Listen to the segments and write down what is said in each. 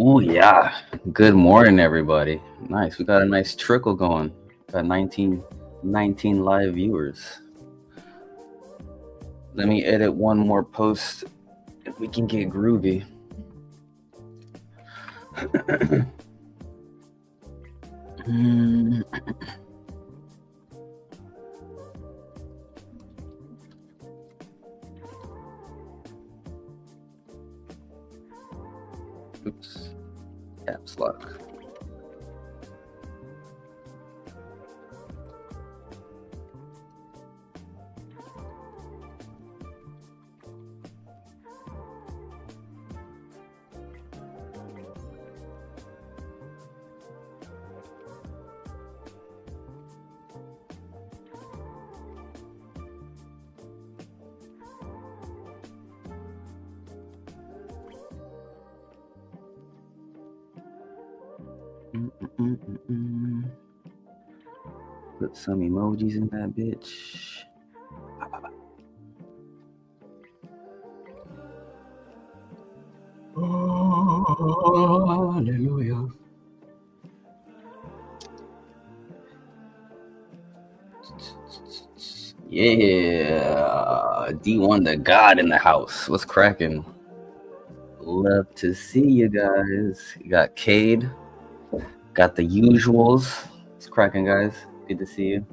Oh yeah. Good morning, everybody. Nice. We got a nice trickle going. Got 19 live viewers. Let me edit one more post if we can get groovy. Oops. Caps lock. Put some emojis in that bitch. Oh, hallelujah. Yeah, D1 the God in the house. What's cracking? Love to see you guys. You got Cade. Got the usuals. It's cracking, guys. Good to see you.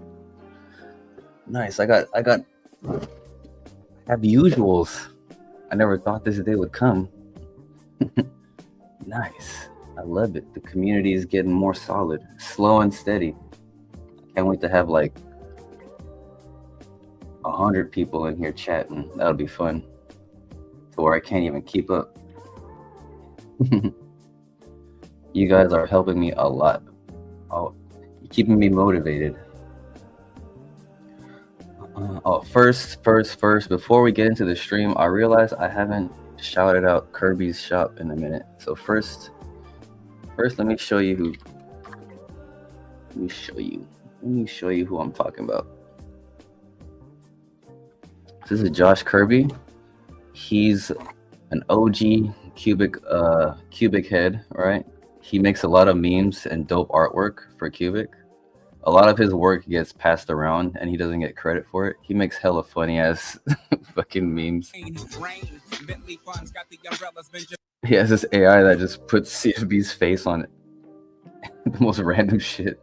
Nice. I have usuals. I never thought this day would come. Nice. I love it. The community is getting more solid, slow and steady. Can't wait to have like 100 people in here chatting. That'll be fun. To where I can't even keep up. You guys are helping me a lot. Oh, you're keeping me motivated. First, before we get into the stream, I realize I haven't shouted out Kirby's shop in a minute. So first, let me show you who. Let me show you who I'm talking about. This is Josh Kirby. He's an OG Qubic head, right? He makes a lot of memes and dope artwork for Qubic. A lot of his work gets passed around and he doesn't get credit for it. He makes hella funny ass fucking memes. He has this AI that just puts CFB's face on it. The most random shit.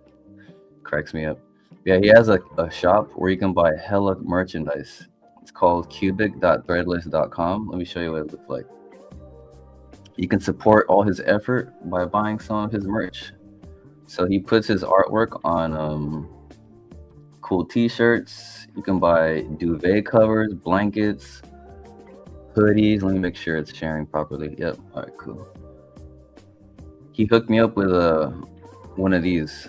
Cracks me up. Yeah, he has a shop where you can buy hella merchandise. It's called qubic.threadless.com. Let me show you what it looks like. You can support all his effort by buying some of his merch. So he puts his artwork on cool t-shirts. You can buy duvet covers, blankets, hoodies. Let me make sure it's sharing properly. Yep. All right, cool. He hooked me up with one of these.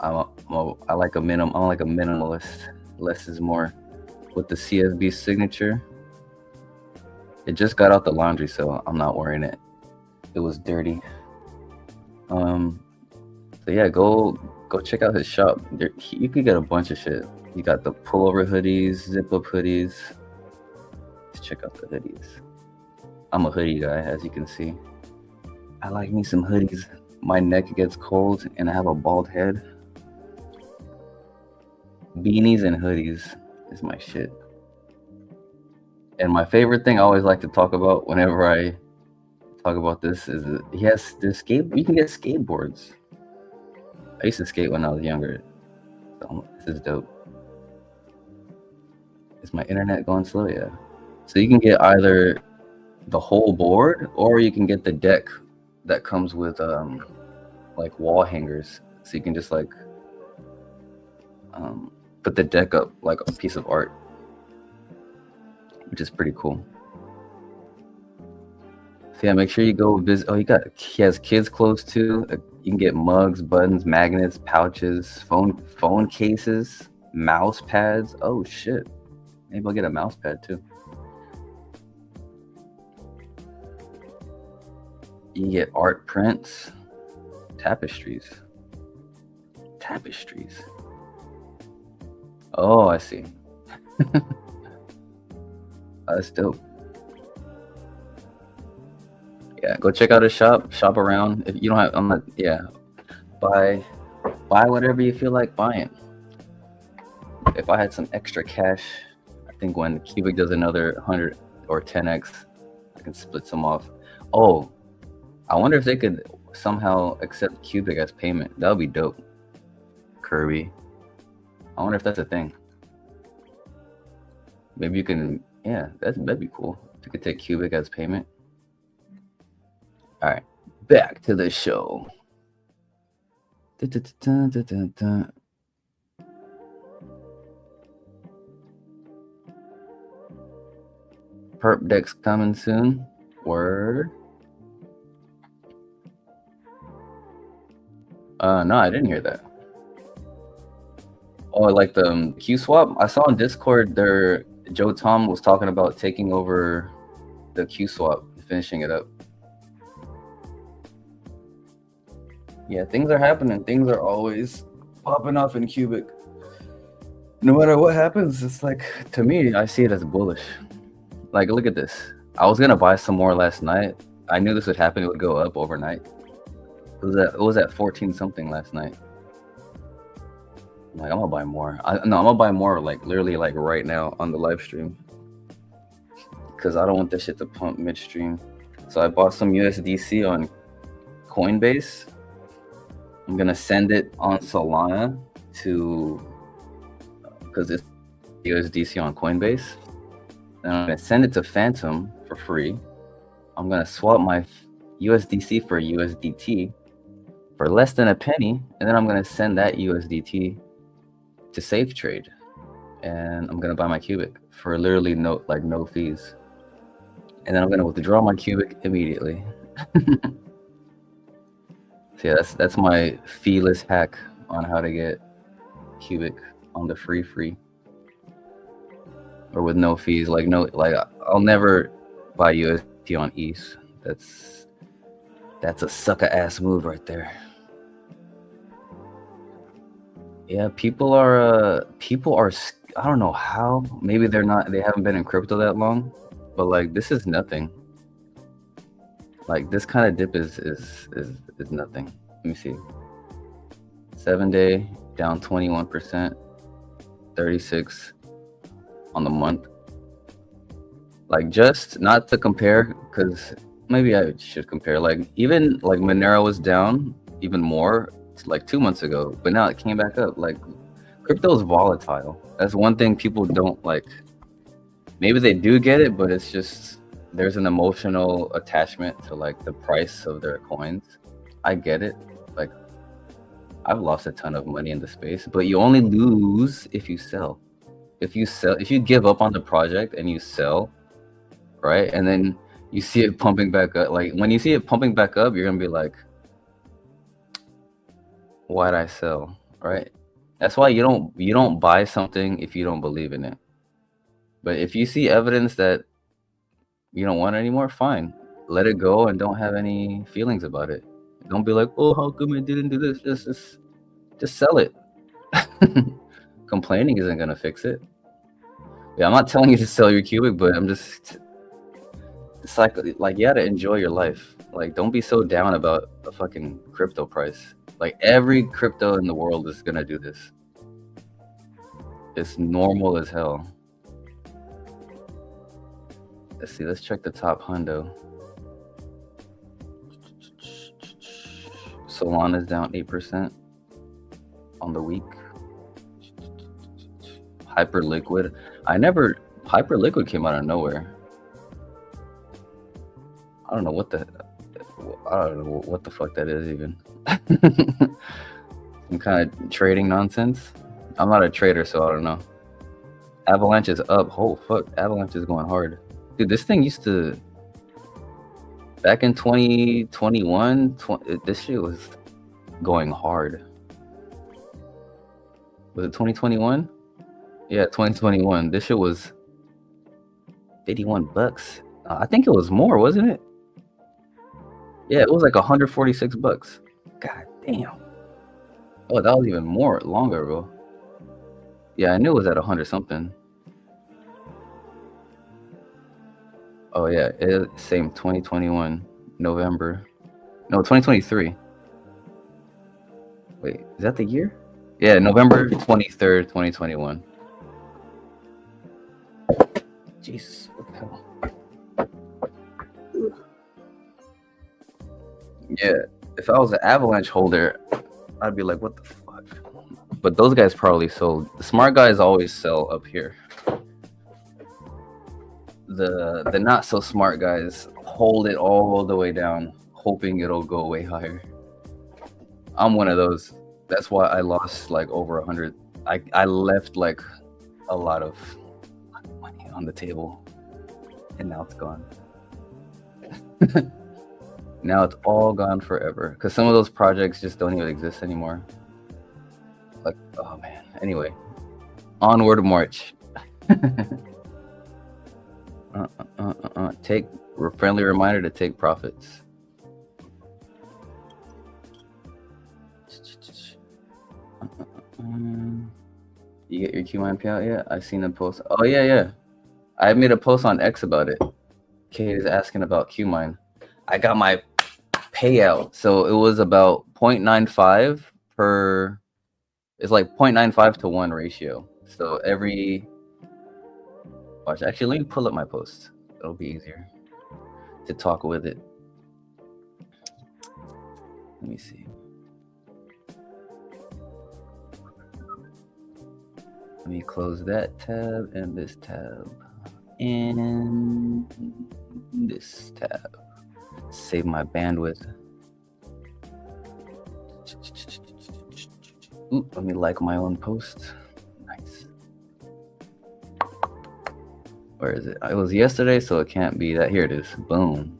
I like a minimalist. Less is more. With the CSB signature. It just got out the laundry, so I'm not wearing it. It was dirty. So yeah, go check out his shop. You could get a bunch of shit. You got the pullover hoodies, zip up hoodies. Let's check out the hoodies. I'm a hoodie guy, as you can see. I like me some hoodies. My neck gets cold and I have a bald head. Beanies and hoodies is my shit. And my favorite thing I always like to talk about whenever I talk about this is he has this you can get skateboards. I used to skate when I was younger. So this is dope. Is my internet going slow? Yeah. So you can get either the whole board or you can get the deck that comes with like wall hangers. So you can just like put the deck up like a piece of art, which is pretty cool. So yeah, make sure you go visit. Oh, he has kids clothes too. You can get mugs, buttons, magnets, pouches, phone cases, mouse pads. Oh shit, maybe I'll get a mouse pad too. You get art prints, tapestries. Oh, I see. That's dope. Yeah, go check out his shop. Shop around. If you don't have, I'm not. Yeah, buy whatever you feel like buying. If I had some extra cash, I think when Qubic does another 100 or 10x, I can split some off. Oh, I wonder if they could somehow accept Qubic as payment. That would be dope. Kirby. I wonder if that's a thing. Maybe you can. Yeah, that'd be cool. You could take Qubic as payment. All right, back to the show. Perp decks coming soon. Word. No, I didn't hear that. Oh, like the Q swap. I saw on Discord there. Joe Tom was talking about taking over the Q swap, finishing it up. Yeah, things are happening. Things are always popping off in Qubic. No matter what happens, it's like, to me, I see it as bullish. Like, look at this. I was gonna buy some more last night. I knew this would happen. It would go up overnight. It was at 14 something last night. I'm like, I'm gonna buy more. I'm gonna buy more, like literally, like right now on the live stream, because I don't want this shit to pump midstream. So I bought some USDC on Coinbase. I'm gonna send it on Solana to, because it's USDC on Coinbase. And I'm gonna send it to Phantom for free. I'm gonna swap my USDC for USDT for less than a penny, and then I'm gonna send that USDT to Safe Trade, and I'm gonna buy my Qubic for literally no fees, and then I'm gonna withdraw my Qubic immediately. So yeah, that's my feeless hack on how to get Qubic on the free or with no fees. Like I'll never buy USDT on ETH. That's a sucker ass move right there. Yeah, people are I don't know how. Maybe they haven't been in crypto that long, but like this is nothing. Like this kind of dip is nothing. Let me see. 7-day down 21%, 36 on the month. Like, just not to compare, because maybe I should compare. Like, even like Monero was down even more like 2 months ago, but now it came back up. Like, crypto is volatile. That's one thing people don't like. Maybe they do get it, but it's just there's an emotional attachment to like the price of their coins. I get it. Like, I've lost a ton of money in the space, but you only lose if you sell. If you give up on the project and you sell, right? And then you see it pumping back up. Like, when you see it pumping back up, you're gonna be like, why'd I sell? Right? That's why you don't buy something if you don't believe in it. But if you see evidence that you don't want it anymore, fine. Let it go and don't have any feelings about it. Don't be like, oh, how come I didn't do this? Just sell it. Complaining isn't gonna fix it. Yeah, I'm not telling you to sell your Qubic, but I'm just, it's like you gotta enjoy your life. Like, don't be so down about a fucking crypto price. Like, every crypto in the world is gonna do this. It's normal as hell. Let's see, let's check the top hundo. Solana's down 8% on the week. Hyperliquid. Hyperliquid came out of nowhere. I don't know what the fuck that is even. Some kind of trading nonsense. I'm not a trader, so I don't know. Avalanche is up. Oh fuck, Avalanche is going hard. Dude, this thing used to, back in 2021, this shit was going hard. Was it 2021? Yeah, 2021. This shit was 51 bucks. I think it was more, wasn't it? Yeah, it was like 146 bucks. God damn. Oh, that was even more longer, bro. Yeah, I knew it was at 100 something. Oh yeah, same 2021. November. No, 2023. Wait, is that the year? Yeah, November 23rd, 2021. Jesus, what the hell? Yeah, if I was an Avalanche holder, I'd be like, what the fuck? But those guys probably sold. The smart guys always sell up here. The not so smart guys hold it all the way down, hoping it'll go way higher. I'm one of those. That's why I lost like over 100. I left like a lot of money on the table, and now it's gone. Now it's all gone forever because some of those projects just don't even exist anymore. Like, oh man. Anyway, onward march. Take friendly reminder to take profits. You get your Qmine payout yet? I've seen a post. Oh yeah. I made a post on X about it. Kate is asking about Qmine. I got my payout. So it was about 0.95 per. It's like 0.95 to 1 ratio. So every. Watch. Actually, let me pull up my post. It'll be easier to talk with it. Let me see. Let me close that tab and this tab and this tab. Save my bandwidth. Ooh, let me like my own post. Nice. Where is it? It was yesterday, so it can't be that. Here it is. Boom.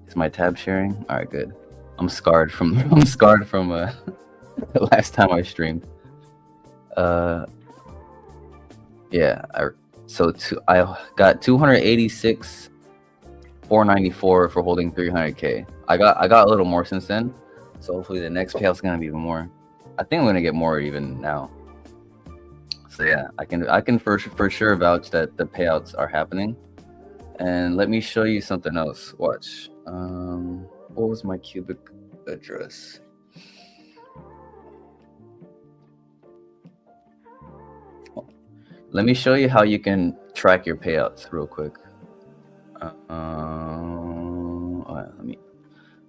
Is my tab sharing? All right, good. I'm scarred from the last time I streamed. Yeah, I got 286,494 for holding 300K. I got a little more since then, so hopefully the next payout's gonna be even more. I think I'm gonna get more even now. So yeah, I can for sure vouch that the payouts are happening. And let me show you something else. Watch. What was my Qubic address? Let me show you how you can track your payouts real quick. All right, let me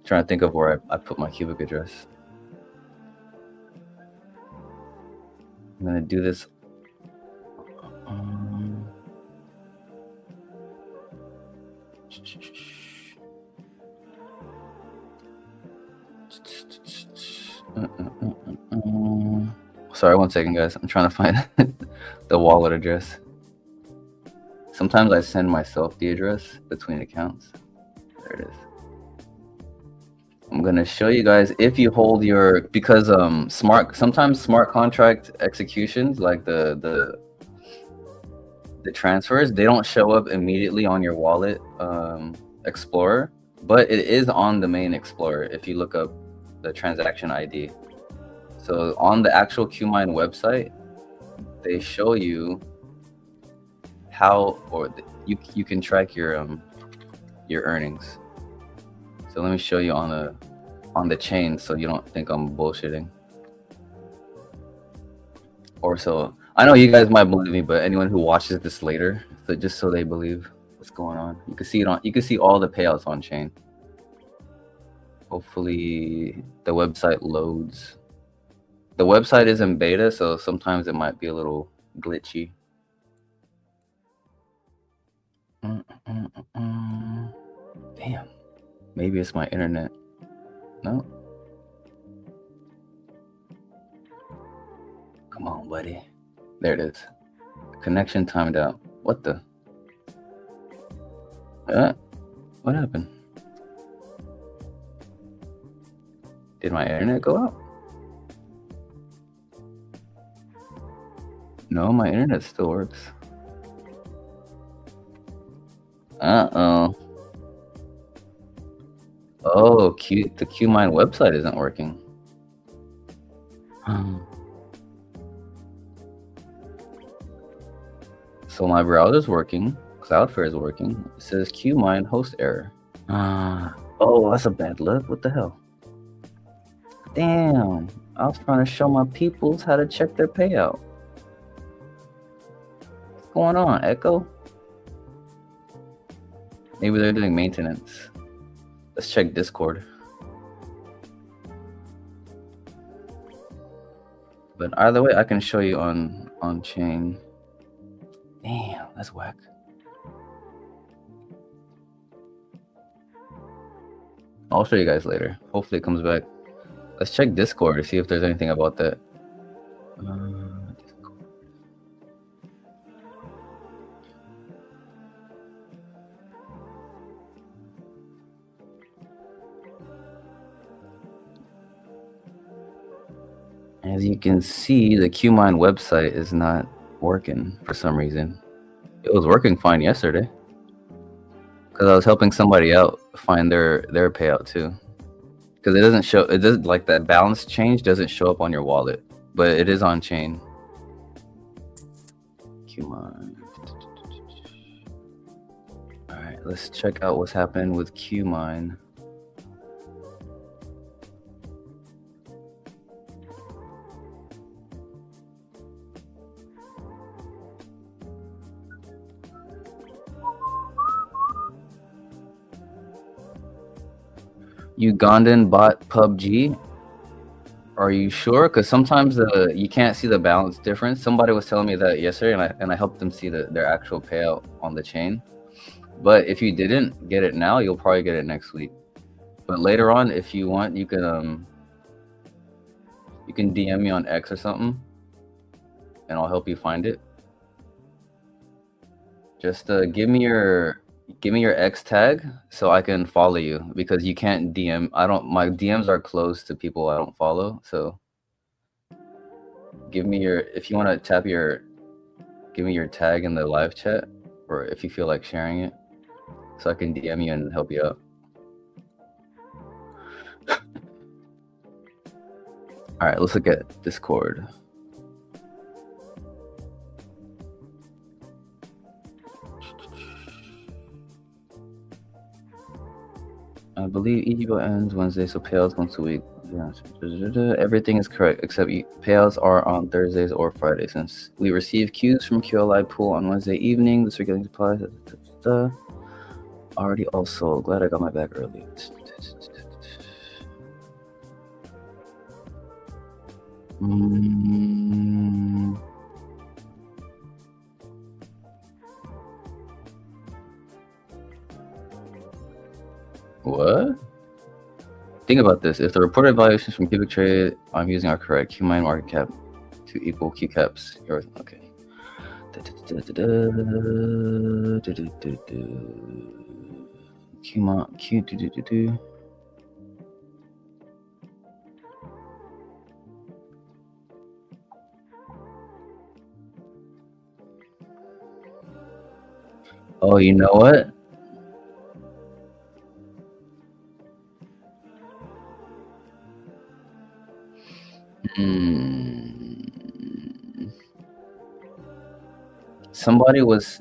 try to think of where I put my Qubic address. I'm gonna do this. Sorry, 1 second, guys. I'm trying to find the wallet address. Sometimes I send myself the address between accounts. There it is. I'm gonna show you guys if you hold your, because sometimes smart contract executions, like the transfers, they don't show up immediately on your wallet explorer, but it is on the main explorer if you look up the transaction ID. So on the actual Qmine website, they show you how, or you can track your earnings. So let me show you on the chain, so you don't think I'm bullshitting. Or so I know you guys might believe me, but anyone who watches this later, so just so they believe what's going on, you can see it on. You can see all the payouts on chain. Hopefully the website loads. The website is in beta, so sometimes it might be a little glitchy. Damn. Maybe it's my internet. No. Come on, buddy. There it is. Connection timed out. What the? What happened? Did my internet go out? No, my internet still works. Uh-oh. Oh, the Qmine website isn't working. So my browser's working. Cloudflare is working. It says Qmine host error. Oh, that's a bad look. What the hell? Damn. I was trying to show my peoples how to check their payout. What's going on, Echo? Maybe they're doing maintenance. Let's check Discord. But either way, I can show you on chain. Damn, that's whack. I'll show you guys later. Hopefully it comes back. Let's check Discord to see if there's anything about that. As you can see, the Qmine website is not working for some reason. It was working fine yesterday because I was helping somebody out find their payout too. Because it doesn't show, it doesn't, like, that balance change doesn't show up on your wallet, but it is on chain. Qmine. All right, let's check out what's happening with Qmine. Ugandan bot PUBG. Are you sure? Because sometimes you can't see the balance difference. Somebody was telling me that yesterday, and I helped them see their actual payout on the chain. But if you didn't get it now, you'll probably get it next week. But later on, if you want, you can DM me on X or something, and I'll help you find it. Just give me your X tag so I can follow you, because you can't DM. My DMs are closed to people I don't follow. So give me if you want to give me your tag in the live chat, or if you feel like sharing it, so I can DM you and help you out. All right, let's look at Discord. I believe EGBO ends Wednesday, so payouts once a week. Everything is correct, except payouts are on Thursdays or Fridays. Since we receive queues from QLI pool on Wednesday evening, this week getting supplies. Already also glad I got my bag early. What? Think about this. If the reported valuations from Qubic trade I'm using are correct, Qmine market cap to equal Q caps. Okay. Qmine. Oh, you know what? Somebody was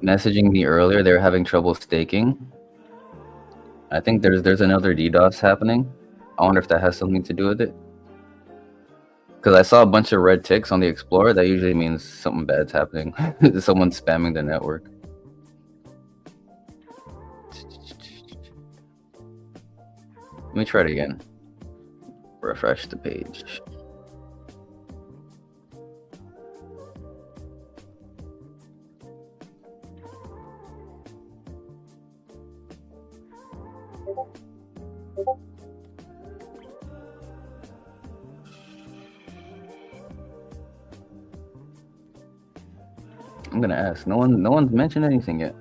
messaging me earlier. They're having trouble staking. I think there's another DDoS happening. I wonder if that has something to do with it. Because I saw a bunch of red ticks on the Explorer. That usually means something bad's happening. Someone's spamming the network. Let me try it again. Refresh the page. I'm gonna ask. No one's mentioned anything yet.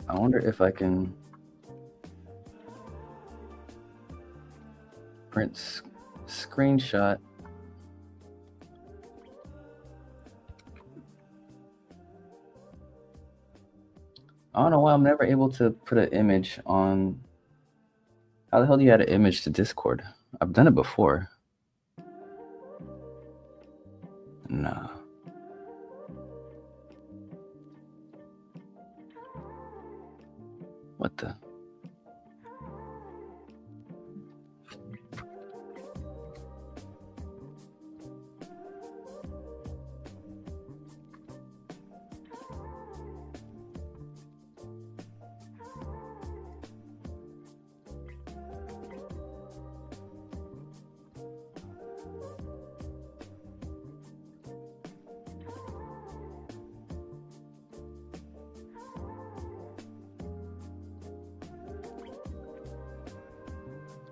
I wonder if I can print screenshot. I don't know why I'm never able to put an image on. How the hell do you add an image to Discord? I've done it before. Nah. What the?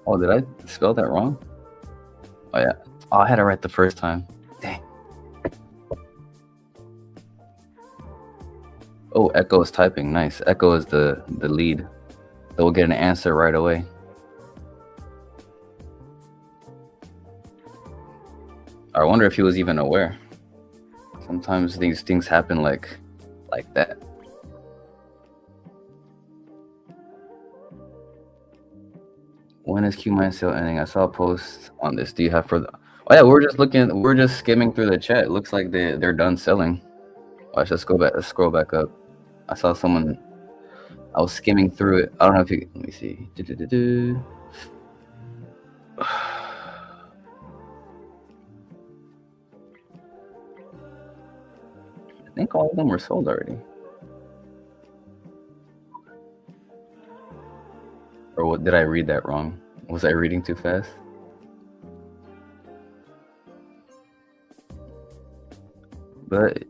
Oh, did I spell that wrong? Oh yeah. Oh, I had it right the first time. Dang. Oh, Echo is typing. Nice. Echo is the lead. So we'll get an answer right away. I wonder if he was even aware. Sometimes these things happen like that. When is Qmine sale ending? I saw a post on this. Do you have further? Oh yeah, we're just skimming through the chat. It looks like they're done selling. Let's just go back. Let's scroll back up. I saw someone. I was skimming through it. I don't know if you. Let me see. I think all of them were sold already. Or what? Did I read that wrong? Was I reading too fast? But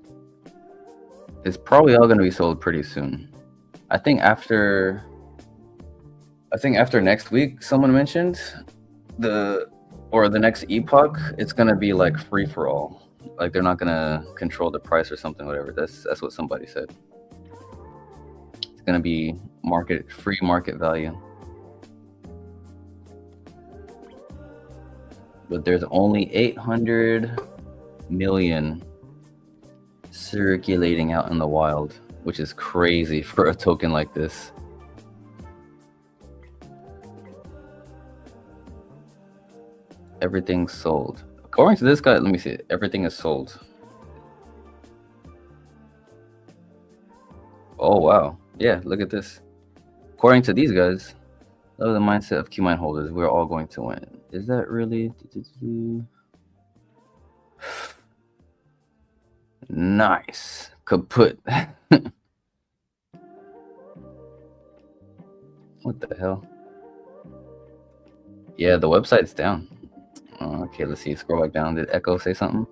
it's probably all going to be sold pretty soon. I think after next week, someone mentioned the next epoch, it's going to be like free for all. Like they're not going to control the price or something, whatever. That's what somebody said. It's going to be free market value. But there's only 800 million circulating out in the wild, which is crazy for a token like this. Everything's sold. According to this guy, let me see. Everything is sold. Oh, wow. Yeah, look at this. According to these guys, that was the mindset of Qmine holders. We're all going to win. Is that really? Nice. Kaput. What the hell? Yeah, the website's down. Okay, let's see. Scroll back down. Did Echo say something?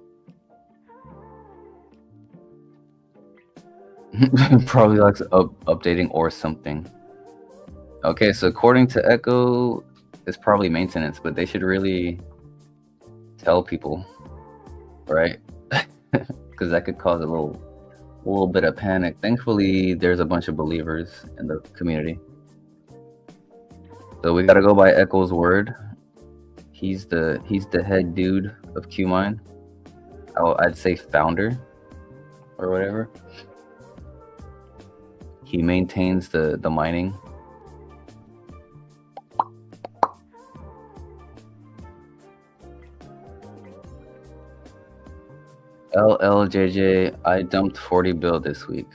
Probably likes updating or something. Okay, so according to Echo, it's probably maintenance, but they should really tell people, right? Because that could cause a little bit of panic. Thankfully, there's a bunch of believers in the community, so we gotta go by Echo's word. He's the head dude of Qmine. I'd say founder or whatever. He maintains the mining. LLJJ, I dumped 40 bill this week.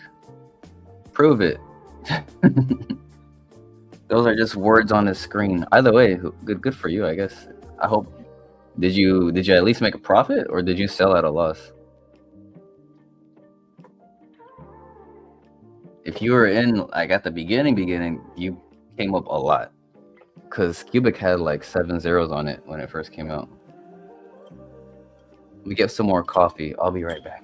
Prove it. Those are just words on the screen. Either way, good for you, I guess. I hope. Did you at least make a profit, or did you sell at a loss? If you were in like at the beginning, you came up a lot, because Qubic had like 7 zeros on it when it first came out. Let me get some more coffee. I'll be right back.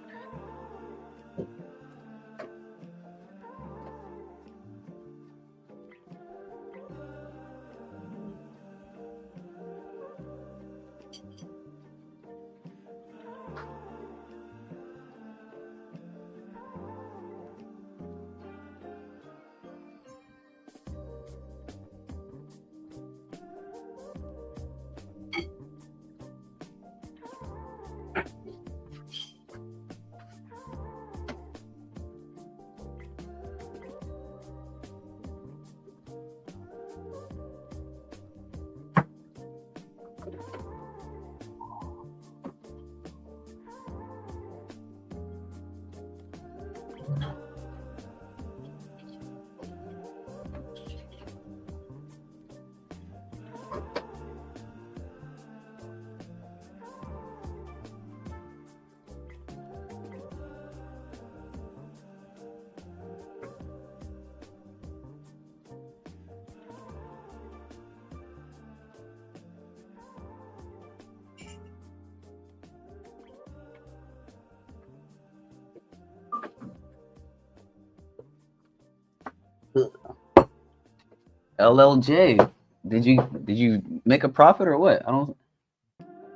LLJ, did you make a profit or what? I don't.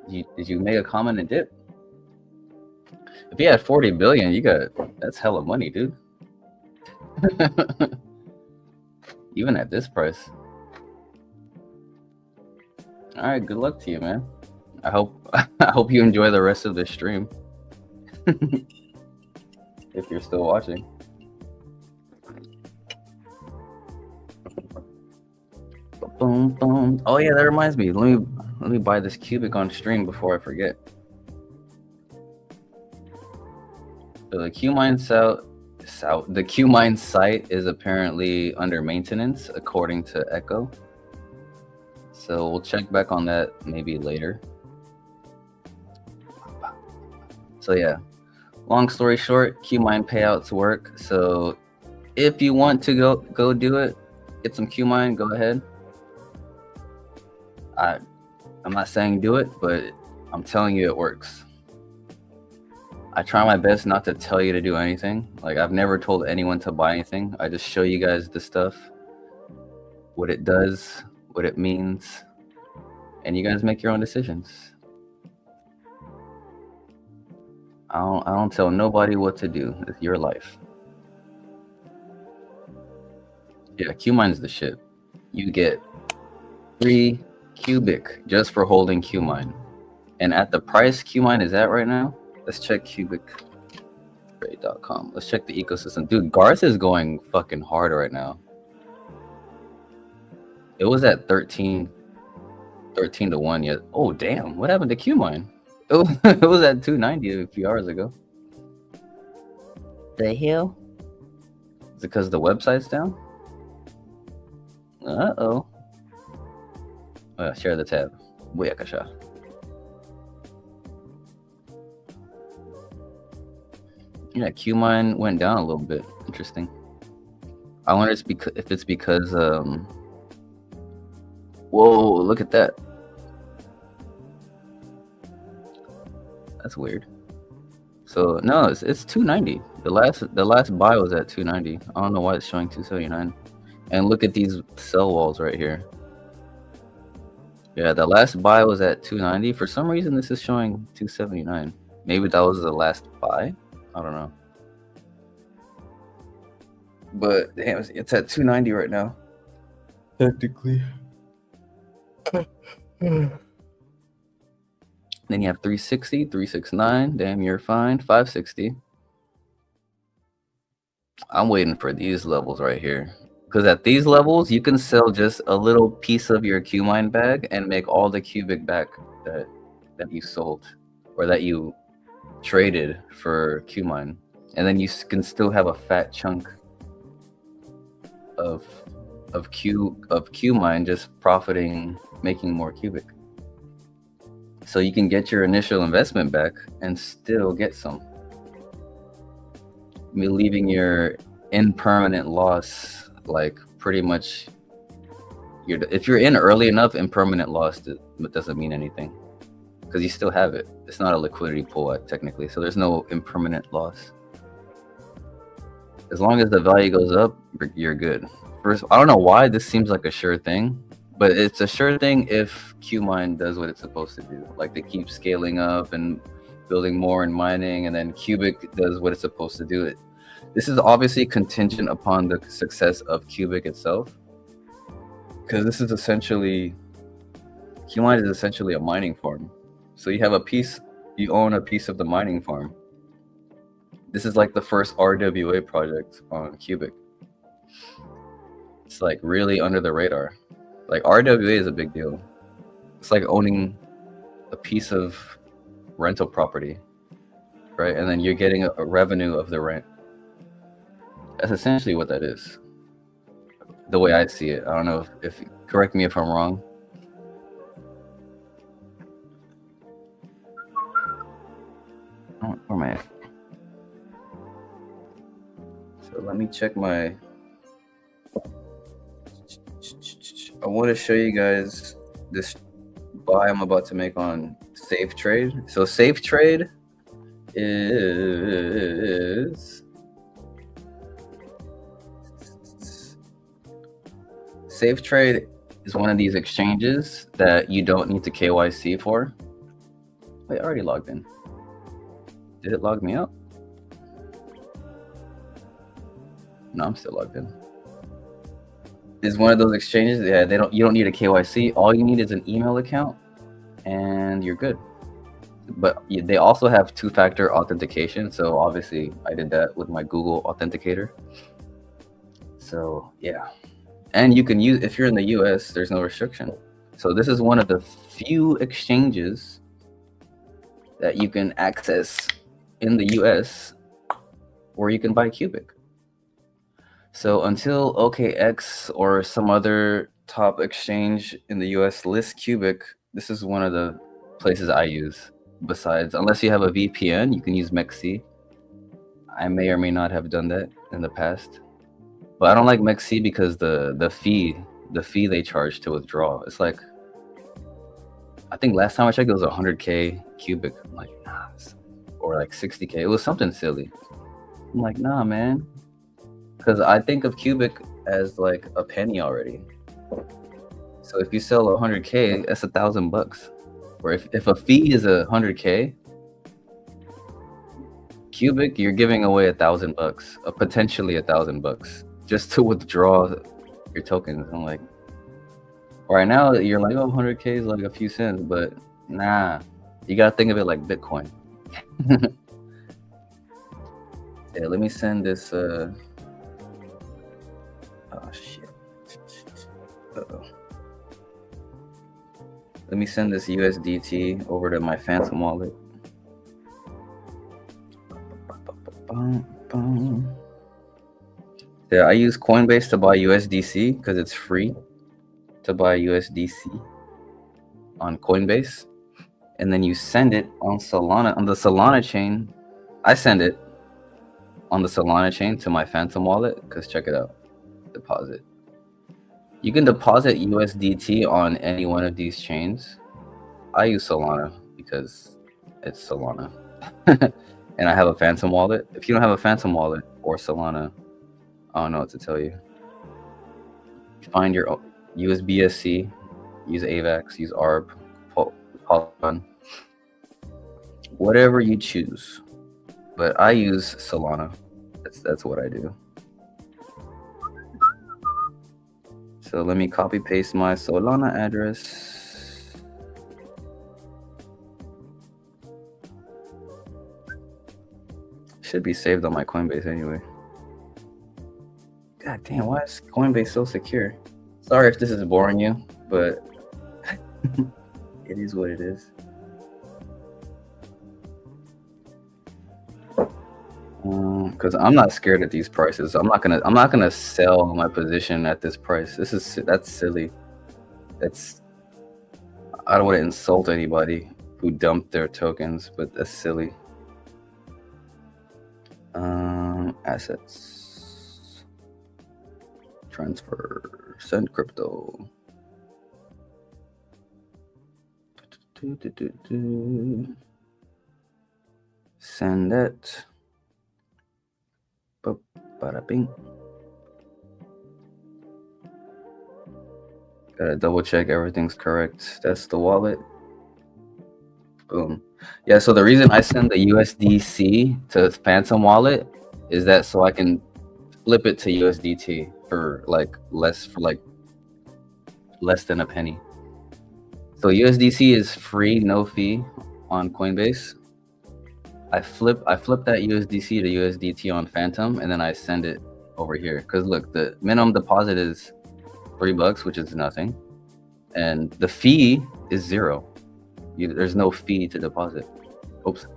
Did you make a comment and dip? If you had 40 billion, that's hella money, dude. Even at this price. All right, good luck to you, man. I hope you enjoy the rest of the stream. If you're still watching. Boom, boom. Oh yeah, that reminds me. Let me buy this Qubic on stream before I forget. So the Qmine the Qmine site is apparently under maintenance according to Echo. So we'll check back on that maybe later. So yeah, long story short, Qmine payouts work. So if you want to go do it, get some Qmine, go ahead. I'm not saying do it, but I'm telling you it works. I try my best not to tell you to do anything. Like, I've never told anyone to buy anything. I just show you guys the stuff, what it does, what it means, and you guys make your own decisions. I don't tell nobody what to do. It's your life. Yeah, Qmine's the shit. You get free Qubic just for holding Qmine. And at the price Qmine is at right now, let's check QbicTrade.com. Let's check the ecosystem. Dude, Garth is going fucking hard right now. It was at 13 to 1 yet. Oh, damn. What happened to Qmine? It was at 290 a few hours ago. The hell? Is it because the website's down? Uh-oh. Oh, yeah, share the tab. Booyakasha. Yeah, Qmine went down a little bit. Interesting. I wonder if it's because whoa, look at that. That's weird. So no, it's 290. The last buy was at 290. I don't know why it's showing 279. And look at these sell walls right here. Yeah, the last buy was at 290. For some reason, this is showing 279. Maybe that was the last buy. I don't know. But damn, it's at 290 right now. Technically. Then you have 360, 369. Damn, you're fine. 560. I'm waiting for these levels right here. Because at these levels, you can sell just a little piece of your Qmine bag and make all the Qubic back that you sold or that you traded for Qmine. And then you can still have a fat chunk of Qmine just profiting, making more Qubic. So you can get your initial investment back and still get some. Me leaving your impermanent loss, like pretty much, if you're in early enough, impermanent loss doesn't mean anything because you still have it. It's not a liquidity pool technically, so there's no impermanent loss. As long as the value goes up, you're good. First, I don't know why this seems like a sure thing, but it's a sure thing if Qmine does what it's supposed to do. Like, they keep scaling up and building more and mining, and then Qubic does what it's supposed to do. This is obviously contingent upon the success of Qubic itself, because this is essentially, Qmine is essentially a mining farm. So you have you own a piece of the mining farm. This is like the first RWA project on Qubic. It's like really under the radar. Like, RWA is a big deal. It's like owning a piece of rental property, right? And then you're getting a revenue of the rent. That's essentially what that is, the way I see it. I don't know if correct me if I'm wrong. Oh, where am I at? So let me check my. I want to show you guys this buy I'm about to make on Safe Trade. So Safe Trade is Safe Trade is one of these exchanges that you don't need to KYC for. Wait, I already logged in. Did it log me out? No, I'm still logged in. Is one of those exchanges. Yeah, you don't need a KYC. All you need is an email account, and you're good. But they also have two-factor authentication. So obviously, I did that with my Google Authenticator. So yeah, and you can use, if you're in the U.S., there's no restriction. So this is one of the few exchanges that you can access in the U.S. where you can buy Qubic. So until OKX or some other top exchange in the US lists Qubic, this is one of the places I use. Besides, unless you have a VPN, you can use MEXC. I may or may not have done that in the past, but I don't like MEXC because the fee they charge to withdraw. It's like, I think last time I checked, it was 100K Qubic. I'm like, nah, or like 60K. It was something silly. I'm like, nah, man. Because I think of Qubic as like a penny already. So if you sell 100K, that's $1,000. Or if a fee is 100K, Qubic, you're giving away $1,000, potentially $1,000, just to withdraw your tokens. I'm like, right now you're like, oh, 100K is like a few cents, but nah, you gotta think of it like Bitcoin. Yeah, let me send this. Oh shit. Uh-oh. Let me send this USDT over to my Phantom wallet. Yeah, I use Coinbase to buy USDC because it's free to buy USDC on Coinbase. And then you send it on Solana, on the Solana chain. I send it on the Solana chain to my Phantom wallet because check it out. Deposit. You can deposit USDT on any one of these chains. I use Solana because it's Solana. And I have a Phantom wallet. If you don't have a Phantom wallet or Solana, I don't know what to tell you. Find your USBSC, use AVAX, use ARB, Polygon, whatever you choose. But I use Solana. That's what I do. So let me copy paste my Solana address. Should be saved on my Coinbase anyway. God damn, why is Coinbase so secure? Sorry if this is boring you, but it is what it is. Because I'm not scared at these prices. I'm not gonna sell my position at this price. That's silly. I don't want to insult anybody who dumped their tokens, but that's silly. Assets, transfer, send crypto. Send it. Bada bing. Gotta double check everything's correct. That's the wallet. Boom. Yeah, so the reason I send the USDC to Phantom wallet is that so I can flip it to USDT for less than a penny. So USDC is free, no fee on Coinbase. I flip that USDC to USDT on Phantom, and then I send it over here. Because look, the minimum deposit is $3, which is nothing, and the fee is $0. There's no fee to deposit. Oops.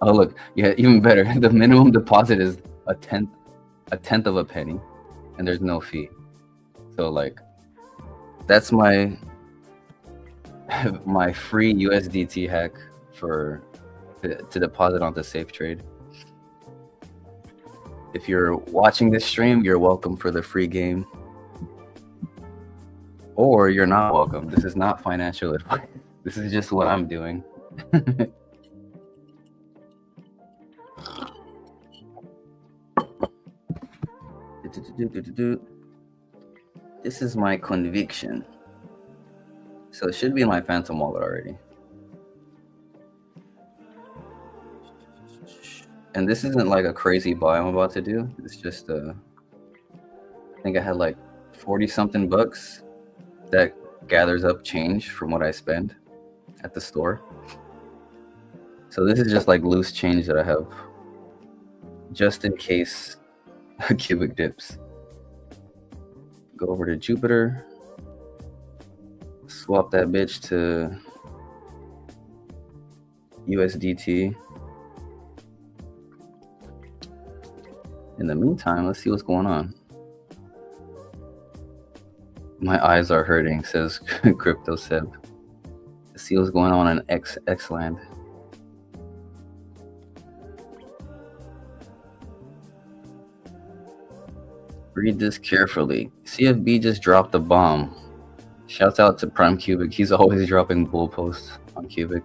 Oh look, yeah, even better. The minimum deposit is a tenth of a penny, and there's no fee. So like, that's my free USDT hack to deposit onto Safe Trade. If you're watching this stream, you're welcome for the free game, or you're not welcome. This is not financial advice. This is just what I'm doing. This is my conviction. So it should be in my Phantom wallet already. And this isn't like a crazy buy I'm about to do. It's just I think I had like 40 something bucks that gathers up change from what I spend at the store. So this is just like loose change that I have just in case a Qubic dips. Go over to Jupiter, swap that bitch to USDT. In the meantime, let's see what's going on. My eyes are hurting, says Crypto Seb. Let's see what's going on in X land. Read this carefully. CFB just dropped a bomb. Shouts out to Prime Qubic. He's always dropping bull posts on Qubic.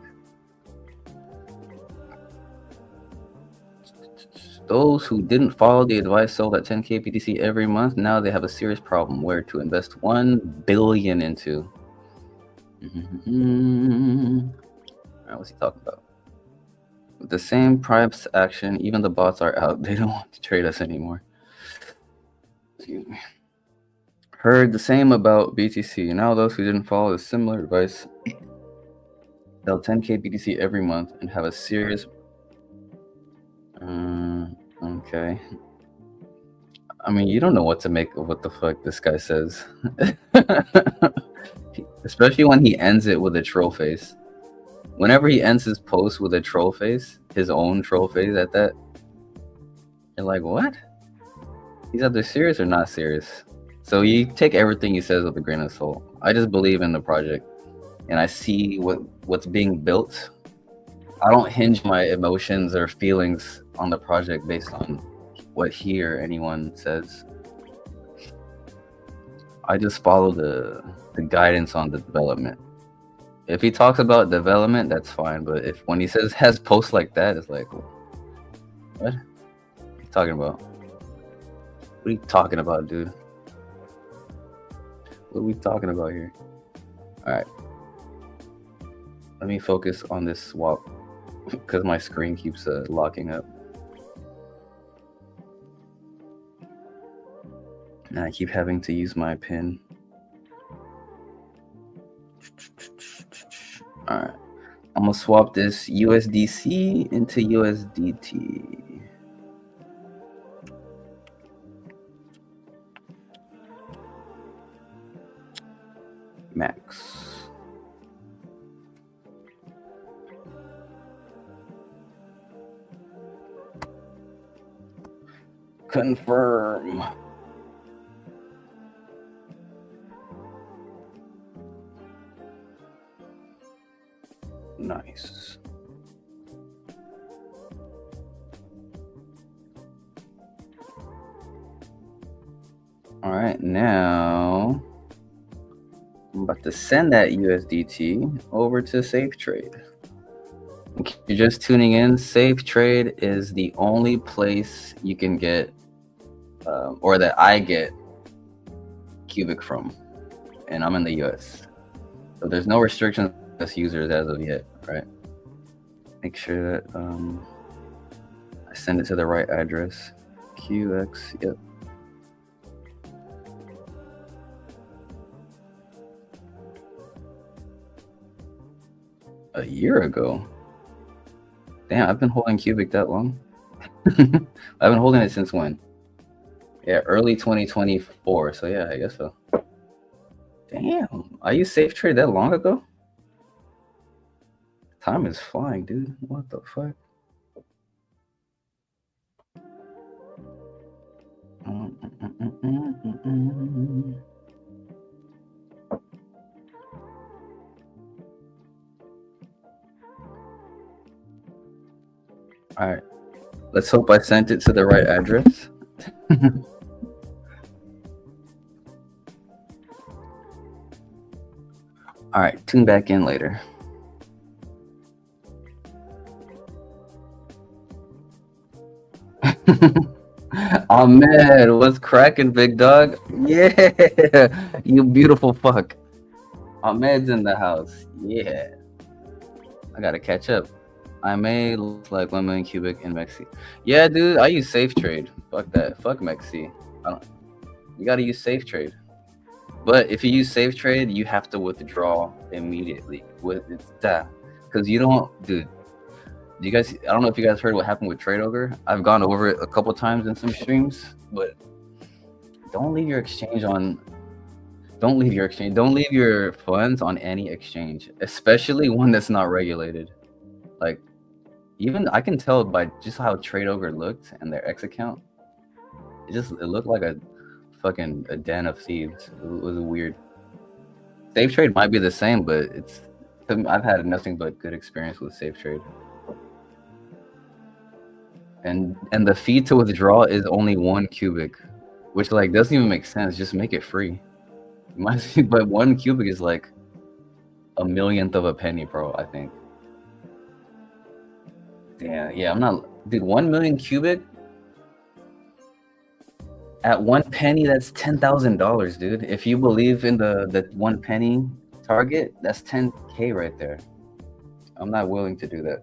Those who didn't follow the advice sold at 10k BTC every month. Now they have a serious problem where to invest 1 billion into. Alright, what's he talking about? With the same price action, even the bots are out. They don't want to trade us anymore. Excuse me. Heard the same about BTC. Now those who didn't follow the similar advice sell 10k BTC every month and have a serious. Okay. I mean, you don't know what to make of what the fuck this guy says. Especially when he ends it with a troll face. Whenever he ends his post with a troll face, his own troll face at that, you're like, what? He's either serious or not serious. So you take everything he says with a grain of salt. I just believe in the project, and I see what's being built. I don't hinge my emotions or feelings on the project based on what he or anyone says. I just follow the guidance on the development. If he talks about development, that's fine. But when he has posts like that, it's like, what are you talking about? What are you talking about, dude? What are we talking about here? All right. Let me focus on this swap because my screen keeps locking up. And I keep having to use my pin. All right. I'm going to swap this USDC into USDT. Max. Confirm. Nice. All right, now I'm about to send that USDT over to Safe Trade. If you're just tuning in, Safe Trade is the only place you can get, or that I get Qubic from, and I'm in the US. So there's no restrictions as users as of yet, right? Make sure that I send it to the right address. QX, yep. A year ago? Damn, I've been holding Qubic that long. I've been holding it since when? Yeah, early 2024. So yeah, I guess so. Damn, I used Safe Trade that long ago? Time is flying, dude. What the fuck? All right, let's hope I sent it to the right address. All right, tune back in later. Ahmed, what's cracking, big dog? Yeah, you beautiful fuck. Ahmed's in the house. Yeah, I gotta catch up. I may look like 1 million cubic in Mexi. Yeah, dude, I use Safe Trade. Fuck that. Fuck Mexi. I don't. You gotta use Safe Trade. But if you use Safe Trade, you have to withdraw immediately. With it's that, because you don't, dude. Do you guys? I don't know if you guys heard what happened with Trade Ogre. I've gone over it a couple times in some streams, but don't leave your exchange on. Don't leave your exchange. Don't leave your funds on any exchange, especially one that's not regulated. Like, even I can tell by just how Trade Ogre looked and their X account. It looked like a fucking a den of thieves. It was weird. Safe Trade might be the same, but I've had nothing but good experience with Safe Trade. And the fee to withdraw is only 1 cubic, which like doesn't even make sense. Just make it free. But 1 cubic is like a millionth of a penny, bro. I think. Yeah, I'm not, dude. 1 million cubic at 1 penny, that's $10,000, dude. If you believe in the 1 penny target, that's 10K right there. I'm not willing to do that.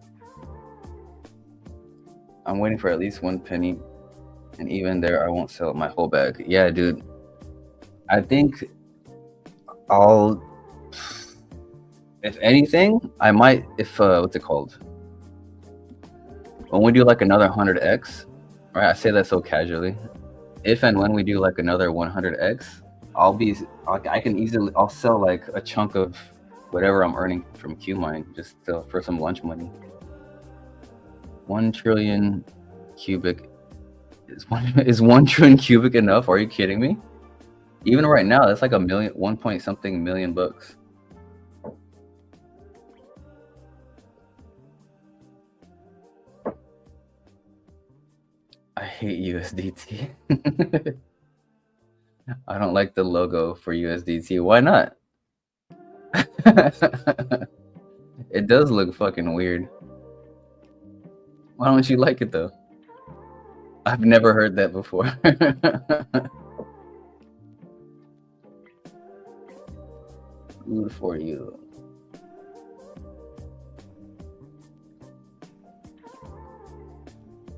I'm waiting for at least 1 penny, and even there, I won't sell my whole bag. Yeah, dude. I think I'll, if anything, I might, if what's it called? When we do like another 100x, right? I say that so casually. If and when we do like another 100x, I'll sell like a chunk of whatever I'm earning from Qmine just for some lunch money. 1 trillion cubic is 1 trillion cubic enough? Are you kidding me? Even right now, that's like 1 point something million bucks. I hate USDT. I don't like the logo for USDT. Why not? It does look fucking weird. Why don't you like it though? I've never heard that before. Good for you.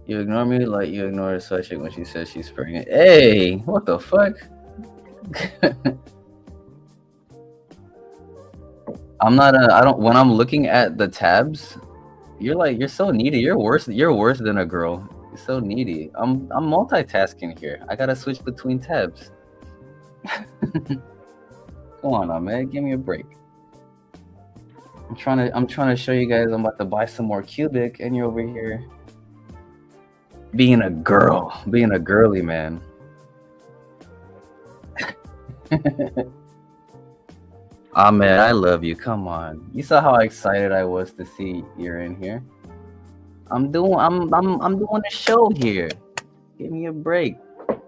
You ignore me like you ignore the side chick when she says she's pregnant. Hey, what the fuck? I'm not I don't, when I'm looking at the tabs, you're so needy. You're worse than a girl. You're so needy. I'm multitasking here. I gotta switch between tabs. Come on, man, give me a break. I'm trying to show you guys I'm about to buy some more cubic, and you're over here being a girly man. Man, I love you. Come on. You saw how excited I was to see you're in here. I'm doing a show here. Give me a break. All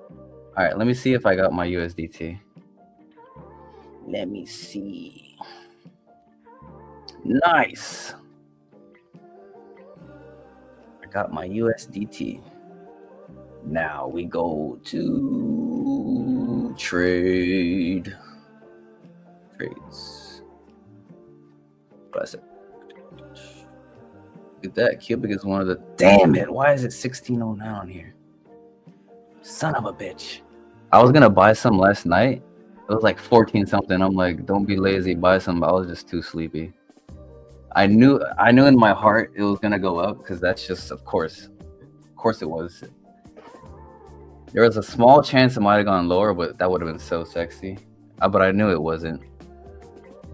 right, let me see if I got my USDT. Let me see. Nice. I got my USDT. Now we go to trades. Classic. Look at that. Cubic is one of the. Damn it! Why is it 1609 on here? Son of a bitch. I was gonna buy some last night. It was like 14 something. I'm like, don't be lazy, buy some. I was just too sleepy. I knew in my heart it was gonna go up because that's just, of course it was. There was a small chance it might have gone lower, but that would have been so sexy. But I knew it wasn't.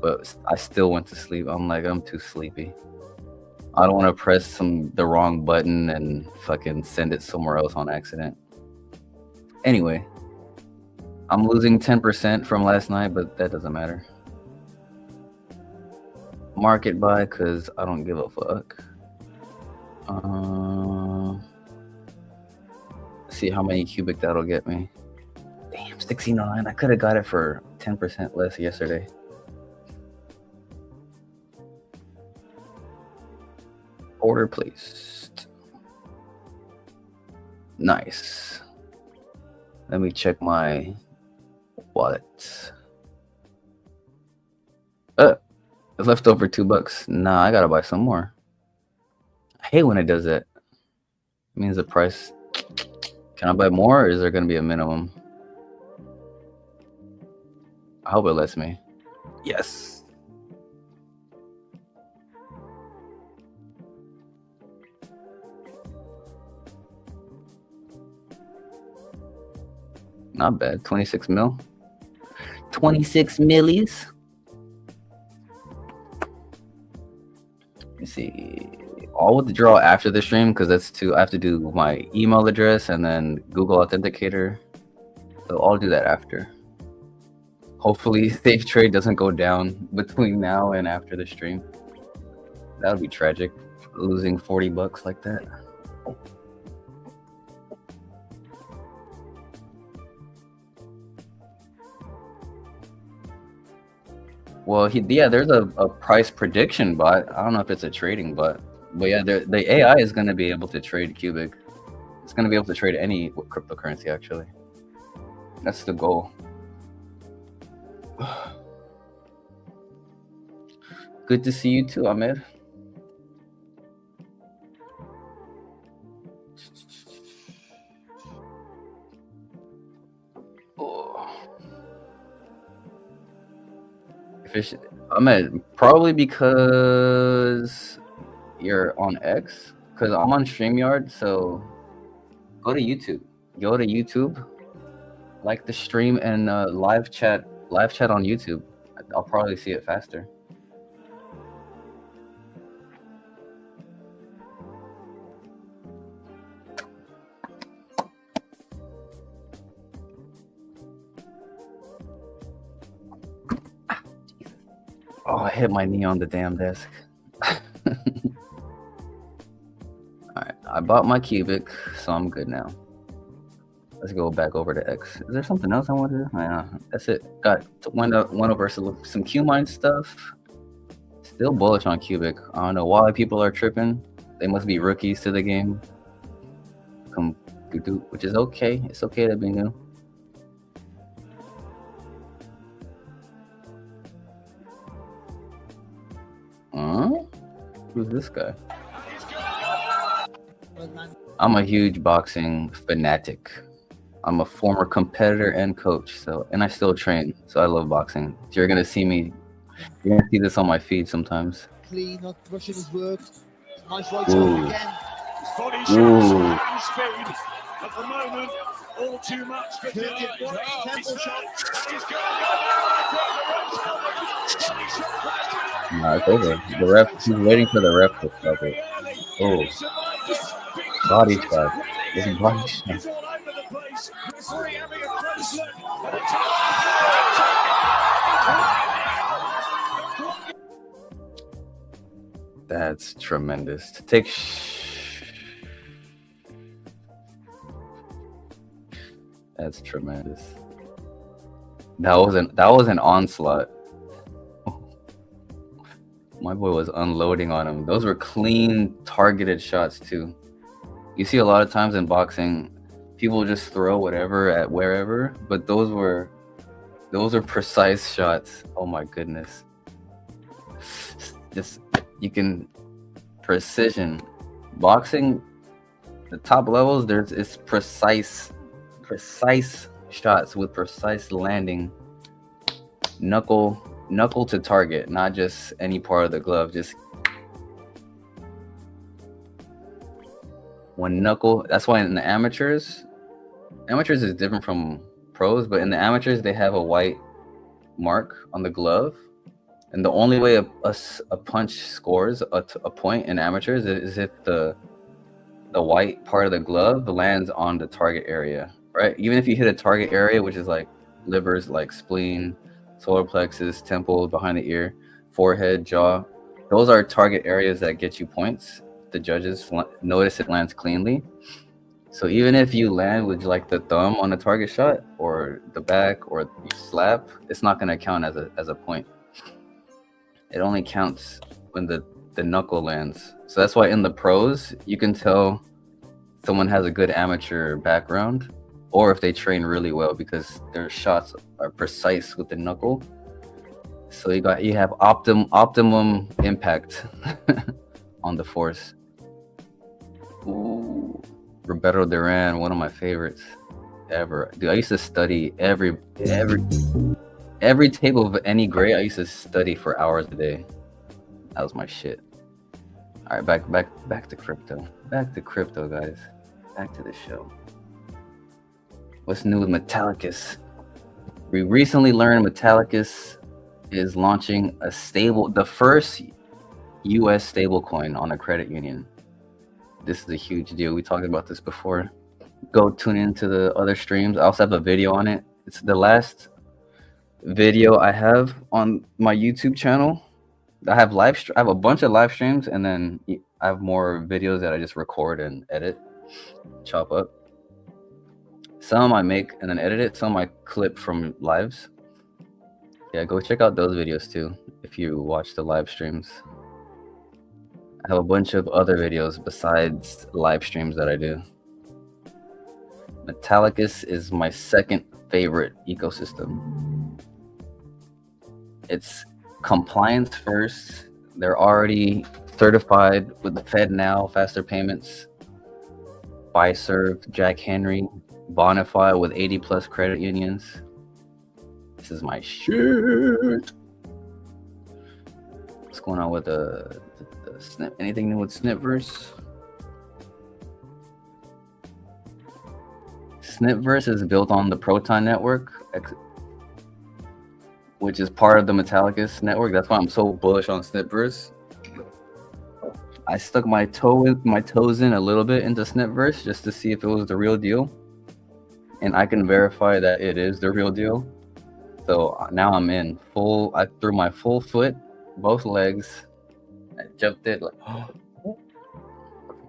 But I still went to sleep. I'm like, I'm too sleepy. I don't want to press the wrong button and fucking send it somewhere else on accident. Anyway, I'm losing 10% from last night, but that doesn't matter. Market buy because I don't give a fuck. See how many cubic that'll get me. Damn, 1609. I could have got it for 10% less yesterday. Order placed. Nice. Let me check my wallet. It left over $2. Nah, I gotta buy some more. I hate when it does that. It means the price. Can I buy more, or is there gonna be a minimum? I hope it lets me. Yes. Not bad. 26 mil. 26 millies. Let me see. I'll withdraw after the stream because that's too. I have to do my email address and then Google Authenticator. So I'll do that after. Hopefully, Safe Trade doesn't go down between now and after the stream. That would be tragic, losing $40 like that. Well, there's a price prediction bot. I don't know if it's a trading bot, but yeah, the AI is going to be able to trade Qubic. It's going to be able to trade any cryptocurrency, actually. That's the goal. Good to see you too, Ahmed. Ahmed, probably because you're on X. Because I'm on StreamYard, so go to YouTube. Go to YouTube, like the stream and live chat on YouTube. I'll probably see it faster. Oh, I hit my knee on the damn desk. Alright, I bought my Qubic, so I'm good now. Let's go back over to X. Is there something else I want to do? Yeah, that's it. Got one over some Qmine stuff. Still bullish on Qubic. I don't know why people are tripping. They must be rookies to the game. Which is okay. It's okay to be new. Who's this guy? I'm a huge boxing fanatic. I'm a former competitor and coach, and I still train, so I love boxing. You're gonna see this on my feed sometimes. Clean, not rushing his work. Nice right Ooh. again. Body shots, speed. At the moment, all too much for Temple shot. Nah, it's over. The ref, he's waiting for the ref to stop it. Oh. Body shot. There's a body shot. That's tremendous. To take That's tremendous. That was an onslaught. My boy was unloading on him. Those were clean, targeted shots too. You see a lot of times in boxing, people just throw whatever at wherever, but those were precise shots. Oh my goodness. Just you can precision. Boxing, the top levels, it's precise shots with precise landing. Knuckle to target, not just any part of the glove, just one knuckle. That's why in the amateurs is different from pros, but in the amateurs they have a white mark on the glove, and the only way a punch scores a point in amateurs is if the white part of the glove lands on the target area, right? Even if you hit a target area, which is like livers, like spleen, solar plexus, temple, behind the ear, forehead, jaw, those are target areas that get you points. The judges notice it lands cleanly. So even if you land with like the thumb on a target shot or the back or you slap, it's not going to count as a point. It only counts when the knuckle lands. So that's why in the pros, you can tell someone has a good amateur background or if they train really well, because their shots are precise with the knuckle. So you have optimum impact on the force. Ooh, Roberto Duran, one of my favorites ever. Dude, I used to study every table of any grade. I used to study for hours a day. That was my shit. All right, back to crypto. Back to crypto, guys. Back to the show. What's new with Metallicus? We recently learned Metallicus is launching the first US stablecoin on a credit union. This is a huge deal. We talked about this before. Go tune into the other streams. I also have a video on it. It's the last video I have on my YouTube channel. I have I have a bunch of live streams, and then I have more videos that I just record and edit, chop up. Some I make and then edit it. Some I clip from lives. Yeah, go check out those videos too if you watch the live streams. I have a bunch of other videos besides live streams that I do. Metallicus is my second favorite ecosystem. It's compliance first. They're already certified with the FedNow, Faster Payments, Fiserv, Jack Henry, Bonify with 80 plus credit unions. This is my shit. What's going on with the Snip? Anything new with Snipverse? Snipverse is built on the Proton network, which is part of the Metallicus network. That's why I'm so bullish on Snipverse. I stuck my toes in a little bit into Snipverse just to see if it was the real deal, and I can verify that it is the real deal. So now I'm in full. I threw my full foot, both legs. I jumped it like.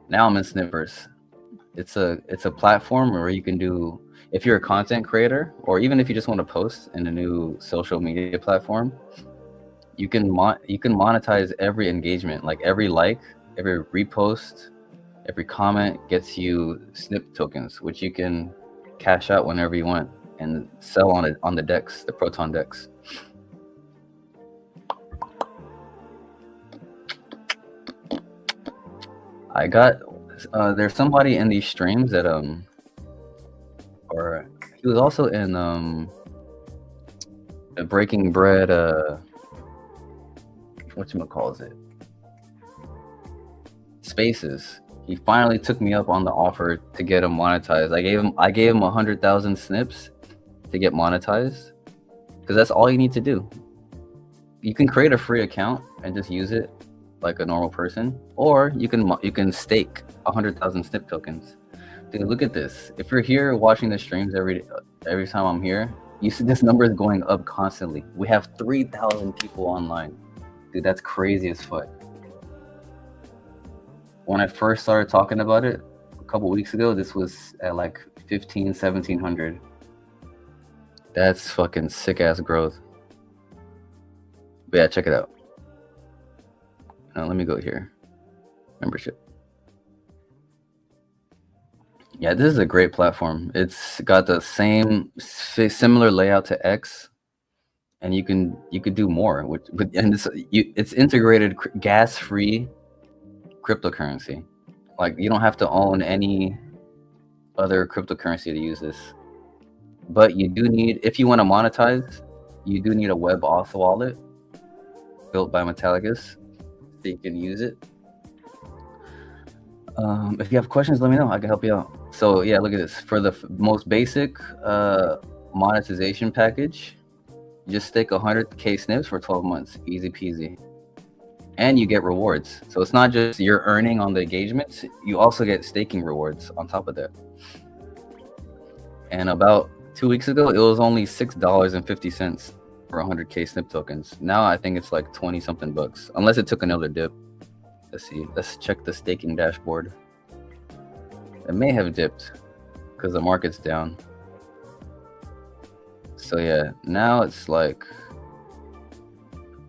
Now I'm in Snipverse. It's a platform where you can do, if you're a content creator, or even if you just want to post in a new social media platform, you can monetize every engagement, like every like, every repost, every comment gets you Snip tokens, which you can cash out whenever you want and sell on the DEX, the Proton DEX. I got there's somebody in these streams that or he was also in the Breaking Bread whatchamacalls it, Spaces. He finally took me up on the offer to get him monetized. I gave him 100,000 snips to get monetized, because that's all you need to do. You can create a free account and just use it like a normal person, or you can stake 100,000 snip tokens. Dude, look at this. If you're here watching the streams every time I'm here, you see this number is going up constantly. We have 3,000 people online. Dude, that's crazy as fuck. When I first started talking about it a couple weeks ago, this was at like 1,700. That's fucking sick ass growth. But yeah, check it out. Let me go here. Membership. Yeah, this is a great platform. It's got the similar layout to X, and you could do more. And it's integrated gas-free cryptocurrency. Like, you don't have to own any other cryptocurrency to use this. But you do need, if you want to monetize, you do need a web auth wallet built by Metallicus, so you can use it. If you have questions, let me know. I can help you out. So yeah, look at this. For the most basic monetization package, you just stake 100K snips for 12 months. Easy peasy. And you get rewards. So it's not just you're earning on the engagements, you also get staking rewards on top of that. And about 2 weeks ago, it was only $6.50 for 100K snip tokens. Now I think it's like 20 something bucks, unless it took another dip. Let's see. Let's check the staking dashboard. It may have dipped because the market's down. So yeah, now it's like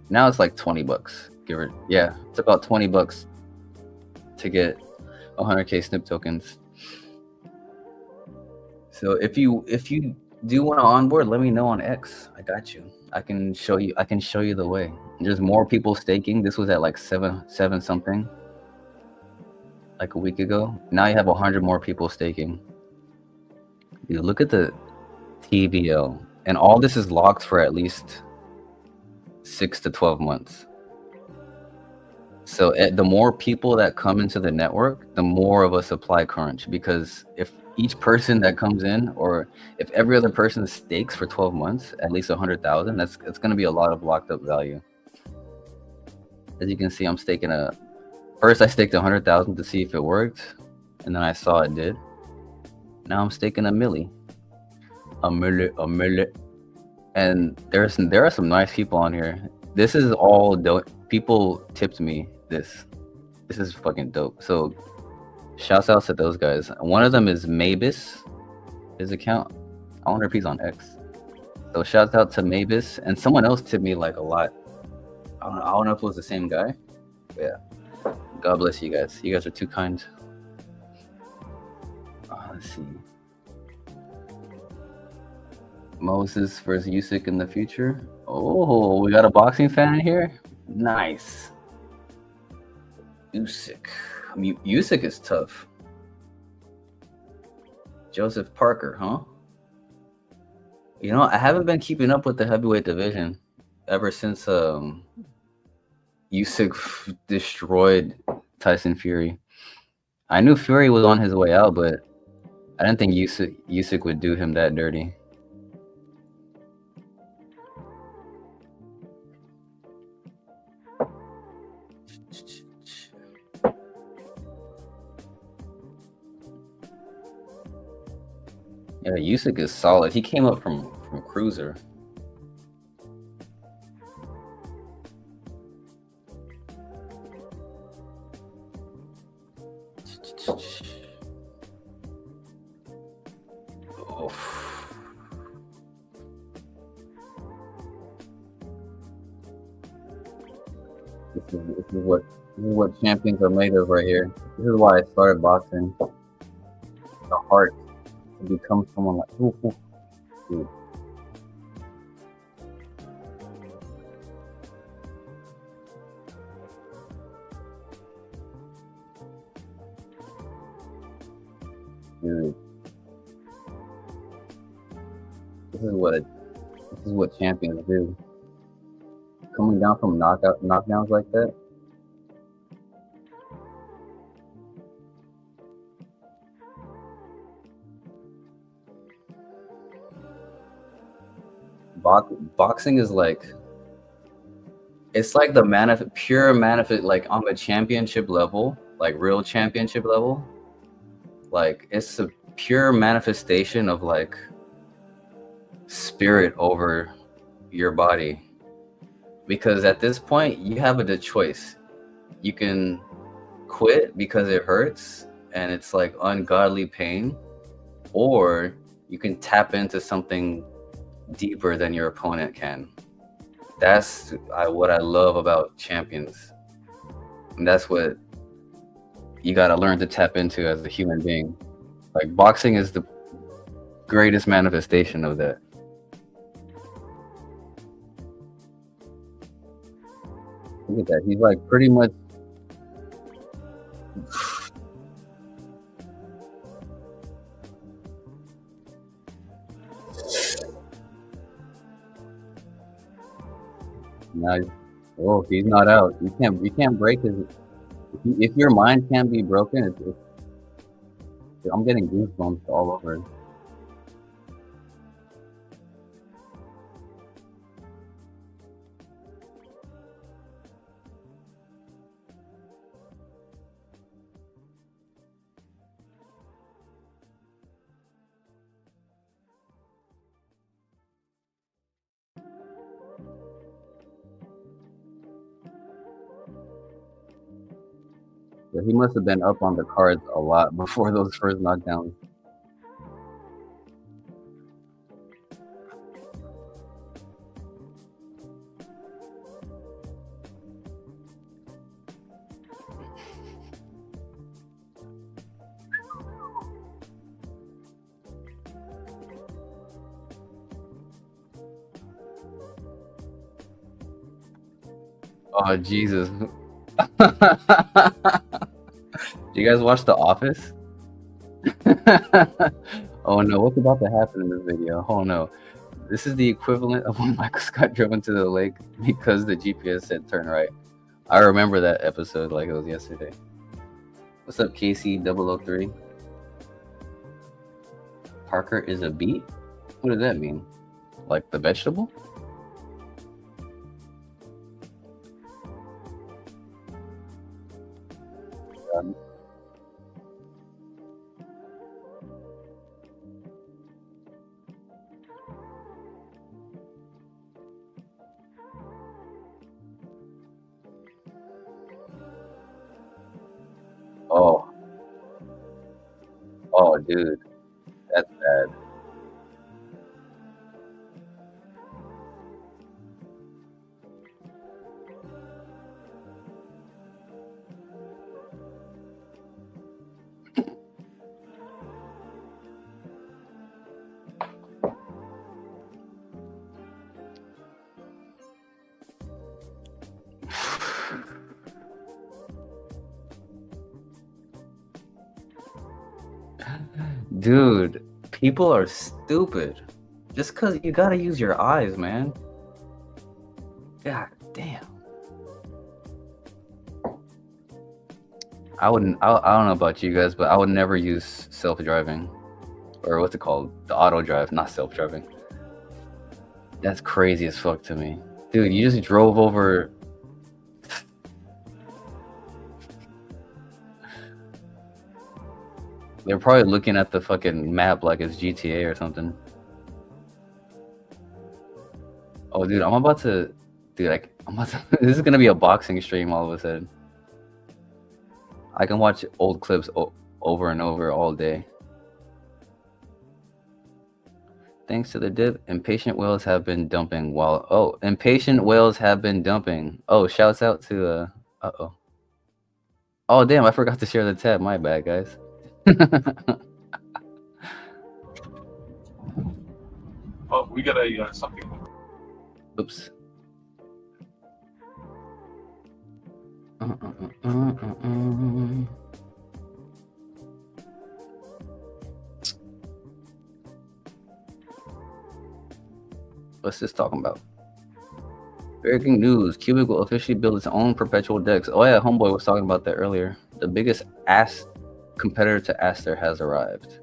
20 bucks. Yeah, it's about 20 bucks to get 100K snip tokens. So if you do want to onboard, let me know on X. I got you. I can show you the way. There's more people staking. This was at like seven something like a week ago. Now you have 100 more people staking. Dude, look at the TVL. And all this is locked for at least 6 to 12 months. So the more people that come into the network, the more of a supply crunch. Because if each person that comes in, or if every other person stakes for 12 months, at least 100,000, it's going to be a lot of locked up value. As you can see, I'm staking first I staked 100,000 to see if it worked, and then I saw it did. Now I'm staking a milli. And there are some nice people on here. This is all dope. People tipped me this. This is fucking dope. So shouts out to those guys. One of them is Mavis, his account. I wonder if he's on X. So shouts out to Mavis, and someone else tipped me like a lot. I don't know if it was the same guy. But yeah. God bless you guys. You guys are too kind. Let's see. Moses versus Usyk in the future. Oh, we got a boxing fan in here. Nice. Usyk. Usyk is tough. Joseph Parker, huh? You know, I haven't been keeping up with the heavyweight division ever since Usyk destroyed Tyson Fury. I knew Fury was on his way out, but I didn't think Usyk would do him that dirty. Yeah, Usyk is solid. He came up from cruiser. This is what champions are made of right here. This is why I started boxing. The heart to become someone like dude. Dude. This is what champions do. Coming down from knockdowns like that. Boxing is like, it's like the pure manifest, like on the championship level, like real championship level. Like it's a pure manifestation of like spirit over your body. Because at this point, you have a choice. You can quit because it hurts and it's like ungodly pain, or you can tap into something deeper than your opponent can. That's what I love about champions. And that's what you got to learn to tap into as a human being. Like boxing is the greatest manifestation of that. Look at that. He's like pretty much. Now, oh, he's not out. You can't break his. If your mind can't be broken, I'm getting goosebumps all over. Yeah, he must have been up on the cards a lot before those first knockdowns. Oh Jesus! Do you guys watch The Office? Oh no, what's about to happen in this video? Oh no. This is the equivalent of when Michael Scott drove into the lake because the GPS said turn right. I remember that episode like it was yesterday. What's up, KC003? Parker is a beet? What does that mean? Like the vegetable? Oh, oh, dude, that's bad. Dude, people are stupid. Just cause you gotta use your eyes, man. God damn. I don't know about you guys, but I would never use self-driving. Or what's it called? The auto drive, not self-driving. That's crazy as fuck to me. Dude, you just drove over. They're probably looking at the fucking map like it's GTA or something. Oh, dude, I'm about to. Dude, this is gonna be a boxing stream all of a sudden. I can watch old clips over and over all day. Thanks to the dip, impatient whales have been dumping while. Oh, impatient whales have been dumping. Oh, shouts out to. Uh-oh. Oh, damn, I forgot to share the tab. My bad, guys. Oh, we got a something. Oops. What's this talking about? Breaking news: Qubic will officially build its own perpetual decks. Oh yeah, Homeboy was talking about that earlier. The biggest competitor to Aster has arrived.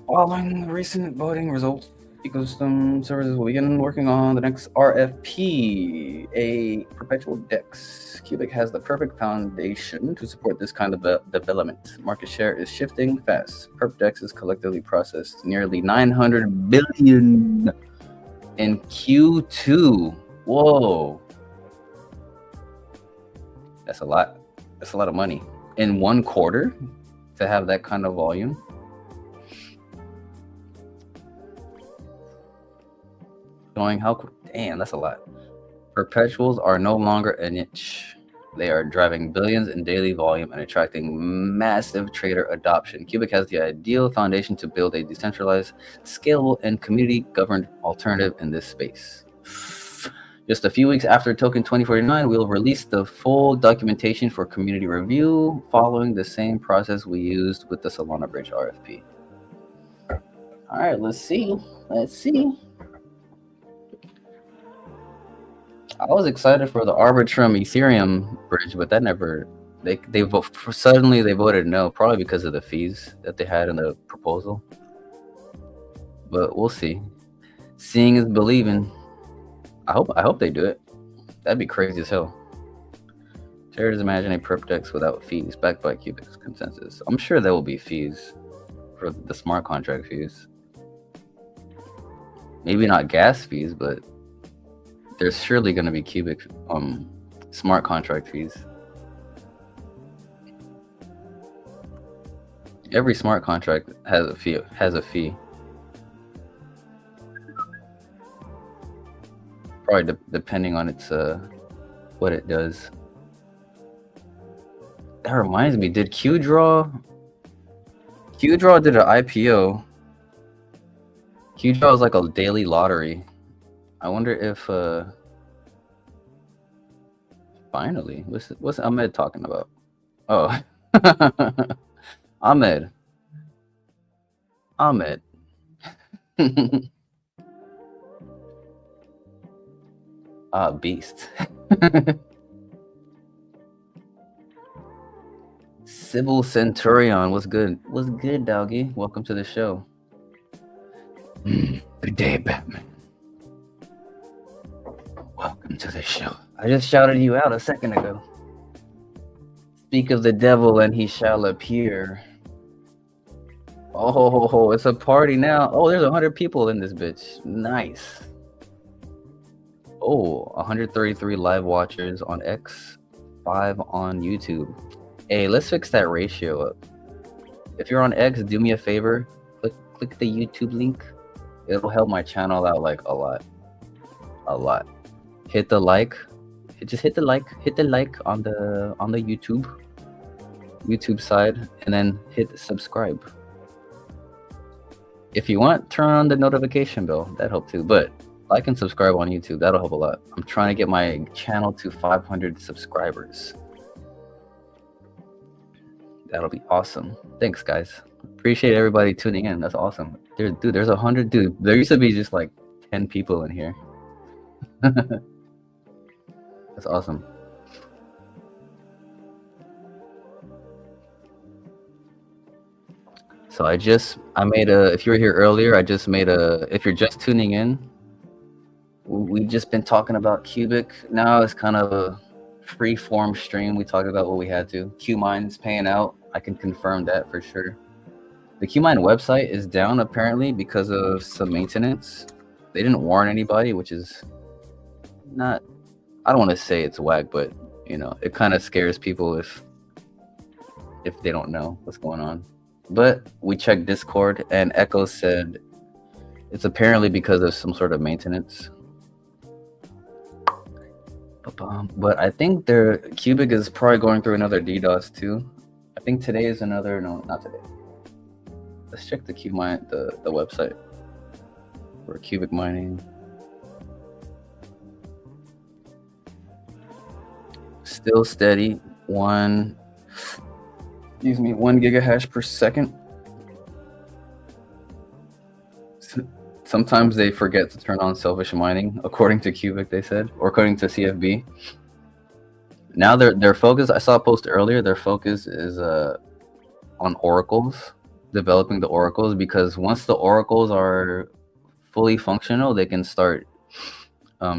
Following the recent voting results, ecosystem services will begin working on the next RFP, a perpetual DEX. Qubic has the perfect foundation to support this kind of development. Market share is shifting fast. Perp DEX is collectively processed nearly 900 billion in Q2. Whoa. That's a lot. That's a lot of money. In 1 quarter to have that kind of volume. Showing how, damn, that's a lot. Perpetuals are no longer a niche. They are driving billions in daily volume and attracting massive trader adoption. Qubic has the ideal foundation to build a decentralized, scalable, and community-governed alternative in this space. Just a few weeks after Token 2049, we'll release the full documentation for community review, following the same process we used with the Solana Bridge RFP. All right, let's see. Let's see. I was excited for the Arbitrum Ethereum bridge, but that never. Suddenly they voted no, probably because of the fees that they had in the proposal. But we'll see. Seeing is believing. I hope they do it. That'd be crazy as hell. Traders imagine a perp dex without fees, backed by Qubic's consensus. I'm sure there will be fees for the smart contract fees. Maybe not gas fees, but there's surely going to be Qubic smart contract fees. Every smart contract has a fee. Probably depending on its what it does. That reminds me, did Qdraw did an IPO. Qdraw is like a daily lottery. I wonder if Finally, what's Ahmed talking about? Oh, Ahmed. Ahmed. Beast. Sybil Centurion, what's good? What's good, doggy? Welcome to the show. Good day, Batman. Welcome to the show. I just shouted you out a second ago. Speak of the devil and he shall appear. Oh, it's a party now. Oh, there's 100 people in this bitch. Nice. Oh, 133 live watchers on X, 5 on YouTube. Hey, let's fix that ratio up. If you're on X, do me a favor. Click the YouTube link. It'll help my channel out like a lot. A lot. Hit the like. Just hit the like. Hit the like on the YouTube side, and then hit subscribe. If you want, turn on the notification bell. That helps too. But like and subscribe on YouTube. That'll help a lot. I'm trying to get my channel to 500 subscribers. That'll be awesome. Thanks, guys. Appreciate everybody tuning in. That's awesome. Dude, there's 100. Dude, there used to be just like 10 people in here. That's awesome. So I made a, if you were here earlier, I just made a, if you're just tuning in, we've just been talking about Qubic. Now it's kind of a free form stream. We talked about what we had to. Qmine's paying out. I can confirm that for sure. The Qmine website is down apparently because of some maintenance. They didn't warn anybody, which is not, I don't want to say it's whack, but you know, it kind of scares people if they don't know what's going on. But we checked Discord and Echo said it's apparently because of some sort of maintenance. But I think their Qubic is probably going through another DDoS too. I think today is another, no, not today. Let's check the Qmine, the website for Qubic mining. Still steady, 1 gigahash per second. Sometimes they forget to turn on selfish mining, according to Qubic, they said, or according to CFB. Now their focus, I saw a post earlier, their focus is on oracles, developing the oracles, because once the oracles are fully functional, they can start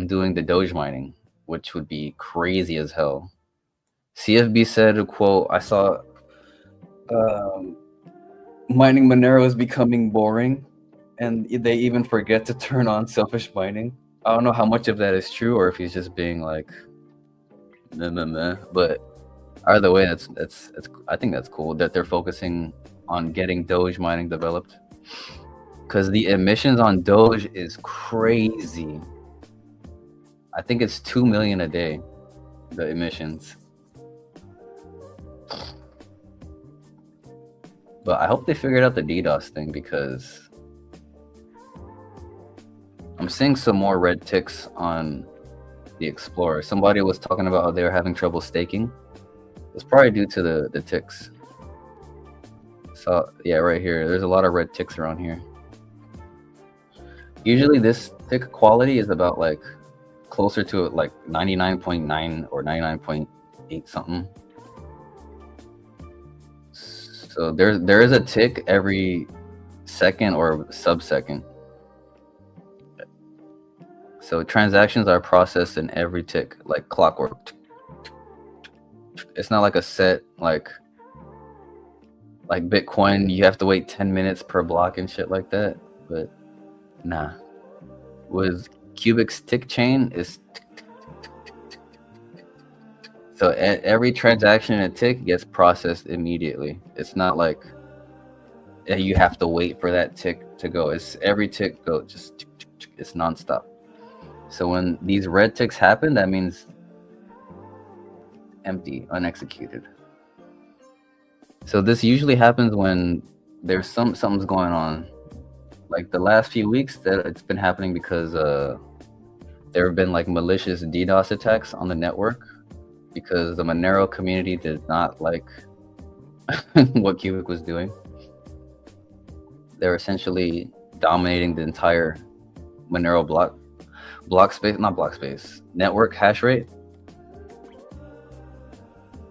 doing the Doge mining, which would be crazy as hell. CFB said, quote, I saw mining Monero is becoming boring, and they even forget to turn on selfish mining. I don't know how much of that is true, or if he's just being like, meh. But either way, that's I think that's cool that they're focusing on getting Doge mining developed, because the emissions on Doge is crazy. I think it's 2 million a day, the emissions. But I hope they figured out the DDoS thing, because I'm seeing some more red ticks on the Explorer. Somebody was talking about how they were having trouble staking. It's probably due to the ticks. So yeah, right here, there's a lot of red ticks around here. Usually this tick quality is about like closer to like 99.9 or 99.8 something. So there is a tick every second or sub-second. So transactions are processed in every tick, like clockwork. It's not like a set, like Bitcoin, you have to wait 10 minutes per block and shit like that. But nah. With Qubic's tick chain is so every transaction in a tick gets processed immediately. It's not like you have to wait for that tick to go. It's every tick go, just it's nonstop. So when these red ticks happen, that means empty, unexecuted. So this usually happens when there's something's going on. Like the last few weeks, that it's been happening because there have been like malicious DDoS attacks on the network. because the Monero community did not like what Qubic was doing. They're essentially dominating the entire Monero network hash rate.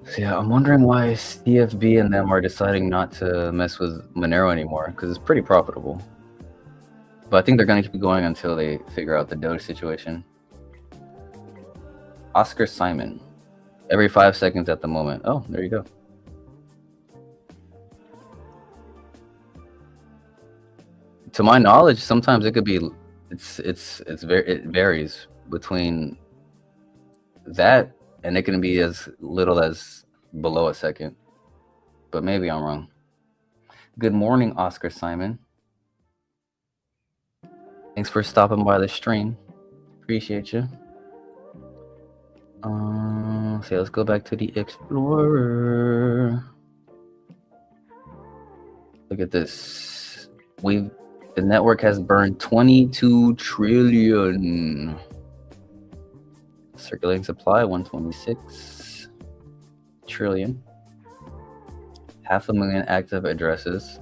So yeah, I'm wondering why CFB and them are deciding not to mess with Monero anymore, because it's pretty profitable. But I think they're gonna keep going until they figure out the Doge situation. Oscar Simon, every 5 seconds at the moment. Oh, there you go. To my knowledge, sometimes it could be, it varies between that, and it can be as little as below a second. But maybe I'm wrong. Good morning, Oscar Simon. Thanks for stopping by the stream. Appreciate you. So let's go back to the Explorer. Look at this. The network has burned 22 trillion. Circulating supply 126 trillion. 500,000 active addresses.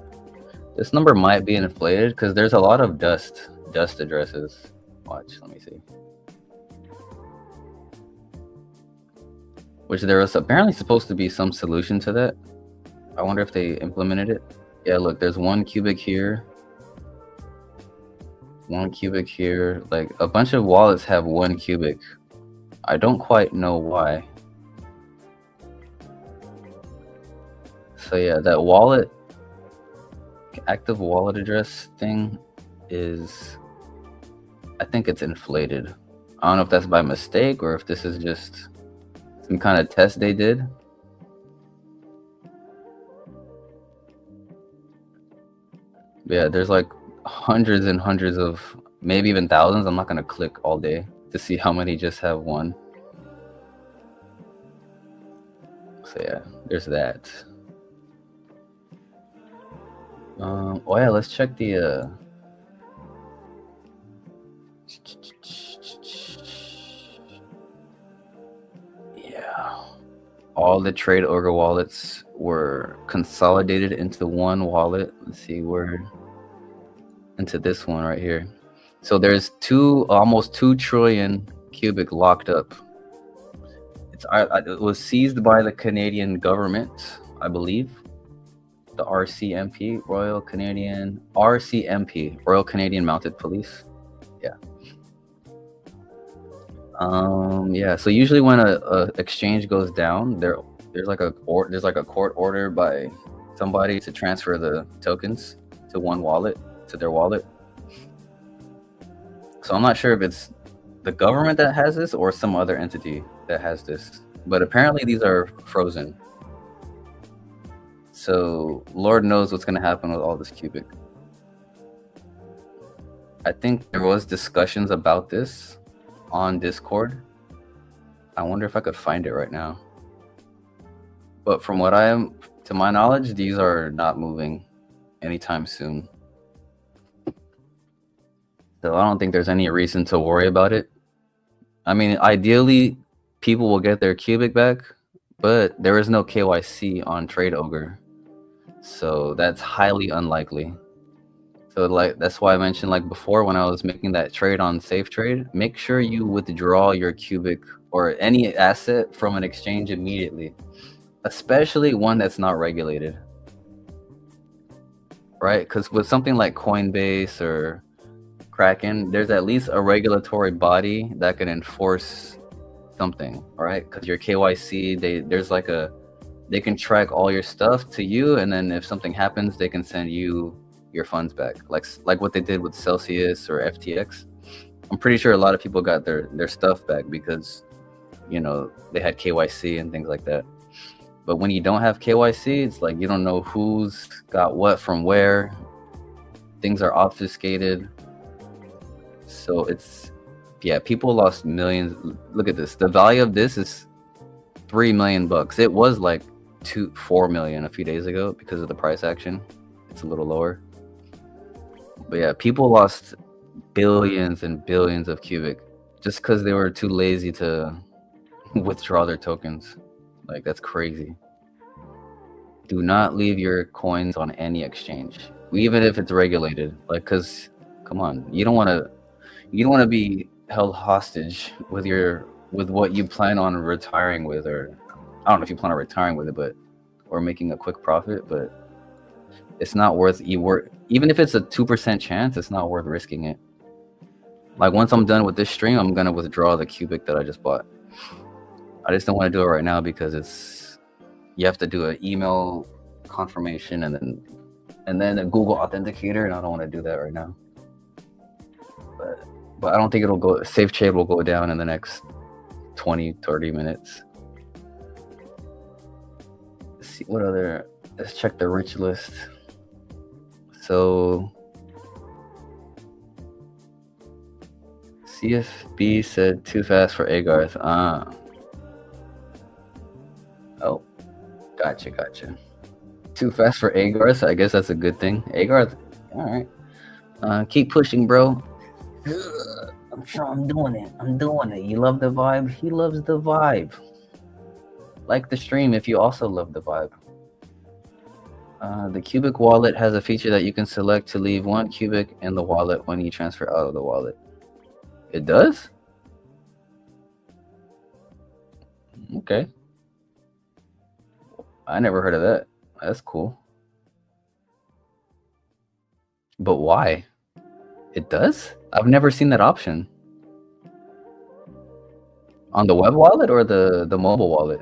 This number might be inflated because there's a lot of dust addresses. Watch, let me see. Which there was apparently supposed to be some solution to that. I wonder if they implemented it. Yeah, look, there's 1 Qubic here. 1 Qubic here. Like a bunch of wallets have 1 Qubic. I don't quite know why. So yeah, that wallet, active wallet address thing is, I think it's inflated. I don't know if that's by mistake or if this is just some kind of test they did. Yeah, there's like hundreds and hundreds of, maybe even thousands. I'm not gonna click all day to see how many just have 1. So yeah, there's that. Oh yeah, let's check the yeah, all the Trade Ogre wallets were consolidated into 1 wallet. Let's see where, into this one right here. So there's almost 2 trillion Qubic locked up. It was seized by the Canadian government, I believe. The RCMP, Royal Canadian Mounted Police. Yeah. Yeah. So usually when a exchange goes down, there's like a court order by somebody to transfer the tokens to one wallet, to their wallet. So I'm not sure if it's the government that has this or some other entity that has this, but apparently these are frozen. So Lord knows what's going to happen with all this Qubic. I think there was discussions about this on Discord. I wonder if I could find it right now. But from what to my knowledge, these are not moving anytime soon. So I don't think there's any reason to worry about it. I mean, ideally, people will get their Qubic back, but there is no KYC on Trade Ogre. So that's highly unlikely. So like that's why I mentioned like before when I was making that trade on Safe Trade, make sure you withdraw your Qubic or any asset from an exchange immediately, especially one that's not regulated. Right? Because with something like Coinbase or Kraken, there's at least a regulatory body that can enforce something, right? Because your KYC, they can track all your stuff to you, and then if something happens, they can send you your funds back, like what they did with Celsius or FTX. I'm pretty sure a lot of people got their stuff back because, you know, they had KYC and things like that. But when you don't have KYC, it's like you don't know who's got what from where. Things are obfuscated. So it's, yeah, people lost millions. Look at this. The value of this is $3 million. It was like 4 million a few days ago because of the price action. It's a little lower. But yeah, people lost billions and billions of Qubic just because they were too lazy to withdraw their tokens. Like, that's crazy. Do not leave your coins on any exchange, even if it's regulated. Like, cause come on, you don't want to be held hostage with what you plan on retiring with, or I don't know if you plan on retiring with it, but or making a quick profit, but it's not worth even if it's a 2% chance, it's not worth risking it. Like, once I'm done with this stream, I'm gonna withdraw the Qubic that I just bought. I just don't want to do it right now because you have to do an email confirmation and then a Google Authenticator, and I don't want to do that right now. But I don't think it'll go. Safe trade will go down in the next 20-30 minutes. Let's see what other. Let's check the rich list. So CFB said too fast for Agarth. Oh, gotcha. Too fast for Agarth. I guess that's a good thing. Agarth, all right. Keep pushing, bro. I'm sure I'm doing it. You love the vibe? He loves the vibe. Like the stream if you also love the vibe. The Qubic wallet has a feature that you can select to leave 1 Qubic in the wallet when you transfer out of the wallet. It does? Okay. I never heard of that. That's cool. But why? It does? I've never seen that option. On the web wallet or the mobile wallet?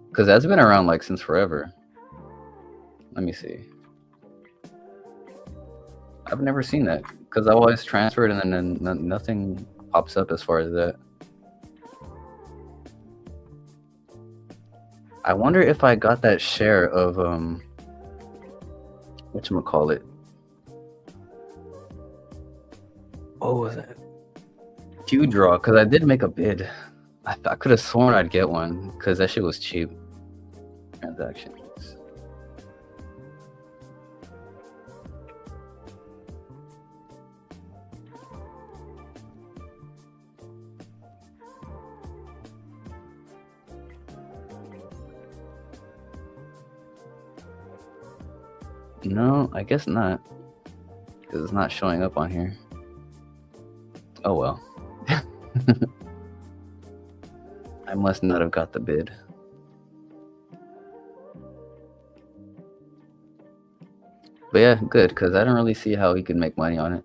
Because that's been around like since forever. Let me see. I've never seen that because I always transferred and then nothing pops up as far as that. I wonder if I got that share of whatchamacallit. What was that? Q draw, because I did make a bid. I could have sworn I'd get one because that shit was cheap. Transactions. No, I guess not. Because it's not showing up on here. Oh well. I must not have got the bid. But yeah, good, because I don't really see how he could make money on it.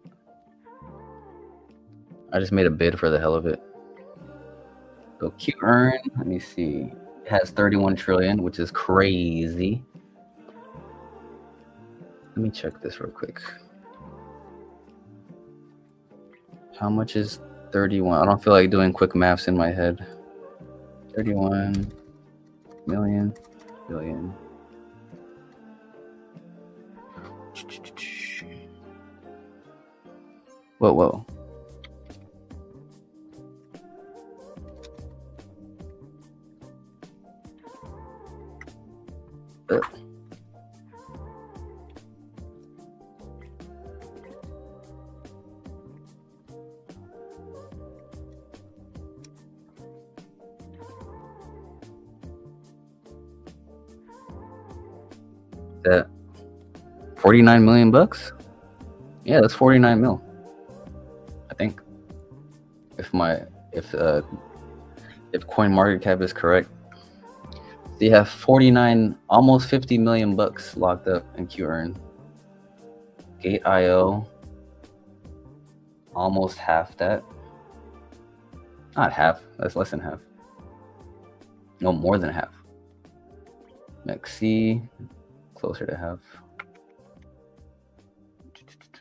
I just made a bid for the hell of it. So Qmine, let me see. It has 31 trillion, which is crazy. Let me check this real quick. How much is 31? I don't feel like doing quick maths in my head. 31 million billion. Whoa. That 49 million bucks? Yeah, that's 49 mil. I think. If CoinMarketCap is correct. So you have 49, almost 50 million bucks locked up in Qmine. Gate.io, almost half that. Not half, that's less than half. No, more than half. Mexi, closer to half.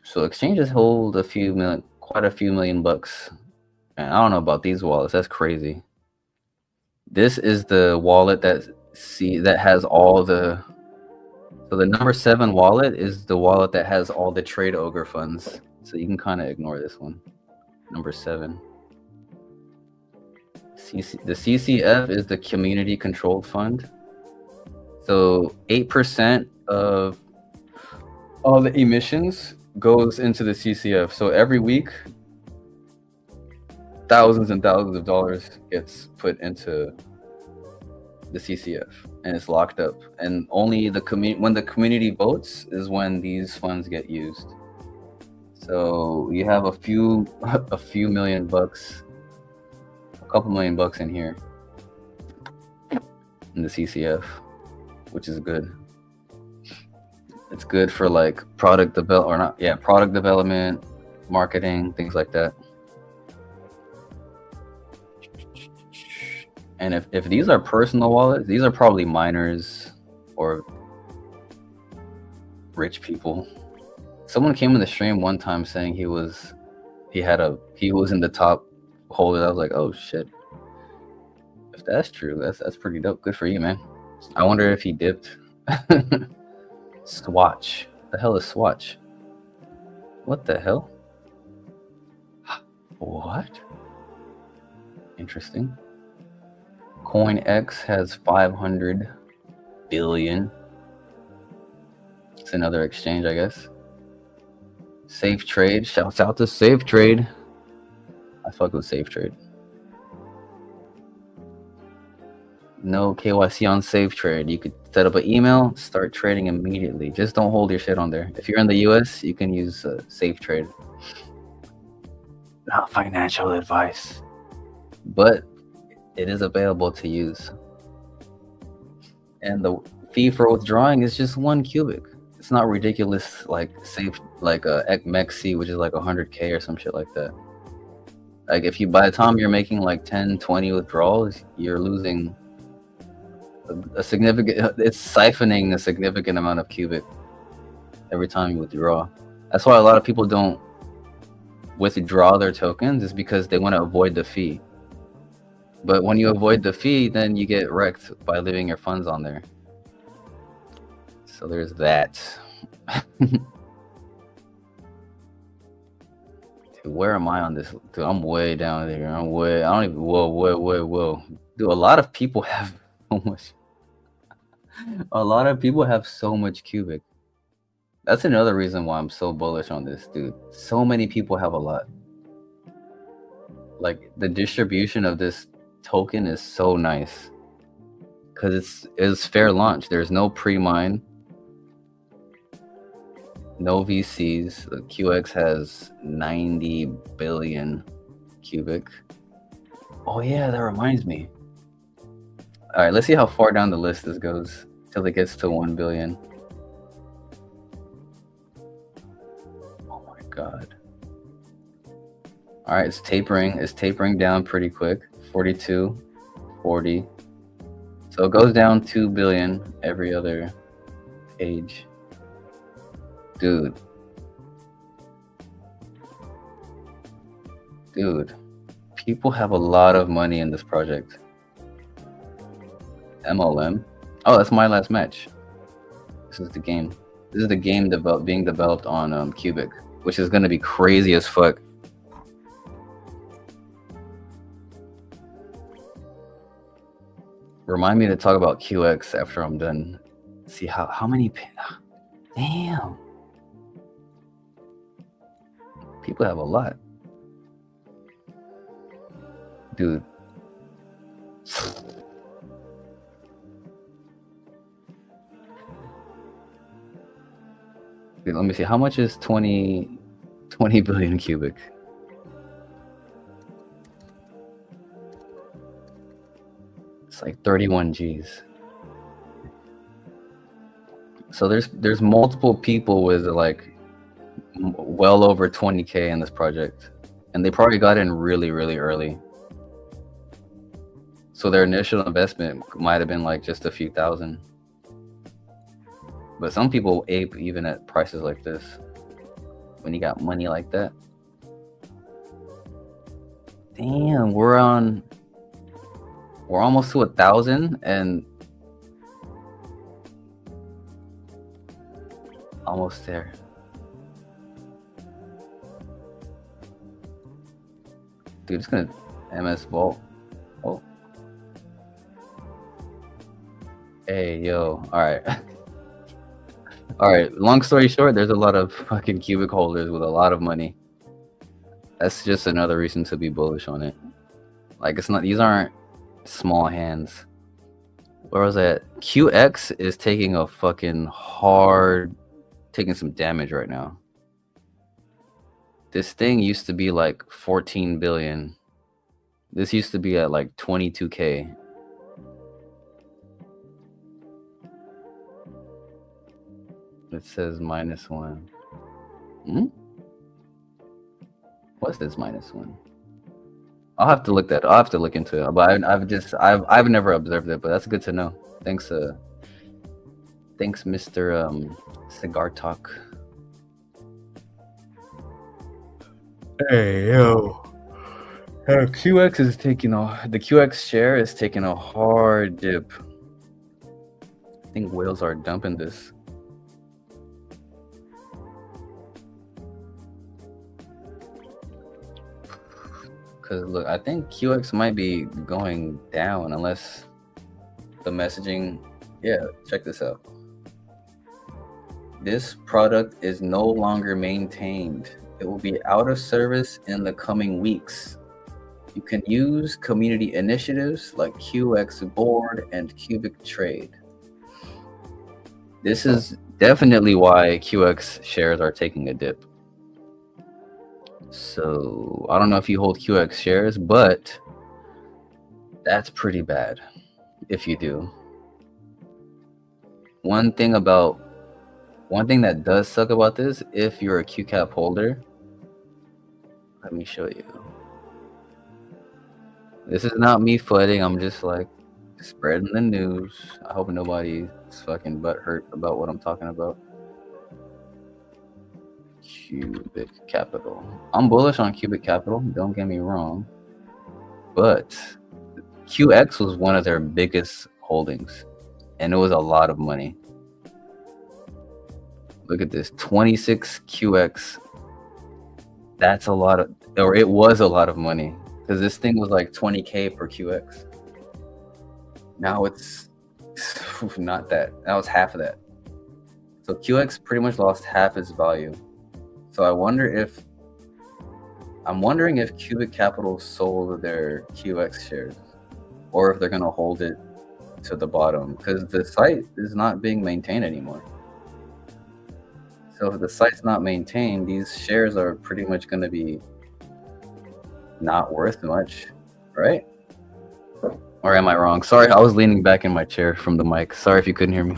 So exchanges hold quite a few million bucks. And I don't know about these wallets, that's crazy. This is the wallet that has all the. So the number 7 wallet is the wallet that has all the Trade Ogre funds. So you can kind of ignore this one. Number 7. The CCF is the community controlled fund. So 8% of all the emissions goes into the CCF. So every week, thousands and thousands of dollars gets put into the CCF, and it's locked up. And only the when the community votes is when these funds get used. So you have a few million bucks, a couple $1 million in here in the CCF, which is good. It's good for like product development, marketing, things like that. And if these are personal wallets, these are probably miners or rich people. Someone came in the stream one time saying he was in the top holder. I was like, oh shit. If that's true, that's pretty dope. Good for you, man. I wonder if he dipped. Swatch. The hell is Swatch? What the hell? What? Interesting. CoinX has 500 billion. It's another exchange, I guess. Safe Trade. Shouts out to Safe Trade. I fuck with Safe Trade. No KYC on Safe Trade. You could set up an email, start trading immediately. Just don't hold your shit on there. If you're in the US, you can use Safe Trade. Not financial advice, but it is available to use. And the fee for withdrawing is just 1 Qubic. It's not ridiculous like Safe, like Mexi, which is like 100K or some shit like that. Like if you, by the time you're making like 10, 20 withdrawals, you're losing a significant, it's siphoning a significant amount of Qubic every time you withdraw. That's why a lot of people don't withdraw their tokens, is because they want to avoid the fee. But when you avoid the fee, then you get wrecked by leaving your funds on there. So there's that. Dude, where am I on this? Dude, I'm way down there. I don't even, whoa. Dude, a lot of people have so much. A lot of people have so much Qubic. That's another reason why I'm so bullish on this, dude. So many people have a lot. Like the distribution of this token is so nice because it's fair launch. There's no pre-mine, no VCs. The QX has 90 billion Qubic. Oh yeah, that reminds me. All right, let's see how far down the list this goes till it gets to 1 billion. Oh my god. All right, it's tapering down pretty quick. 42, 40. So it goes down 2 billion every other page. Dude, people have a lot of money in this project. MLM. Oh, that's my last match. This is the game. This is the game being developed on Qubic, which is gonna be crazy as fuck. Remind me to talk about QX after I'm done. See how many. Damn. People have a lot. Dude. Dude, let me see. How much is 20 billion Qubic? It's like 31 G's. So there's multiple people with like well over 20K in this project, and they probably got in really early. So their initial investment might have been like just a few thousand. But some people ape even at prices like this when you got money like that. Damn, we're almost to 1,000 and almost there. Dude, it's gonna MS Vault. Oh. Hey, yo. Alright. Alright, long story short, there's a lot of fucking Qubic holders with a lot of money. That's just another reason to be bullish on it. Like it's not; these aren't small hands. Where was that? QX is taking a fucking hard, taking some damage right now. This thing used to be like 14 billion. This used to be at like 22K. It says -1. Hmm? What's this -1? I'll have to look that. I'll have to look into it. But I've never observed it. But that's good to know. Thanks, Mr. Cigar Talk. Hey yo. QX is taking the QX share is taking a hard dip. I think whales are dumping this. Cause look, I think QX might be going down unless the messaging. Yeah, check this out. This product is no longer maintained. It will be out of service in the coming weeks. You can use community initiatives like QX Board and Qubic Trade. This is definitely why QX shares are taking a dip. So I don't know if you hold QX shares, but that's pretty bad if you do. One thing that does suck about this, if you're a QCAP holder, let me show you. This is not me footing. I'm just like spreading the news. I hope nobody's fucking butthurt about what I'm talking about. Qubic Capital. I'm bullish on Qubic Capital. Don't get me wrong, but QX was one of their biggest holdings, and it was a lot of money. Look at this, 26 QX. That's a lot of, or it was a lot of money, because this thing was like 20K per QX. Now it's not that. That was half of that. So QX pretty much lost half its value. So I'm wondering if Qubic Capital sold their QX shares, or if they're gonna hold it to the bottom, because the site is not being maintained anymore. So if the site's not maintained, these shares are pretty much going to be not worth much, right? Or am I wrong? Sorry, I was leaning back in my chair from the mic. Sorry if you couldn't hear me.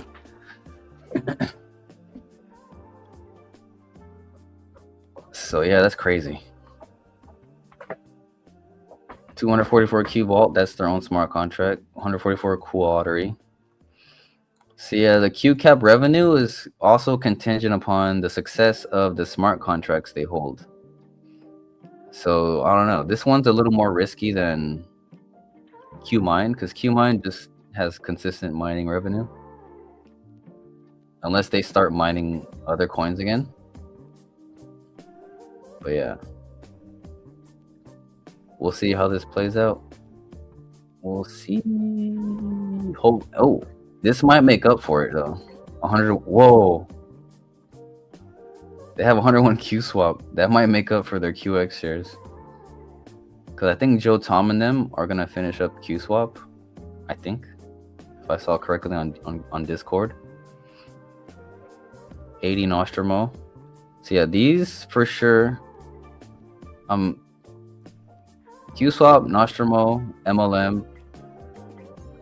So yeah, that's crazy. 244 Q Vault, that's their own smart contract. 144 Quartery. So yeah, the QCAP revenue is also contingent upon the success of the smart contracts they hold. So I don't know. This one's a little more risky than Qmine, because Qmine just has consistent mining revenue. Unless they start mining other coins again. But yeah. We'll see how this plays out. We'll see. Oh. This might make up for it though. 100. Whoa. They have 101 Q swap. That might make up for their QX shares. Because I think Joe Tom and them are gonna finish up Q swap. I think, if I saw correctly on Discord. 80 Nostromo. So yeah, these for sure. Q swap, Nostromo, MLM,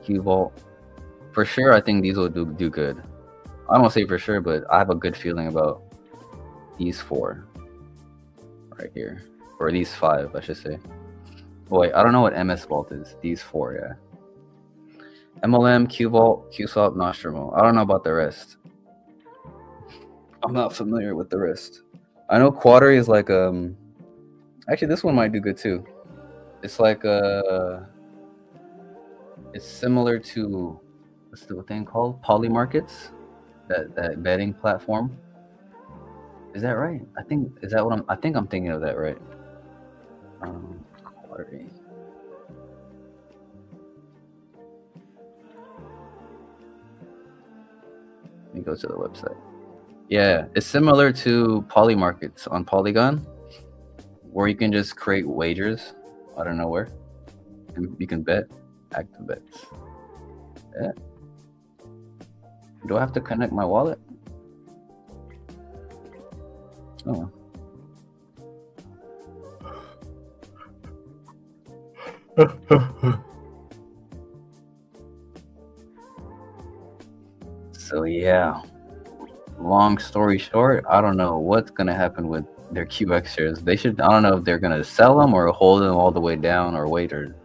Q Vault. For sure, I think these will do good. I don't say for sure, but I have a good feeling about these 4 right here, or these 5, I should say. Oh, wait, I don't know what MS Vault is. These 4, yeah. MLM, Q Vault, QSwap, Nostromo. I don't know about the rest. I'm not familiar with the rest. I know Quartery is like actually this one might do good too. It's like it's similar to, what's the thing called? Poly Markets, that betting platform. Is that right? I think I think I'm thinking of that right. Quartery. Let me go to the website. Yeah, it's similar to Poly Markets on Polygon. where you can just create wagers out of nowhere, and you can bet active bets. Yeah. Do I have to connect my wallet? Oh. So yeah, long story short, I don't know what's gonna happen with their QX shares. They should. I don't know if they're gonna sell them or hold them all the way down or wait or.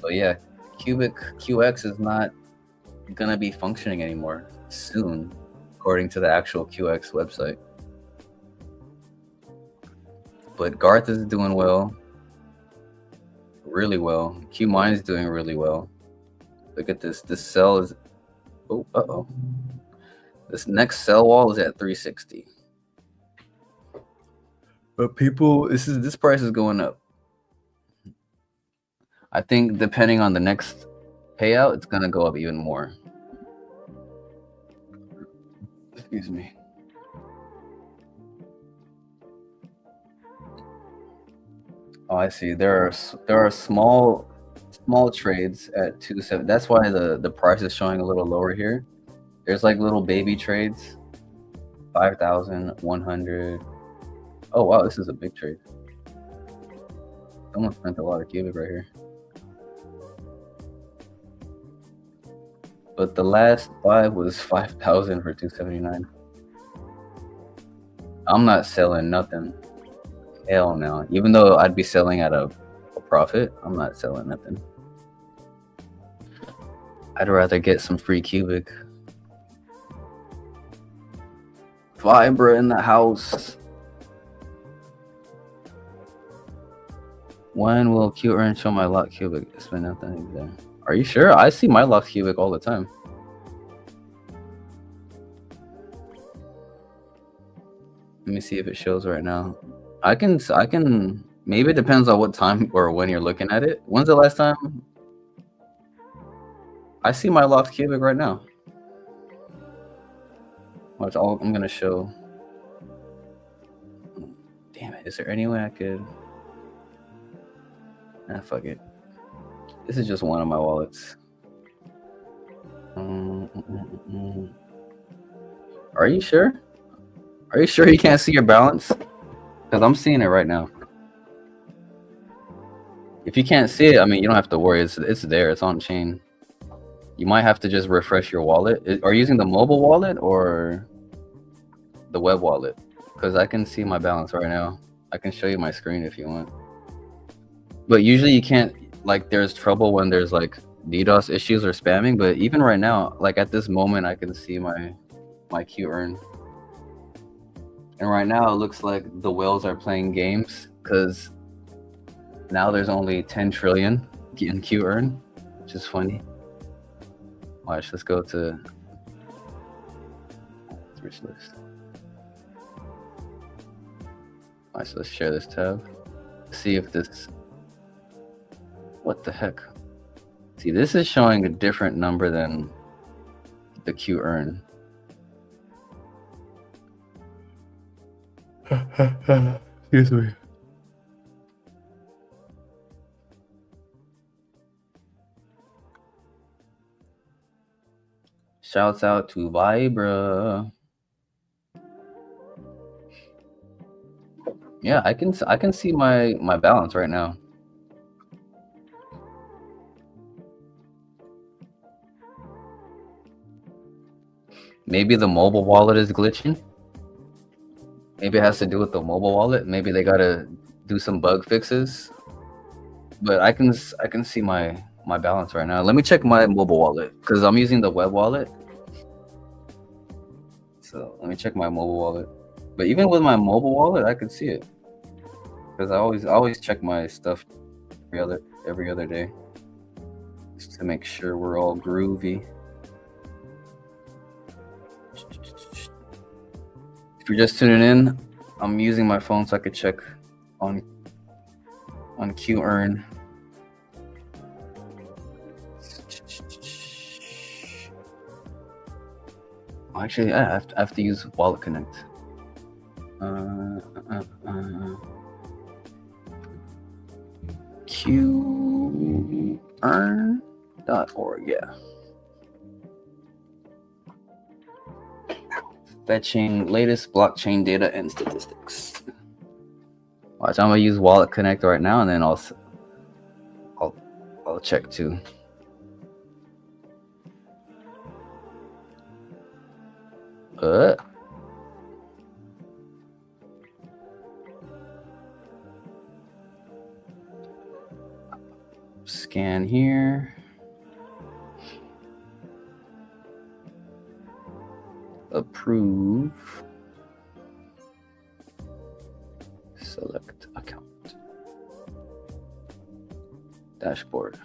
But yeah, QX is not gonna be functioning anymore soon, according to the actual QX website. But Garth is doing well, really well. Qmine is doing really well. Look at this. This sell is. Oh. This next sell wall is at 360. But people, this price is going up. I think depending on the next payout, it's gonna go up even more. Excuse me. Oh, I see. There are small trades at 270. That's why the price is showing a little lower here. There's like little baby trades, 5,100. Oh wow, this is a big trade. Someone spent a lot of cubic right here. But the last buy was 5,000 for 279. I'm not selling nothing. Hell no. Even though I'd be selling at a profit, I'm not selling nothing. I'd rather get some free cubic. Vibra in the house. When will Qearn show my lock cubic? It's been nothing there. Are you sure? I see my lock cubic all the time. Let me see if it shows right now. I can. Maybe it depends on what time or when you're looking at it. When's the last time? I see my locked cubic right now. Watch, I'm gonna show. Damn it! Is there any way I could? Ah, fuck it. This is just one of my wallets. Are you sure? Are you sure you can't see your balance? Because I'm seeing it right now. If you can't see it, I mean, you don't have to worry. It's there. It's on chain. You might have to just refresh your wallet. Are you using the mobile wallet or the web wallet? Because I can see my balance right now. I can show you my screen if you want. But usually you can't, like, there's trouble when there's like DDoS issues or spamming. But even right now, like at this moment, I can see my Qearn. And right now it looks like the whales are playing games because now there's only 10 trillion in Qearn, which is funny. Watch, let's go to rich list. Watch, let's share this tab. See if this. What the heck? See, this is showing a different number than the Qearn. Excuse me. Shouts out to Vibra. Yeah, I can see my balance right now. Maybe the mobile wallet is glitching. Maybe it has to do with the mobile wallet. Maybe they gotta do some bug fixes. But I can see my balance right now. Let me check my mobile wallet because I'm using the web wallet. So let me check my mobile wallet. But even with my mobile wallet, I can see it because I always check my stuff every other day just to make sure we're all groovy. If you're just tuning in, I'm using my phone so I could check on Qearn. Actually, I have to use Wallet Connect. Qearn.org, yeah. Fetching latest blockchain data and statistics. Watch, I'm gonna use Wallet Connect right now, and then I'll check too. Scan here. Approve. Select account. Dashboard.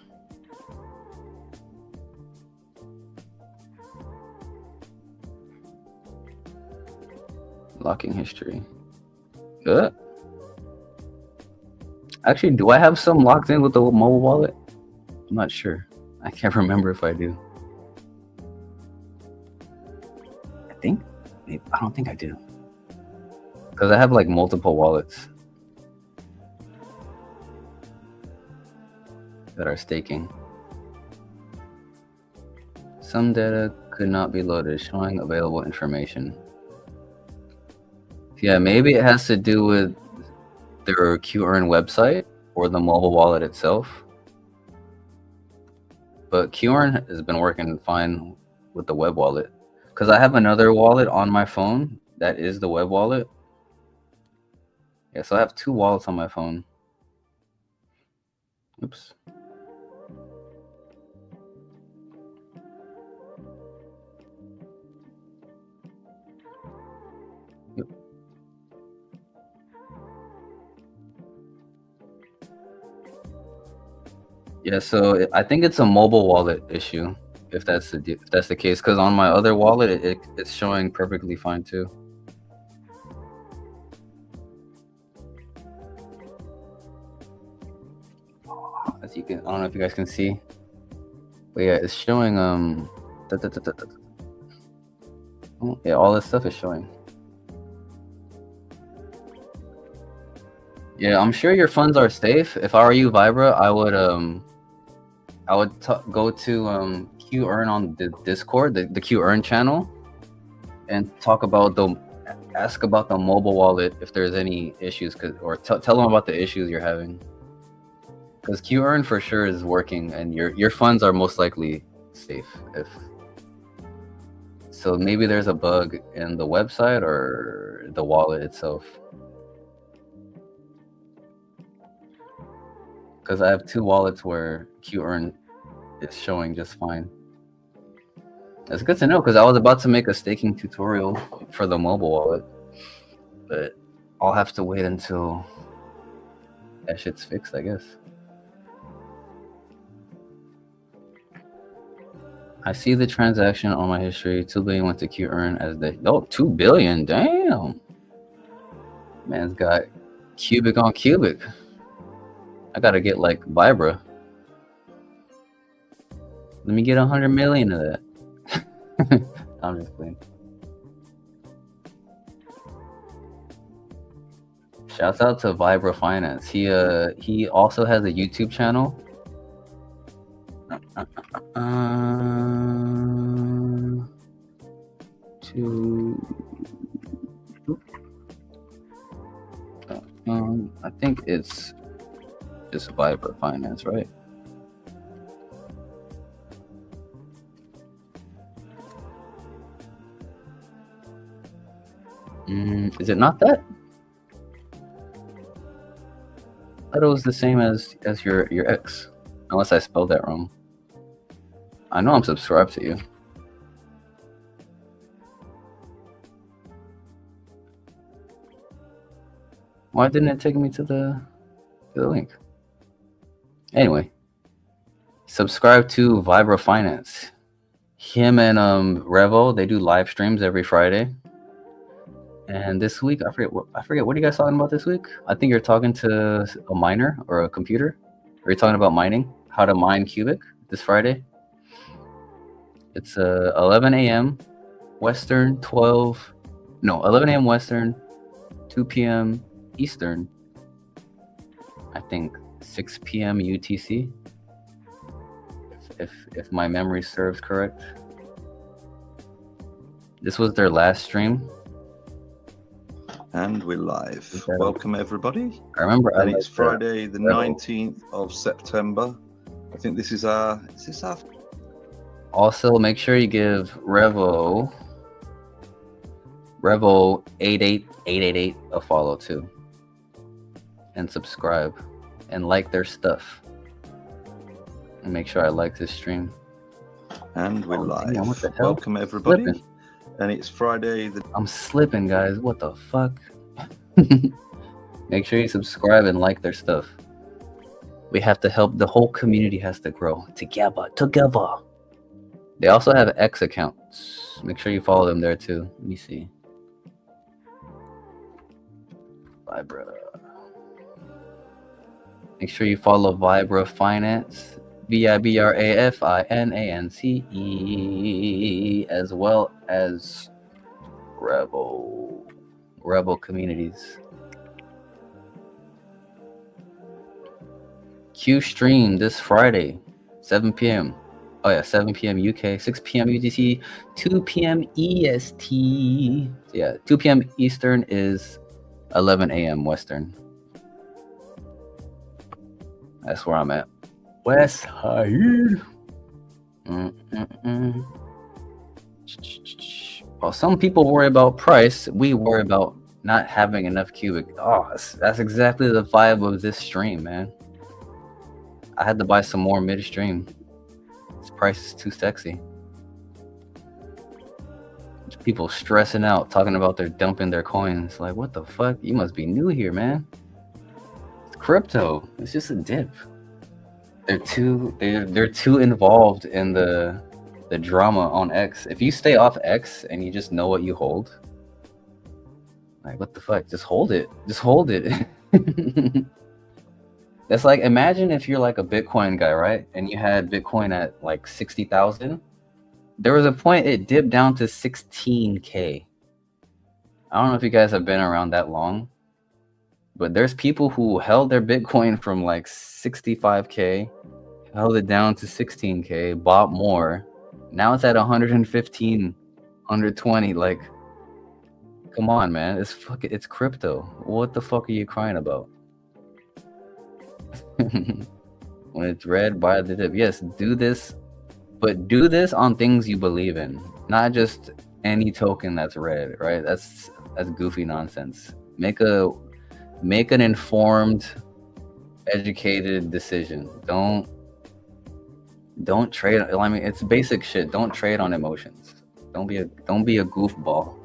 Locking history. Actually, do I have some locked in with the mobile wallet? I'm not sure. I can't remember if I do. I don't think I do. Because I have like multiple wallets that are staking. Some data could not be loaded, showing available information. Yeah, maybe it has to do with their Qearn website or the mobile wallet itself. But Qearn has been working fine with the web wallet. Because I have another wallet on my phone that is the web wallet. Yeah, so I have two wallets on my phone. Oops. Yep. Yeah, so I think it's a mobile wallet issue. If that's the case, because on my other wallet it's showing perfectly fine too. As you can, I don't know if you guys can see, but yeah, it's showing oh, yeah, all this stuff is showing. Yeah, I'm sure your funds are safe. If I were you, Vibra, I would go to Qearn on the Discord, the Qearn channel, and ask about the mobile wallet if there's any issues, or tell them about the issues you're having. Because Qearn for sure is working, and your funds are most likely safe. So maybe there's a bug in the website or the wallet itself. Because I have two wallets where Qearn is showing just fine. That's good to know, because I was about to make a staking tutorial for the mobile wallet, but I'll have to wait until that shit's fixed, I guess. I see the transaction on my history. 2 billion went to Qearn as the 2 billion. Damn, man's got Qubic on Qubic. I gotta get like Vibra. Let me get 100 million of that. I'm just playing. Shouts out to Vibra Finance. He also has a YouTube channel. I think it's just Vibra Finance, right? Is it not that? I thought it was the same as your ex, unless I spelled that wrong. I know I'm subscribed to you. Why didn't it take me to the link? Anyway, subscribe to Vibra Finance. Him and Revo, they do live streams every Friday. And this week, I forget what are you guys talking about this week? I think you're talking to a miner or a computer. Are you talking about mining? How to mine Qubic this Friday? It's 11 a.m. Western, 11 a.m. Western, 2 p.m. Eastern. I think 6 p.m. UTC, if my memory serves correct. This was their last stream. And we're live. Welcome everybody. I remember. And it's Friday, the 19th of September. I think this is our. Is this our? Also, make sure you give Revo 88888 a follow too, and subscribe, and like their stuff. And make sure I like this stream. And we're live. Damn, what the hell? Welcome everybody. Slipping. And it's Friday. I'm slipping, guys. What the fuck? Make sure you subscribe and like their stuff. We have to help. The whole community has to grow together. They also have X accounts. Make sure you follow them there too. Let me see. Vibra. Make sure you follow Vibra Finance. VIBRAFINANCE, as well as Rebel Communities. Q stream this Friday, 7 p.m. Oh yeah, 7 p.m. UK, 6 p.m. UTC, 2 p.m. EST. Yeah, 2 p.m. Eastern is 11 a.m. Western. That's where I'm at. West Side. Well, some people worry about price. We worry about not having enough cubic. Oh, that's exactly the vibe of this stream, man. I had to buy some more midstream. This price is too sexy. People stressing out, talking about they're dumping their coins. Like, what the fuck? You must be new here, man. It's crypto. It's just a dip. They're too involved in the drama on X. If you stay off X and you just know what you hold, like, what the fuck? Just hold it. Just hold it. That's like, imagine if you're like a Bitcoin guy, right? And you had Bitcoin at like 60,000. There was a point it dipped down to 16K. I don't know if you guys have been around that long, but there's people who held their Bitcoin from like 65K, held it down to 16K, bought more. Now it's at 115, 120. Like, come on, man. It's crypto. What the fuck are you crying about? When it's red, buy the dip. Yes, do this, but do this on things you believe in, not just any token that's red, right? That's goofy nonsense. Make an informed, educated decision. Don't trade. I mean, it's basic shit. Don't trade on emotions. Don't be a goofball.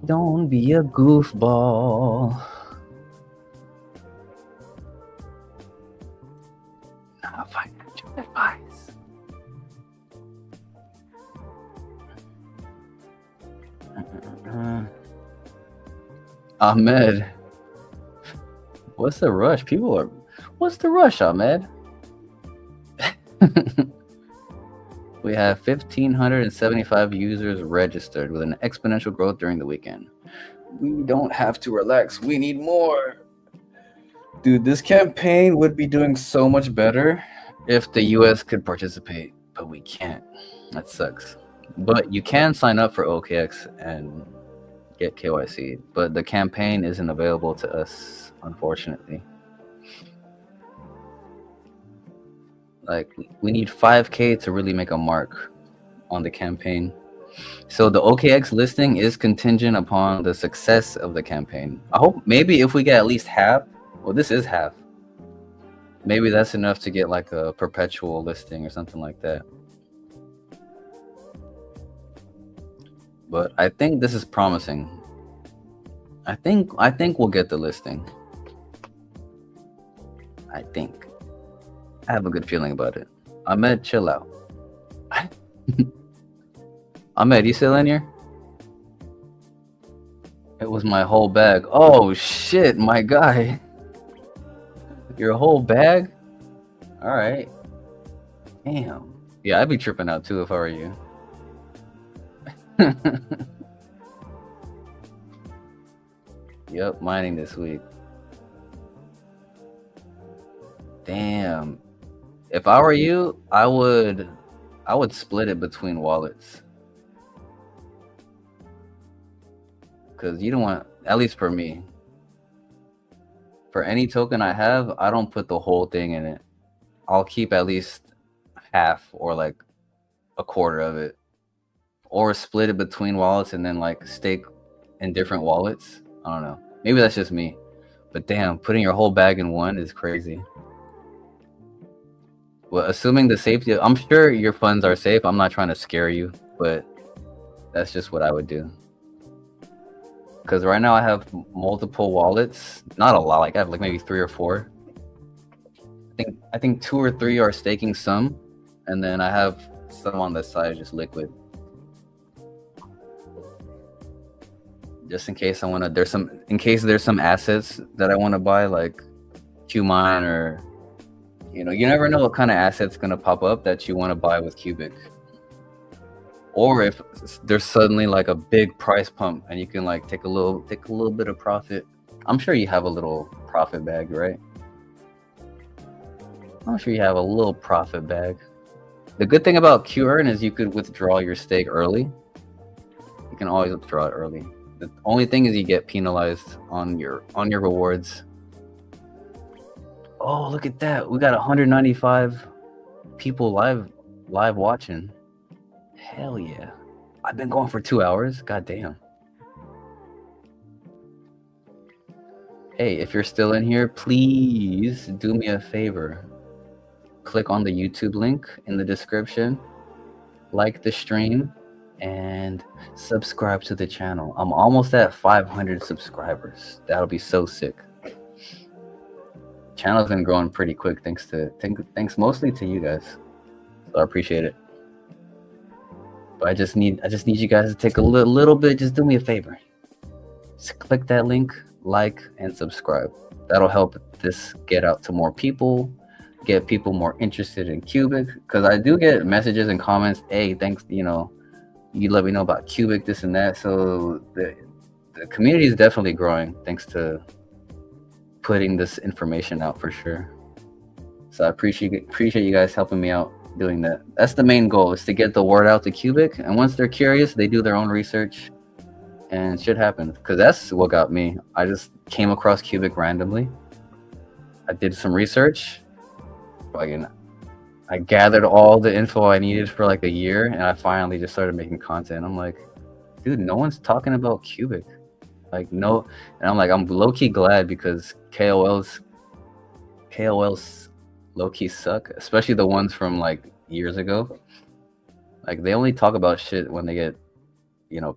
Don't be a goofball. Not financial advice. Ahmed, what's the rush? What's the rush, Ahmed? We have 1,575 users registered with an exponential growth during the weekend. We don't have to relax. We need more. Dude, this campaign would be doing so much better if the US could participate, but we can't. That sucks. But you can sign up for OKX and get KYC, but the campaign isn't available to us, unfortunately. Like, we need 5K to really make a mark on the campaign. So the OKX listing is contingent upon the success of the campaign. I hope maybe if we get at least half, well, this is half. Maybe that's enough to get like a perpetual listing or something like that. But I think this is promising. I think we'll get the listing. I think. I have a good feeling about it. Ahmed, chill out. Ahmed, you still in here? It was my whole bag. Oh shit, my guy. Your whole bag? Alright. Damn. Yeah, I'd be tripping out too if I were you. Yep, mining this week. Damn. If I were you, I would split it between wallets. Because you don't want, at least for me, for any token I have, I don't put the whole thing in it. I'll keep at least half or like a quarter of it, or split it between wallets and then like stake in different wallets. I don't know. Maybe that's just me. But damn, putting your whole bag in one is crazy. Well, assuming the safety, I'm sure your funds are safe. I'm not trying to scare you, but that's just what I would do. Because right now I have multiple wallets, not a lot. Like I have like maybe 3 or 4. I think 2 or 3 are staking some, and then I have some on the side just liquid. Just in case I want to, in case there's some assets that I want to buy, like Qmine, or you never know what kind of asset's gonna pop up that you want to buy with Qubic. Or if there's suddenly like a big price pump and you can like take a little bit of profit. I'm sure you have a little profit bag, right? I'm sure you have a little profit bag. The good thing about Qearn is you could withdraw your stake early. You can always withdraw it early. The only thing is you get penalized on your rewards. Oh, look at that. We got 195 people live watching. Hell yeah. I've been going for 2 hours. God damn. Hey, if you're still in here, please do me a favor. Click on the YouTube link in the description, like the stream, and subscribe to the channel. I'm almost at 500 subscribers. That'll be so sick. Channel's been growing pretty quick thanks mostly to you guys. So I appreciate it. But I just need you guys to take a little bit. Just do me a favor. Just click that link, like, and subscribe. That'll help this get out to more people, get people more interested in Qubic. Because I do get messages and comments. Hey, thanks. You let me know about Qubic, this and that. So the community is definitely growing thanks to putting this information out for sure. So I appreciate you guys helping me out doing that. That's the main goal, is to get the word out to Qubic, and once they're curious, they do their own research, and shit happens. Because that's what got me. I just came across Qubic randomly. I did some research. I gathered all the info I needed for like a year, and I finally just started making content. I'm like, dude, no one's talking about Qubic. Like, no. And I'm like, I'm low-key glad, because KOLs low-key suck, especially the ones from like years ago. Like, they only talk about shit when they get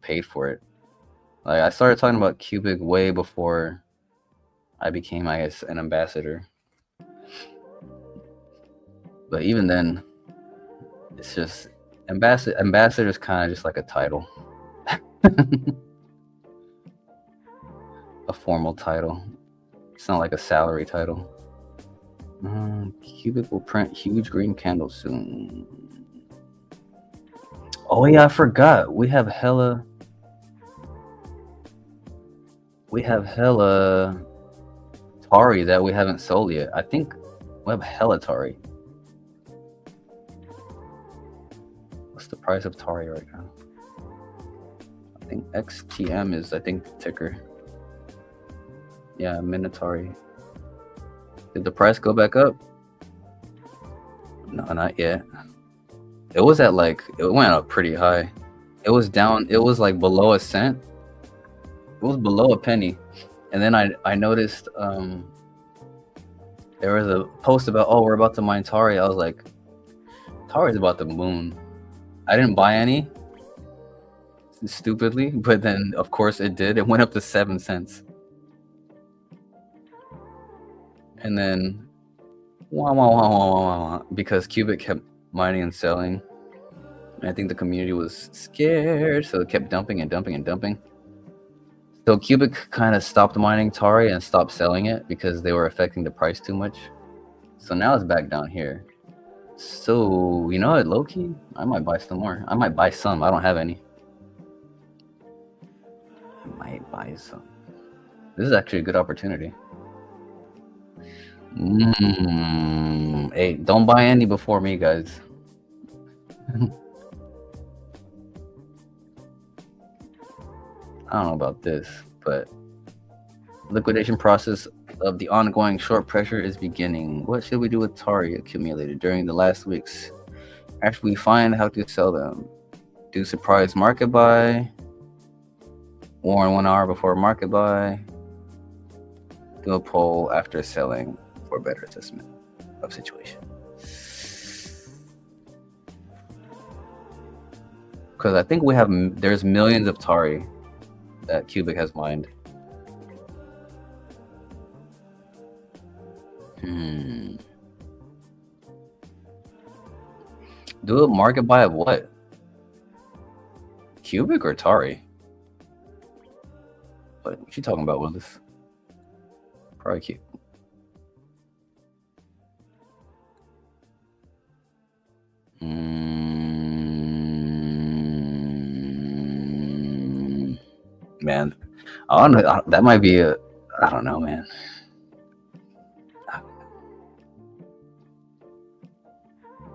paid for it. Like, I started talking about Qubic way before I became, I guess, an ambassador. But even then, it's just ambassador is kind of just like a title. A formal title. It's not like a salary title. Qubic will print huge green candles soon. Oh yeah, I forgot. We have hella Tari that we haven't sold yet. I think we have hella Tari. What's the price of Tari right now? I think XTM is, the ticker. Yeah, Minotari. Did the price go back up? No, not yet. It was at like, it went up pretty high. It was down, it was like below a cent. It was below a penny. And then I noticed there was a post about, oh, we're about to mine Tari. I was like, Tari's about the moon. I didn't buy any, stupidly, but then of course it did. It went up to 7 cents. And then because Qubic kept mining and selling, and I think the community was scared, so it kept dumping and dumping and dumping. So Qubic kind of stopped mining Tari and stopped selling it because they were affecting the price too much. So now it's back down here. So you know what, low-key, I might buy some more. I might buy some. I don't have any. I might buy some. This is actually a good opportunity. Hey, don't buy any before me, guys. I don't know about this, but liquidation process of the ongoing short pressure is beginning. What should we do with Tari accumulated during the last weeks? After we find how to sell them, do surprise market buy, warn 1 hour before market buy, do a poll after selling for better assessment of situation. Because I think there's millions of Tari that Qubic has mined. Do a market buy of what? Qubic or Tari? What you talking about, Willis? Probably cute. Man, I don't know. That might be I don't know, man.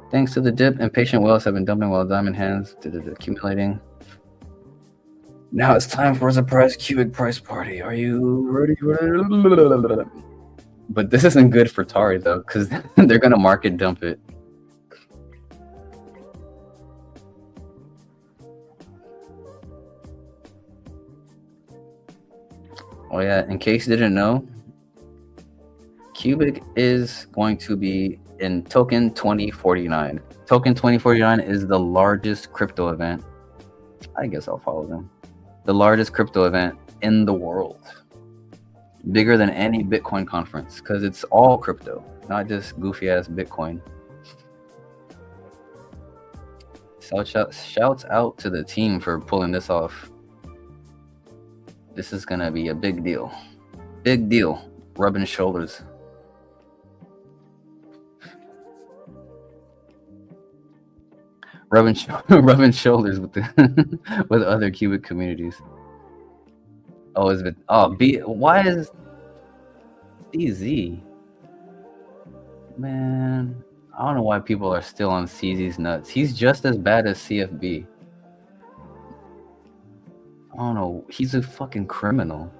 Thanks to the dip, impatient whales have been dumping while diamond hands accumulating. Now it's time for a surprise Qubic price party. Are you ready? But this isn't good for Tari though, because they're gonna market dump it. Oh yeah, in case you didn't know, Qubic is going to be in Token 2049. Token 2049 is the largest crypto event. I guess I'll follow them. The largest crypto event in the world. Bigger than any Bitcoin conference, because it's all crypto, not just goofy ass Bitcoin. Shouts out to the team for pulling this off. This is gonna be a big deal. Big deal. Rubbing shoulders. Rubbing shoulders with the with other Qubic communities. Oh, is it? Oh, why is CZ? Man, I don't know why people are still on CZ's nuts. He's just as bad as CFB. I don't know. He's a fucking criminal.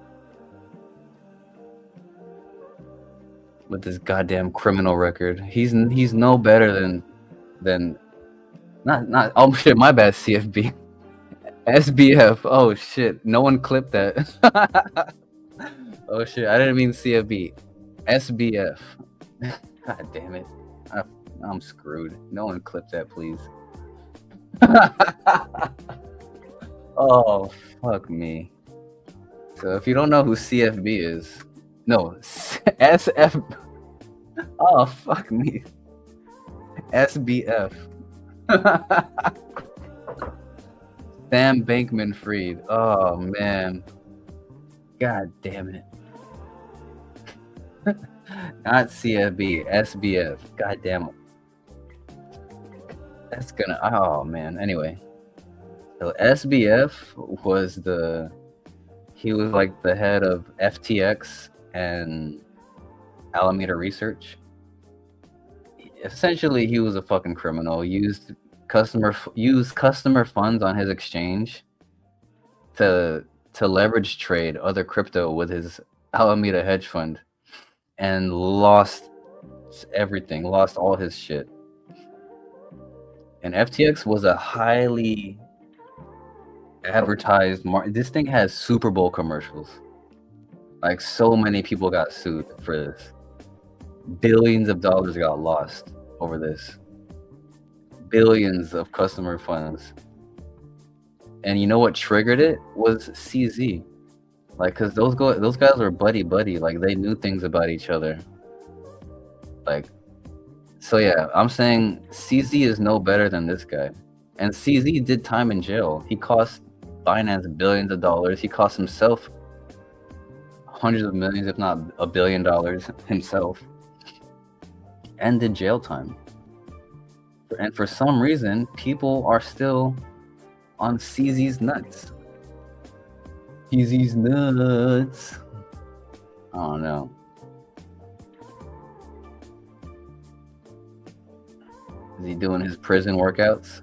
With this goddamn criminal record. He's no better than not oh shit, my bad, CFB. SBF. Oh shit. No one clipped that. Oh shit, I didn't mean CFB. SBF. God damn it. I'm screwed. No one clipped that, please. Oh, fuck me. So if you don't know who CFB is, no, SF. Oh, fuck me. SBF. Sam Bankman-Fried. Oh, man. God damn it. Not CFB, SBF. God damn it. That's gonna. Oh, man. Anyway. So SBF was he was like the head of FTX and Alameda Research. Essentially, he was a fucking criminal. Used customer funds on his exchange to leverage trade other crypto with his Alameda hedge fund, and lost everything. Lost all his shit. And FTX was a highly advertised this thing has Super Bowl commercials. Like, so many people got sued for this. Billions of dollars got lost over this. Billions of customer funds. And you know what triggered it was CZ. Like, cause those guys were buddy. Like, they knew things about each other. Like, so yeah, I'm saying CZ is no better than this guy. And CZ did time in jail. He cost Binance billions of dollars. He cost himself hundreds of millions, if not $1 billion himself, and did jail time. And for some reason, people are still on CZ's nuts. CZ's nuts. I don't know. Is he doing his prison workouts?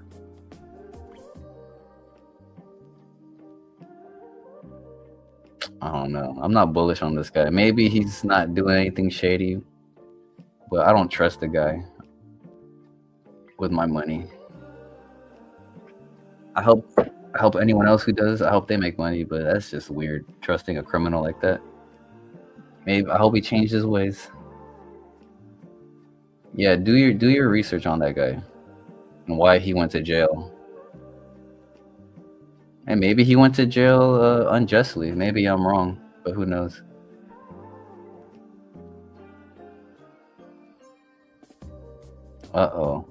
I don't know. I'm not bullish on this guy. Maybe he's not doing anything shady, but I don't trust the guy with my money. I hope anyone else who does, I hope they make money, but that's just weird, trusting a criminal like that. Maybe I hope he changed his ways. Yeah, do your research on that guy and why he went to jail. And maybe he went to jail unjustly. Maybe I'm wrong, but who knows? Uh-oh.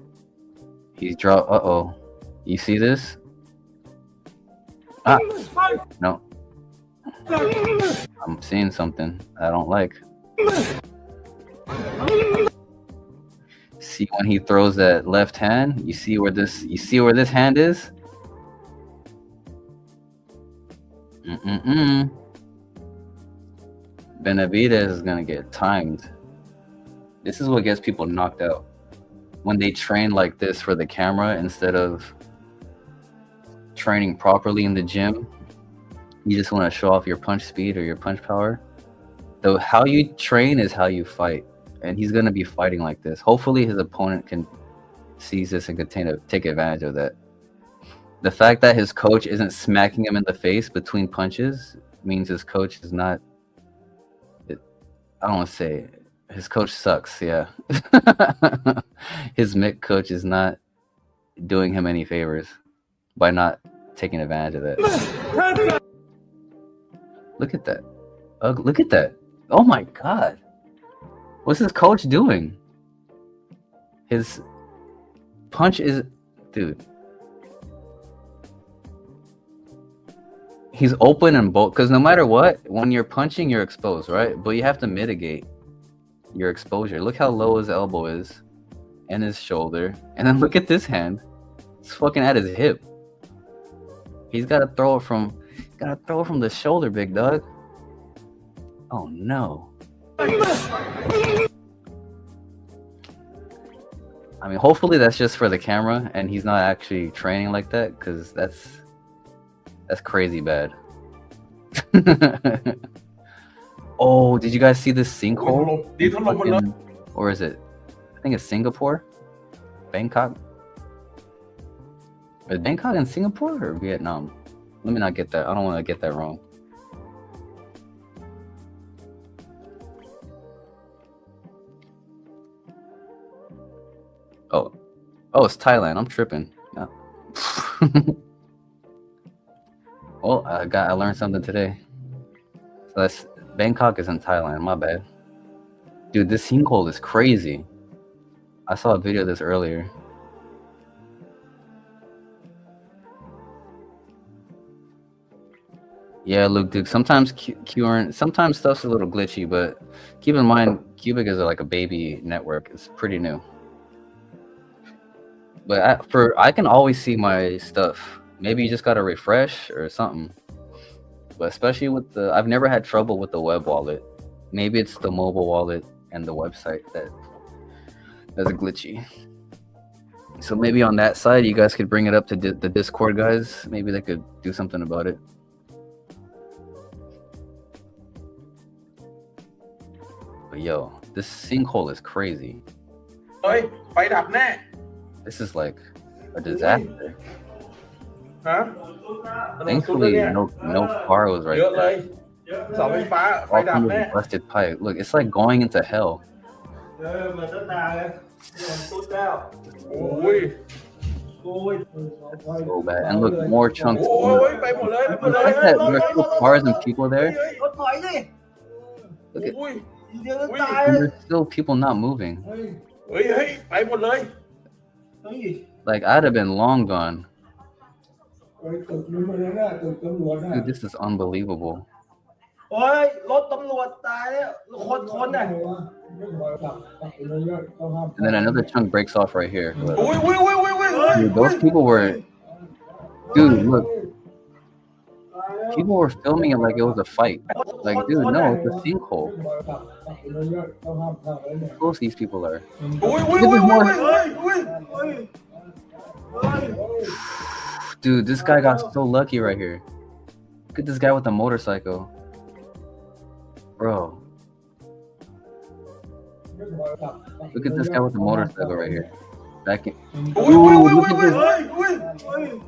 He's dropped. Uh-oh. You see this? Ah! No. I'm seeing something I don't like. See when he throws that left hand? You see where this hand is? Benavidez is gonna get timed. This is what gets people knocked out. When they train like this for the camera instead of training properly in the gym, you just want to show off your punch speed or your punch power. So how you train is how you fight, and he's gonna be fighting like this. Hopefully his opponent can seize this and continue to take advantage of that. The fact that his coach isn't smacking him in the face between punches means his coach is not, I don't want to say, his coach sucks, yeah. His Mick coach is not doing him any favors by not taking advantage of that. Look at that. Look at that. Oh my god. What's his coach doing? His punch is... Dude. He's open and bold. Because no matter what, when you're punching, you're exposed, right? But you have to mitigate your exposure. Look how low his elbow is. And his shoulder. And then look at this hand. It's fucking at his hip. He's got to throw it from... from the shoulder, big dog. Oh no. I mean, hopefully that's just for the camera and he's not actually training like that, because that's crazy bad. Oh, did you guys see this sinkhole? Or is it? I think it's Singapore? Bangkok? Is Bangkok in Singapore or Vietnam? Let me not get that. I don't want to get that wrong. Oh, it's Thailand. I'm tripping. Yeah. Well, I learned something today. So that's Bangkok is in Thailand. My bad. Dude, this sinkhole is crazy. I saw a video of this earlier. Yeah, Luke Duke. Sometimes sometimes stuff's a little glitchy, but keep in mind, Qubic is like a baby network. It's pretty new. But I can always see my stuff. Maybe you just gotta refresh or something. But especially with I've never had trouble with the web wallet. Maybe it's the mobile wallet and the website that's glitchy. So maybe on that side, you guys could bring it up to the Discord guys. Maybe they could do something about it. But yo, this sinkhole is crazy. This is like a disaster. Thankfully, no car was right there. All from the busted pipe. Look, it's like going into hell. So bad. And look, more chunks. The fact that there are still cars and people there. Look at, there's still people not moving. Like, I'd have been long gone. Dude, this is unbelievable. And then another chunk breaks off right here. Dude, those people were... Dude, look. People were filming it like it was a fight. Like, dude, no, it's a sinkhole. How close these people are. Dude, this guy got so lucky right here. Look at this guy with the motorcycle. Bro. Look at this guy with the motorcycle right here. Back in. Ooh, look at this.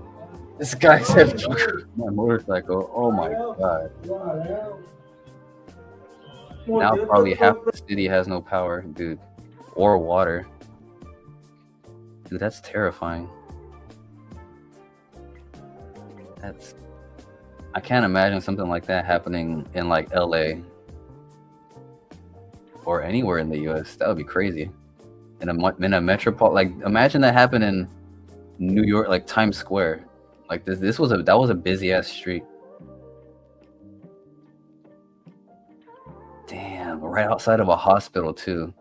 This guy said my motorcycle. Oh my god. Now probably half the city has no power, dude. Or water. Dude, that's terrifying. I can't imagine something like that happening in like LA or anywhere in the US. That would be crazy. In a metropolitan, like imagine that happened in New York, like Times Square. Like that was a busy ass street. Damn, right outside of a hospital too.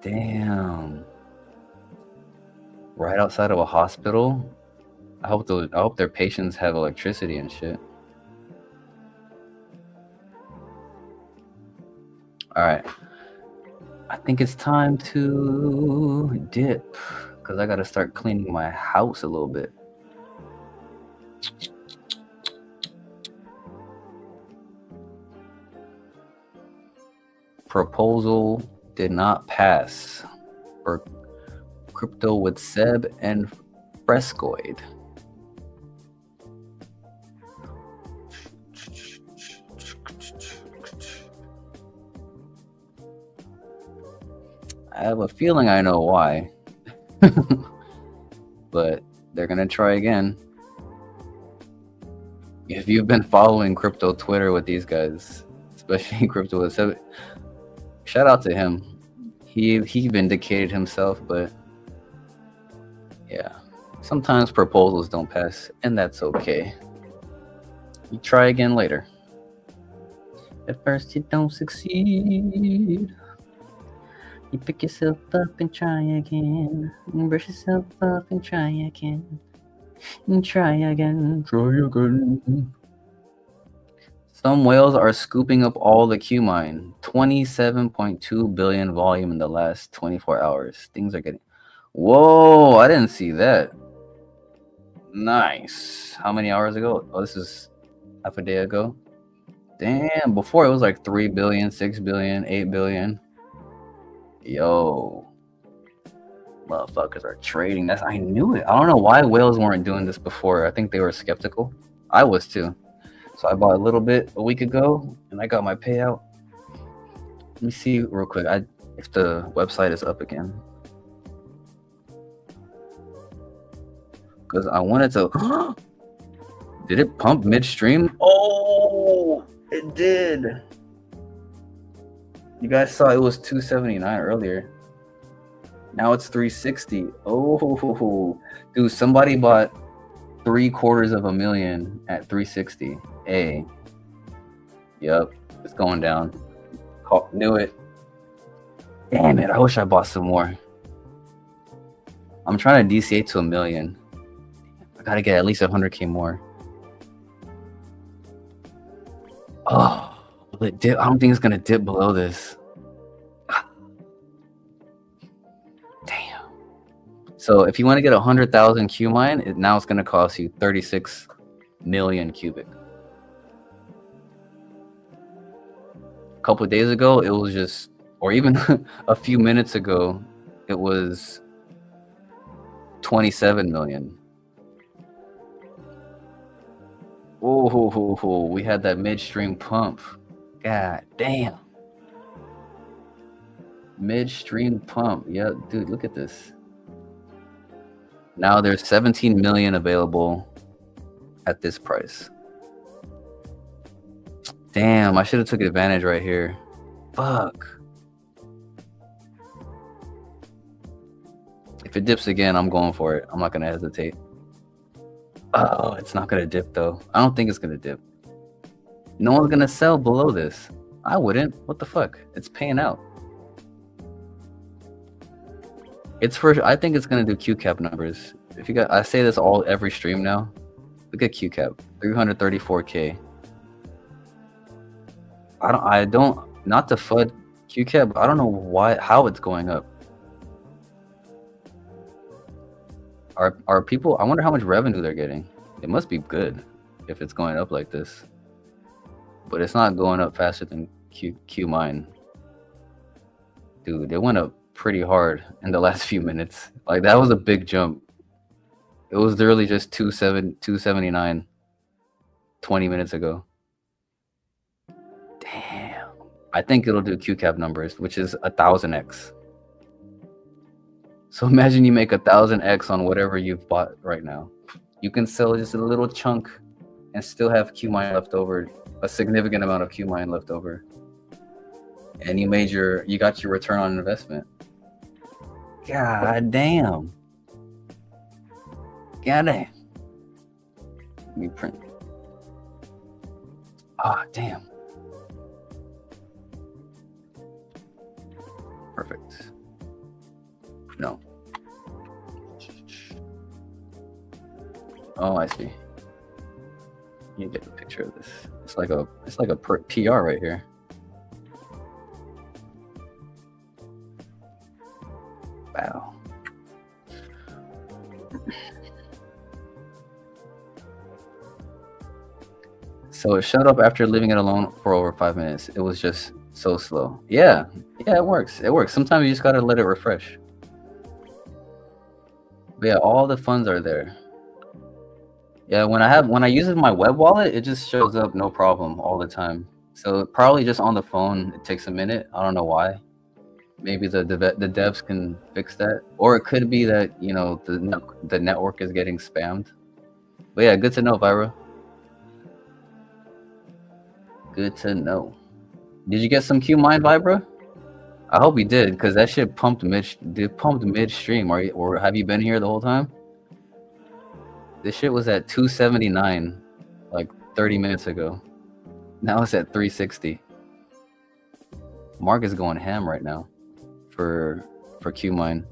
Damn. Right outside of a hospital. I hope their patients have electricity and shit. All right. I think it's time to dip because I got to start cleaning my house a little bit. Proposal did not pass for crypto with Seb and Frescoid. I have a feeling I know why. But they're gonna try again. If you've been following crypto Twitter with these guys, especially crypto with Seb, shout out to him. He vindicated himself, but yeah, sometimes proposals don't pass, and that's okay. You try again later. At first you don't succeed. You pick yourself up and try again. And brush yourself up and try again. And try again. Try again. Some whales are scooping up all the Qmine. 27.2 billion volume in the last 24 hours. Things are getting... Whoa, I didn't see that. Nice. How many hours ago? Oh, this is half a day ago. Damn, before it was like 3 billion, 6 billion, 8 billion. Yo. Motherfuckers are trading. I knew it. I don't know why whales weren't doing this before. I think they were skeptical. I was too. So I bought a little bit a week ago and I got my payout. Let me see real quick if the website is up again. Because I wanted to... Did it pump midstream? Oh, it did. You guys saw it was 279 earlier. Now it's 360. Oh, dude, somebody bought 750,000 at 360. Hey, yep, it's going down. Knew it. Damn it! I wish I bought some more. I'm trying to DCA to 1 million. I gotta get at least 100K more. Oh. Dip. I don't think it's gonna dip below this. Damn. So if you want to get 100,000 Qmine, now it's gonna cost you 36 million cubic. A couple of days ago, it was just, or even a few minutes ago, it was 27 million. Oh, we had that midstream pump. God damn. Midstream pump. Yeah, dude, look at this. Now there's 17 million available at this price. Damn, I should have took advantage right here. Fuck. If it dips again, I'm going for it. I'm not gonna hesitate. Oh, it's not gonna dip though. I don't think it's gonna dip. No one's gonna sell below this. I wouldn't. What the fuck? It's paying out. I think it's gonna do QCAP numbers. If you got, I say this every stream now. Look at QCAP, 334K. I don't, not to FUD QCAP, but I don't know how it's going up. are people? I wonder how much revenue they're getting. It must be good if it's going up like this. But it's not going up faster than Qmine. Dude, it went up pretty hard in the last few minutes. Like that was a big jump. It was literally just 279 20 minutes ago. Damn. I think it'll do QCAP numbers, which is 1000x. So imagine you make 1000x on whatever you've bought right now. You can sell just a little chunk and still have Qmine left over, a significant amount of Qmine left over. And you got your return on investment. God damn. God damn. Let me print. Ah, damn. Perfect. No. Oh, I see. You get the picture of this. It's like a PR right here. Wow. So it shut up after leaving it alone for over 5 minutes. It was just so slow. Yeah, it works. It works. Sometimes you just gotta let it refresh. But yeah, all the funds are there. Yeah, when I use it in my web wallet, it just shows up no problem all the time. So probably just on the phone, it takes a minute. I don't know why. Maybe the devs can fix that, or it could be that the network is getting spammed. But yeah, good to know, Vira. Good to know. Did you get some Qmine, Vibra? I hope you did, because that shit pumped midstream. Or have you been here the whole time? This shit was at 279 like 30 minutes ago. Now it's at 360. Mark is going ham right now for Qmine.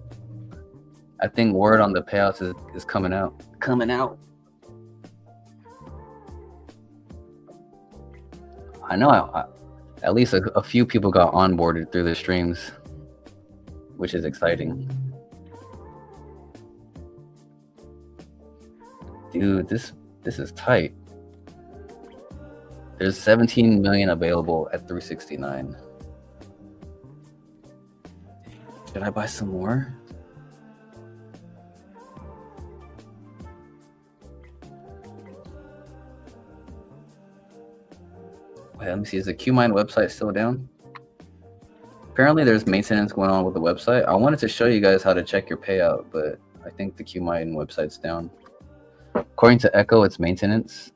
I think word on the payouts is coming out. I know at least a few people got onboarded through the streams, which is exciting. Dude, this is tight. There's 17 million available at 369. Should I buy some more? Wait, let me see. Is the Qmine website still down? Apparently there's maintenance going on with the website. I wanted to show you guys how to check your payout, but I think the Qmine website's down. According to Echo, it's maintenance.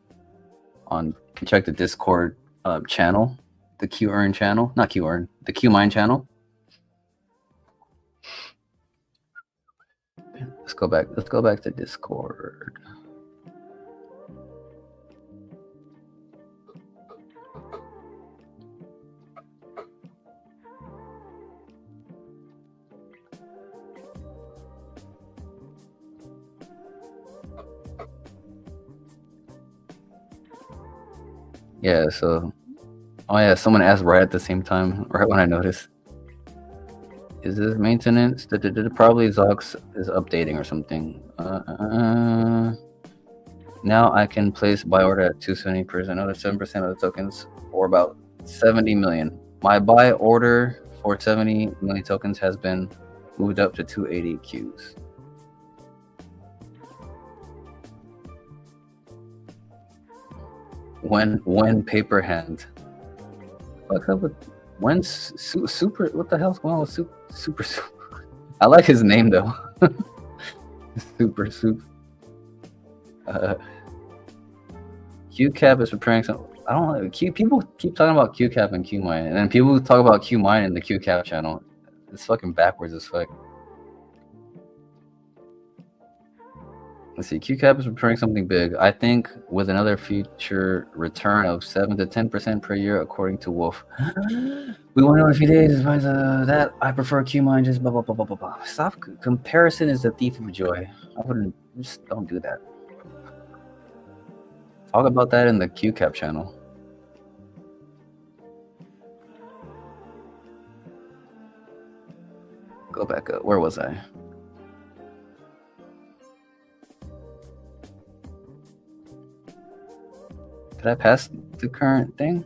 Check the Discord channel, the Qearn channel, not Qearn, the Qmine channel. Let's go back to Discord. Yeah, so oh yeah, someone asked right at the same time, right when I noticed. Is this maintenance? Probably Zox is updating or something. Now I can place buy order at 270%, another 7% of the tokens, or about 70 million. My buy order for 70 million tokens has been moved up to 280 Qs. When paper hand. What's up with when super? What the hell's going on with super? I like his name though. Super soup. QCAP is preparing some. I don't know. People keep talking about QCAP and Qmine, and then people talk about Qmine in the QCAP channel. It's fucking backwards as fuck. Let's see. QCAP is preparing something big. I think with another future return of 7 to 10% per year, according to Wolf. We won't know in a few days. As far as that, I prefer Qmine. Just blah blah blah blah blah blah. Stop. Comparison is the thief of joy. I wouldn't. Just don't do that. Talk about that in the QCAP channel. Go back up. Where was I? Did I pass the current thing?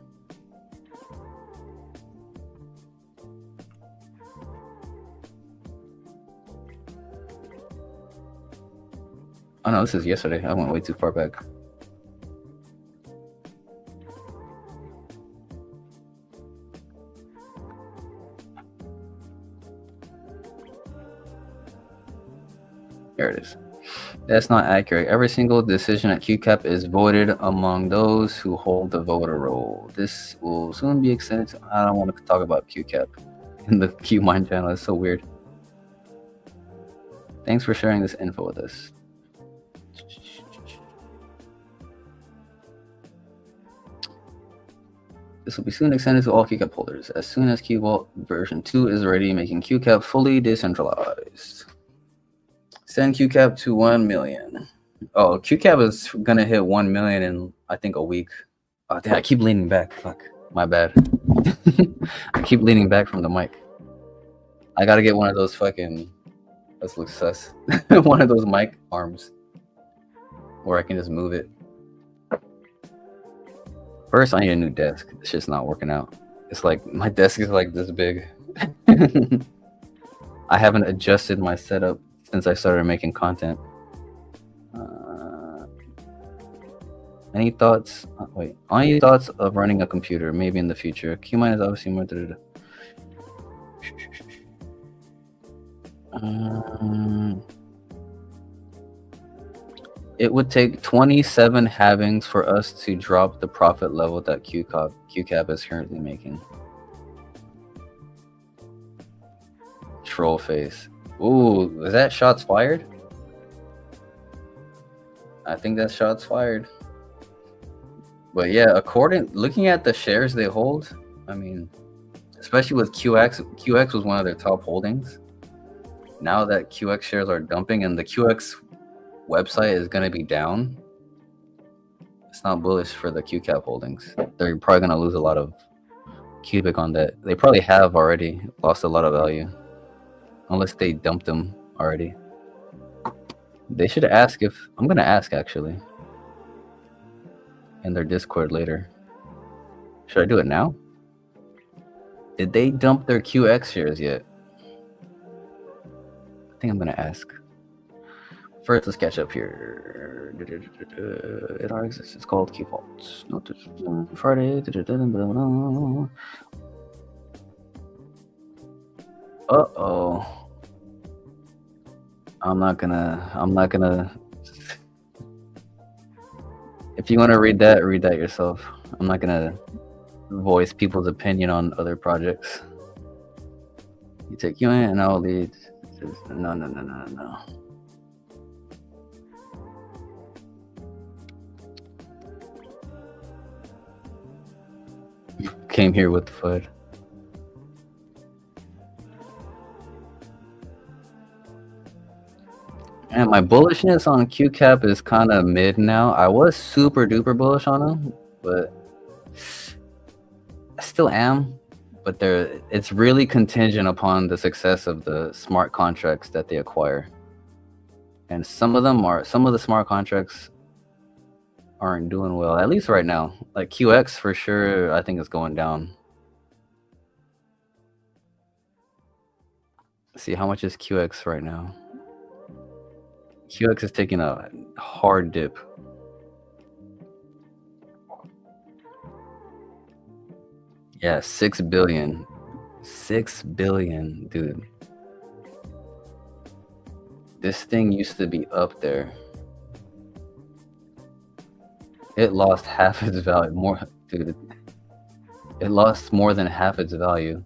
Oh no, this is yesterday. I went way too far back. There it is. That's not accurate. Every single decision at QCAP is voted among those who hold the voter roll. This will soon be extended to... I don't want to talk about QCAP in the Qmine channel. It's so weird. Thanks for sharing this info with us. This will be soon extended to all QCAP holders as soon as QVault version 2 is ready, making QCAP fully decentralized. Send QCAP to 1 million. Oh, QCAP is gonna hit 1 million in I think a week. Oh, damn, I keep leaning back. Fuck, my bad. I keep leaning back from the mic. I gotta get one of those fucking. Let's look sus. One of those mic arms, where I can just move it. First, I need a new desk. This shit's not working out. It's like my desk is like this big. I haven't adjusted my setup since I started making content. Any thoughts? Wait, any thoughts of running a computer? Maybe in the future. Qmine is obviously more. It would take 27 halvings for us to drop the profit level that QCAP is currently making. Troll face. Ooh, is that shots fired? I think that's shots fired. But yeah, looking at the shares they hold, I mean, especially with QX was one of their top holdings. Now that QX shares are dumping and the QX website is going to be down, it's not bullish for the QCAP holdings. They're probably going to lose a lot of Qubic on that. They probably have already lost a lot of value, unless they dumped them already. They should ask if... I'm going to ask, actually, in their Discord later. Should I do it now? Did they dump their QX shares yet? I think I'm going to ask. First, let's catch up here. It already exists. It's called QVault. Friday. Uh-oh. I'm not gonna. If you want to read that yourself. I'm not gonna voice people's opinion on other projects. You take Qmine and I'll lead. No. Came here with the FUD. And my bullishness on QCAP is kind of mid now. I was super duper bullish on them, but I still am. But it's really contingent upon the success of the smart contracts that they acquire. And some of the smart contracts aren't doing well, at least right now. Like QX for sure, I think is going down. Let's see, how much is QX right now? QX is taking a hard dip. Yeah, 6 billion. 6 billion, dude. This thing used to be up there. It lost half its value. Dude. It lost more than half its value.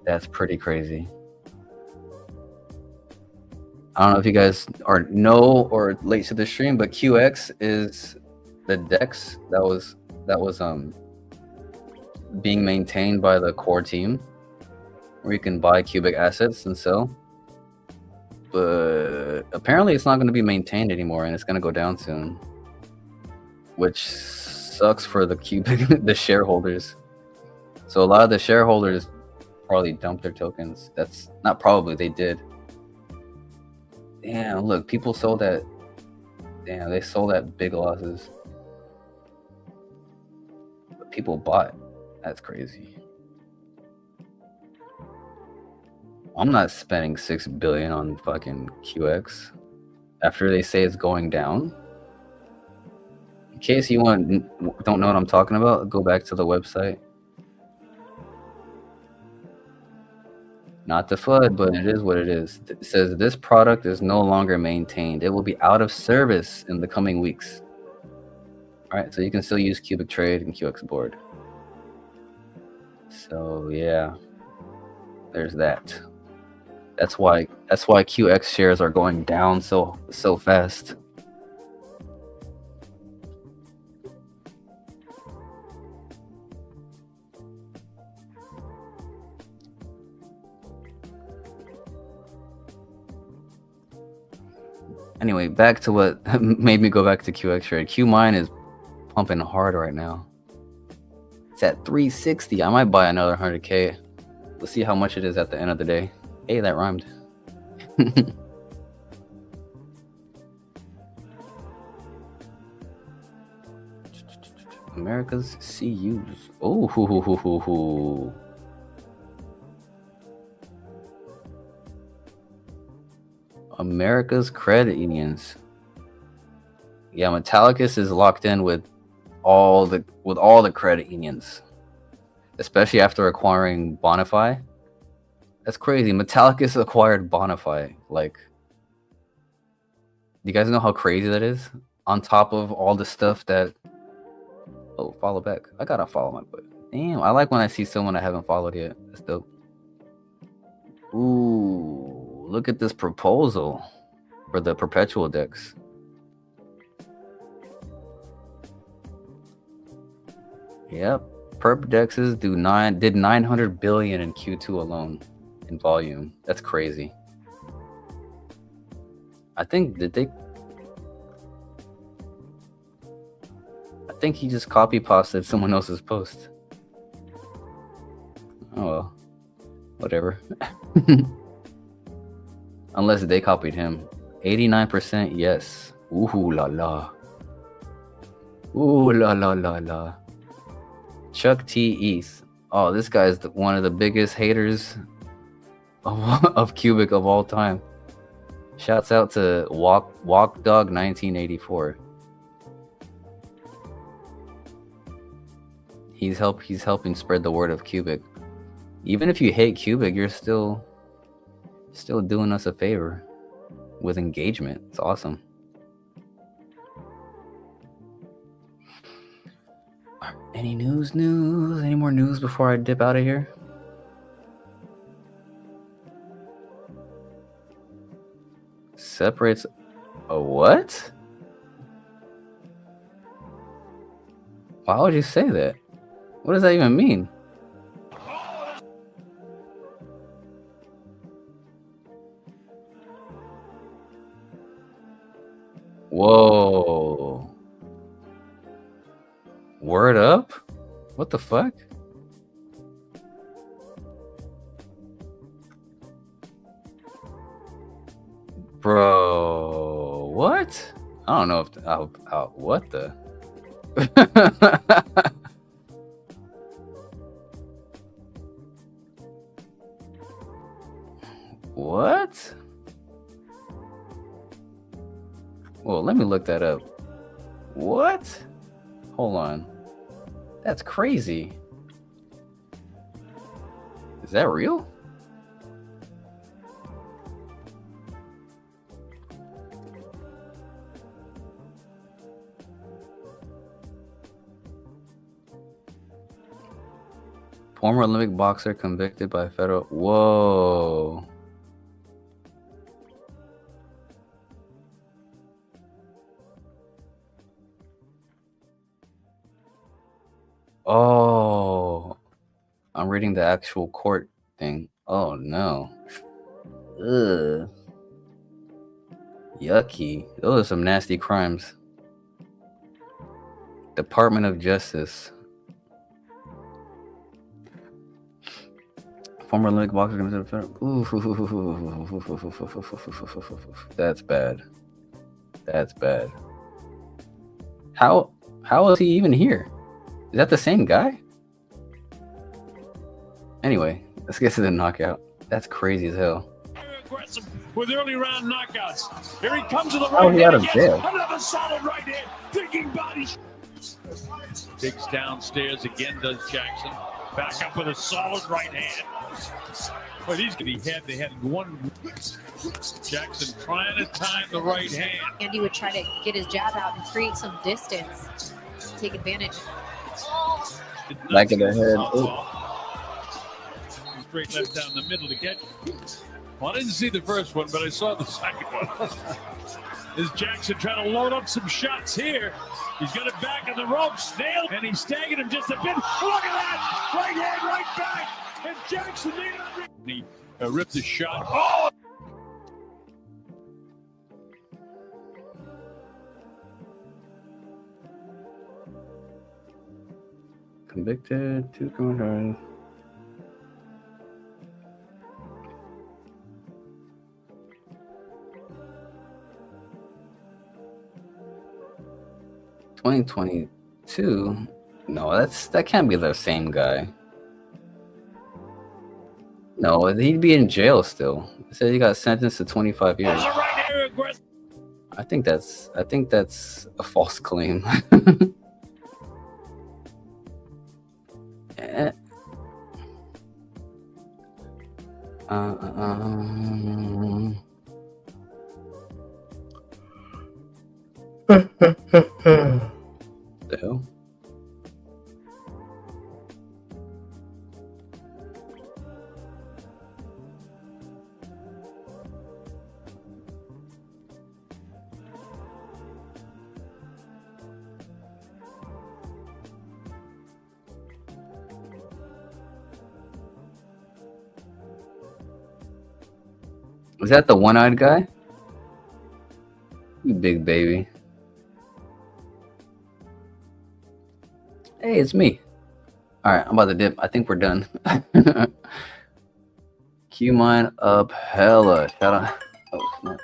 That's pretty crazy. I don't know if you guys know or late to the stream, but QX is the DEX that was being maintained by the core team, where you can buy Qubic assets and sell. But apparently it's not going to be maintained anymore, and it's going to go down soon, which sucks for the Qubic the shareholders. So a lot of the shareholders probably dumped their tokens. That's not probably, they did. Damn, look, people sold that. Damn, they sold at big losses. people bought. That's crazy. I'm not spending $6 billion on fucking QX after they say it's going down. In case you don't know what I'm talking about, go back to the website. Not the FUD, but it is what it is. It says this product is no longer maintained. It will be out of service in the coming weeks. All right, so you can still use Qubic Trade and QX board. So yeah, there's that. That's why QX shares are going down so fast. Anyway, back to what made me go back to QX trade. Qmine is pumping hard right now. It's at 360. I might buy another 100K. Let's see how much it is at the end of the day. Hey, that rhymed. America's CUs. Oh, America's credit unions. Yeah, Metallicus is locked in with all the credit unions, especially after acquiring Bonify. That's crazy. Metallicus acquired Bonify. Like, do you guys know how crazy that is? On top of all the stuff that... Oh, follow back. I gotta follow my butt. Damn, I like when I see someone I haven't followed yet. That's dope. Ooh, look at this proposal for the perpetual decks. Yep, perp dexes did 900 billion in Q2 alone in volume. That's crazy. I think he just copy pasted someone else's post. Oh well, whatever. Unless they copied him. 89% yes. Ooh la la. Ooh la la la la. Chuck T. East. Oh, this guy's one of the biggest haters of Qubic of all time. Shouts out to Walk Dog 1984. He's helping spread the word of Qubic. Even if you hate Qubic, you're still doing us a favor with engagement. It's awesome. Any news? Any more news before I dip out of here? Separates a what? Why would you say that? What does that even mean? Whoa. Word up? What the fuck? Bro, what? I don't know if what the what? Well, let me look that up. What? Hold on. That's crazy. Is that real? Former Olympic boxer convicted by federal... Whoa. Oh. I'm reading the actual court thing. Oh, no. Ugh. Yucky. Those are some nasty crimes. Department of Justice. Former Olympic boxer convicted of federal... That's bad. That's bad. How is he even here? Is that the same guy? Anyway, let's get to the knockout. That's crazy as hell. Aggressive with early round knockouts. Here he comes to the How right he out hand of again. jail? Another solid right hand. Digging body. Digs downstairs again, does Jackson. Back up with a solid right hand. But they had one. Jackson trying to time the right hand. And he would try to get his jab out and create some distance, take advantage. Back of the head. Ooh. Straight left down the middle to catch. Well, I didn't see the first one, but I saw the second one. Is Jackson trying to load up some shots here? He's got it back on the ropes, nailed, and he's staggered him just a bit. Look at that! Right hand, right back, and Jackson he ripped the shot. Oh! Convicted, 2 corners. $2022? No, that can't be the same guy. No, he'd be in jail still. It says he got sentenced to 25 years. I think that's a false claim. The hell? Was that the one-eyed guy? You big baby. Hey, it's me. All right, I'm about to dip. I think we're done. Qmine up hella. Shout out. Oh, snap.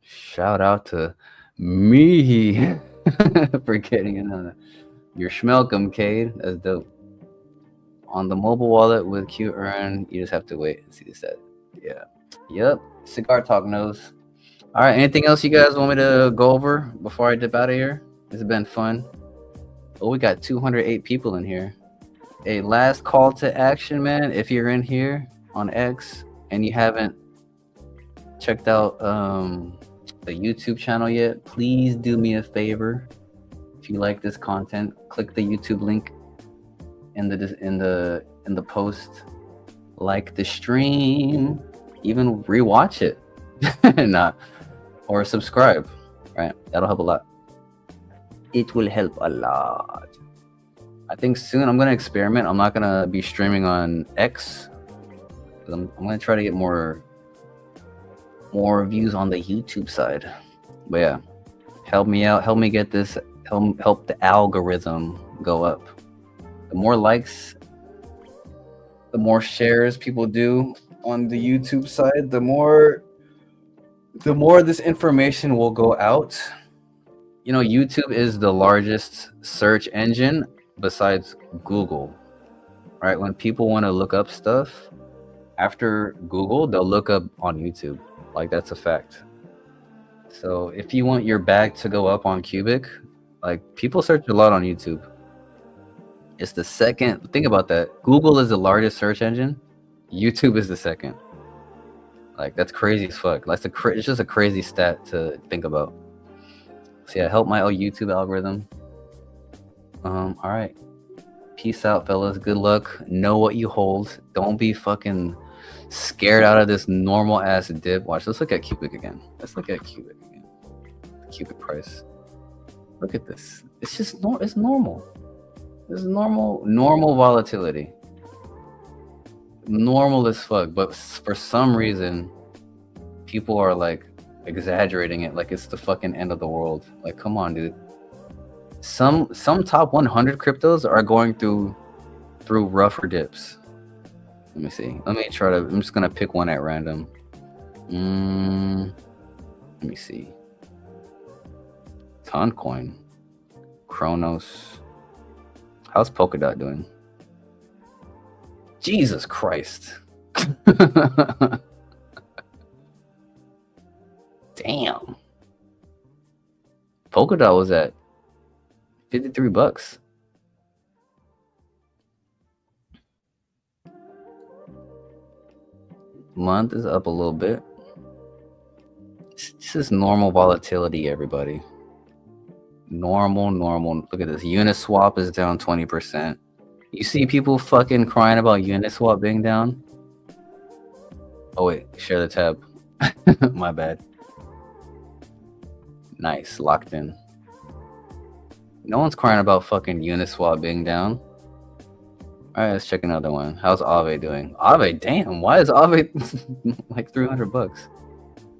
Shout out to me for getting in on your schmelcom, Cade. That's dope. On the mobile wallet with Qearn, you just have to wait and see the set. Yeah. Yep. Cigar Talk knows. All right. Anything else you guys want me to go over before I dip out of here? It's been fun. Oh, we got 208 people in here. A last call to action, man. If you're in here on X and you haven't checked out the YouTube channel yet, please do me a favor. If you like this content, click the YouTube link in the post, like the stream, even rewatch it, or subscribe. Right, that'll help a lot. It will help a lot. I think soon I'm gonna experiment. I'm not gonna be streaming on X. I'm gonna try to get more views on the YouTube side. But yeah, help me out. Help me get this. Help the algorithm go up. The more likes, the more shares people do on the YouTube side, the more this information will go out. You know, YouTube is the largest search engine besides Google, right? When people want to look up stuff after Google, they'll look up on YouTube. Like, that's a fact. So if you want your bag to go up on Qubic, like, people search a lot on YouTube. It's the second. Think about that. Google is the largest search engine. YouTube is the second. Like, that's crazy as fuck. It's just a crazy stat to think about. So yeah, help my YouTube algorithm. All right. Peace out, fellas. Good luck. Know what you hold. Don't be fucking scared out of this normal ass dip. Watch. Let's look at Qubic again. Let's look at Qubic again. The Qubic price. Look at this. It's just it's normal. This is normal volatility. Normal as fuck, but for some reason, people are like exaggerating it like it's the fucking end of the world. Like, come on, dude. Some top 100 cryptos are going through rougher dips. Let me see. I'm just gonna pick one at random. Let me see. Toncoin. Chronos. How's Polkadot doing? Jesus Christ. Damn. Polkadot was at $53. Month is up a little bit. This is normal volatility, everybody. Normal. Look at this. Uniswap is down 20%. You see people fucking crying about Uniswap being down? Oh wait, share the tab. My bad. Nice, locked in. No one's crying about fucking Uniswap being down. Alright, let's check another one. How's Aave doing? Aave, damn, why is Aave like $300?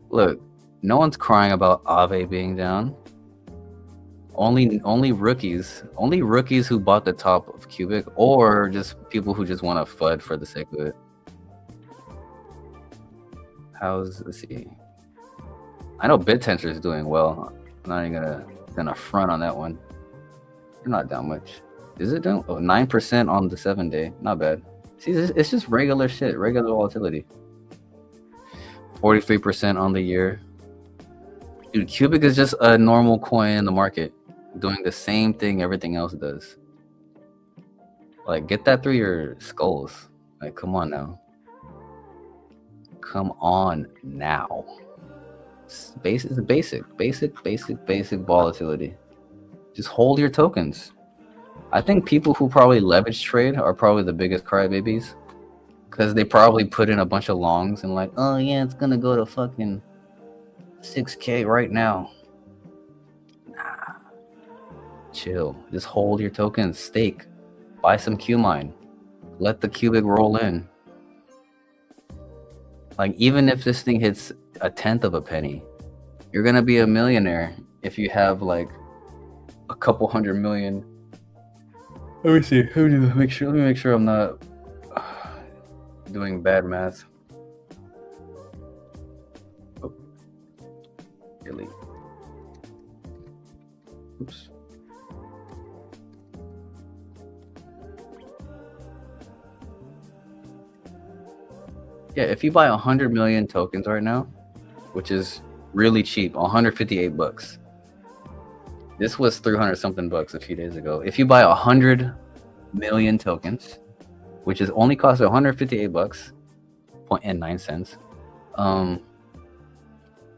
Look, no one's crying about Aave being down. Only rookies who bought the top of Qubic, or just people who just want to FUD for the sake of it. Let's see. I know BitTensor is doing well. I'm not even gonna front on that one. They're not down much. Is it down? Oh, 9% on the 7-day. Not bad. See, it's just regular shit, regular volatility. 43% on the year. Dude, Qubic is just a normal coin in the market, doing the same thing everything else does. Like, get that through your skulls. Like, come on now. Come on now. It's basic volatility. Just hold your tokens. I think people who probably leverage trade are probably the biggest crybabies, because they probably put in a bunch of longs and like, oh yeah, it's gonna go to fucking 6K right now. Nah, chill. Just hold your tokens, stake, buy some Qmine, let the Qubic roll in. Like, even if this thing hits 1/10 of a penny, you're gonna be a millionaire if you have like a couple hundred million. Let me see. Let me make sure I'm not doing bad math. Oh, delete. Oops. Yeah, if you buy 100 million tokens right now, which is really cheap, $158. This was 300 something bucks a few days ago. If you buy 100 million tokens, which is only cost $158, 0.9 cents,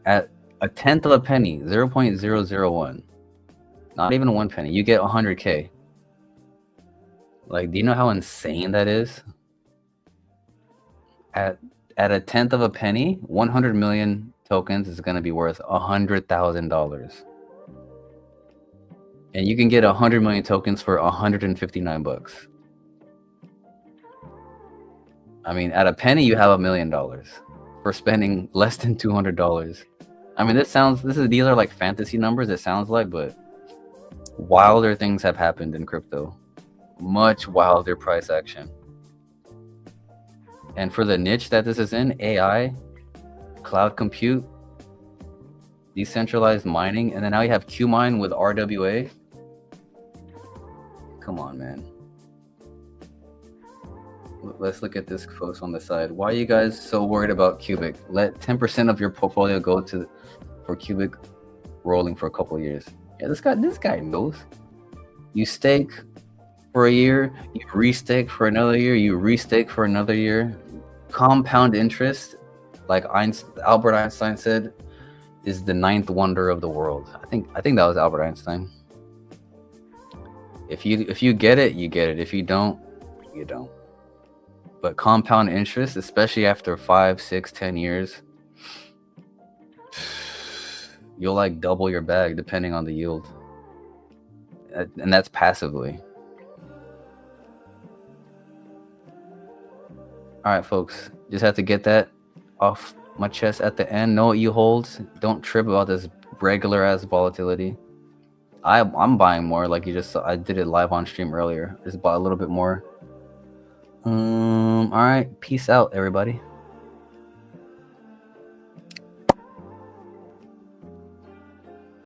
at 1/10 of a penny, 0.001, not even 1 penny, you get 100K. Like, do you know how insane that is? At 1/10 of a penny, 100 million tokens is going to be worth $100,000. And you can get 100 million tokens for $159. I mean, at a penny, you have $1 million for spending less than $200. I mean, these are like fantasy numbers, it sounds like, but wilder things have happened in crypto. Much wilder price action. And for the niche that this is in, AI, cloud compute, decentralized mining, and then now you have Qmine with RWA. Come on, man. Let's look at this post on the side. Why are you guys so worried about Qubic? Let 10% of your portfolio go for Qubic rolling for a couple of years. Yeah, this guy knows. You stake for a year, you restake for another year, you restake for another year. Compound interest, like Albert Einstein said, is the 9th wonder of the world. I think that was Albert Einstein. If you get it, you get it. If you don't, you don't. But compound interest, especially after 5, 6, 10 years, you'll like double your bag depending on the yield. And that's passively. All right, folks, just have to get that off my chest at the end. Know what you hold. Don't trip about this regular ass volatility. I'm buying more, like you just saw. I did it live on stream earlier. Just bought a little bit more. All right, peace out, everybody.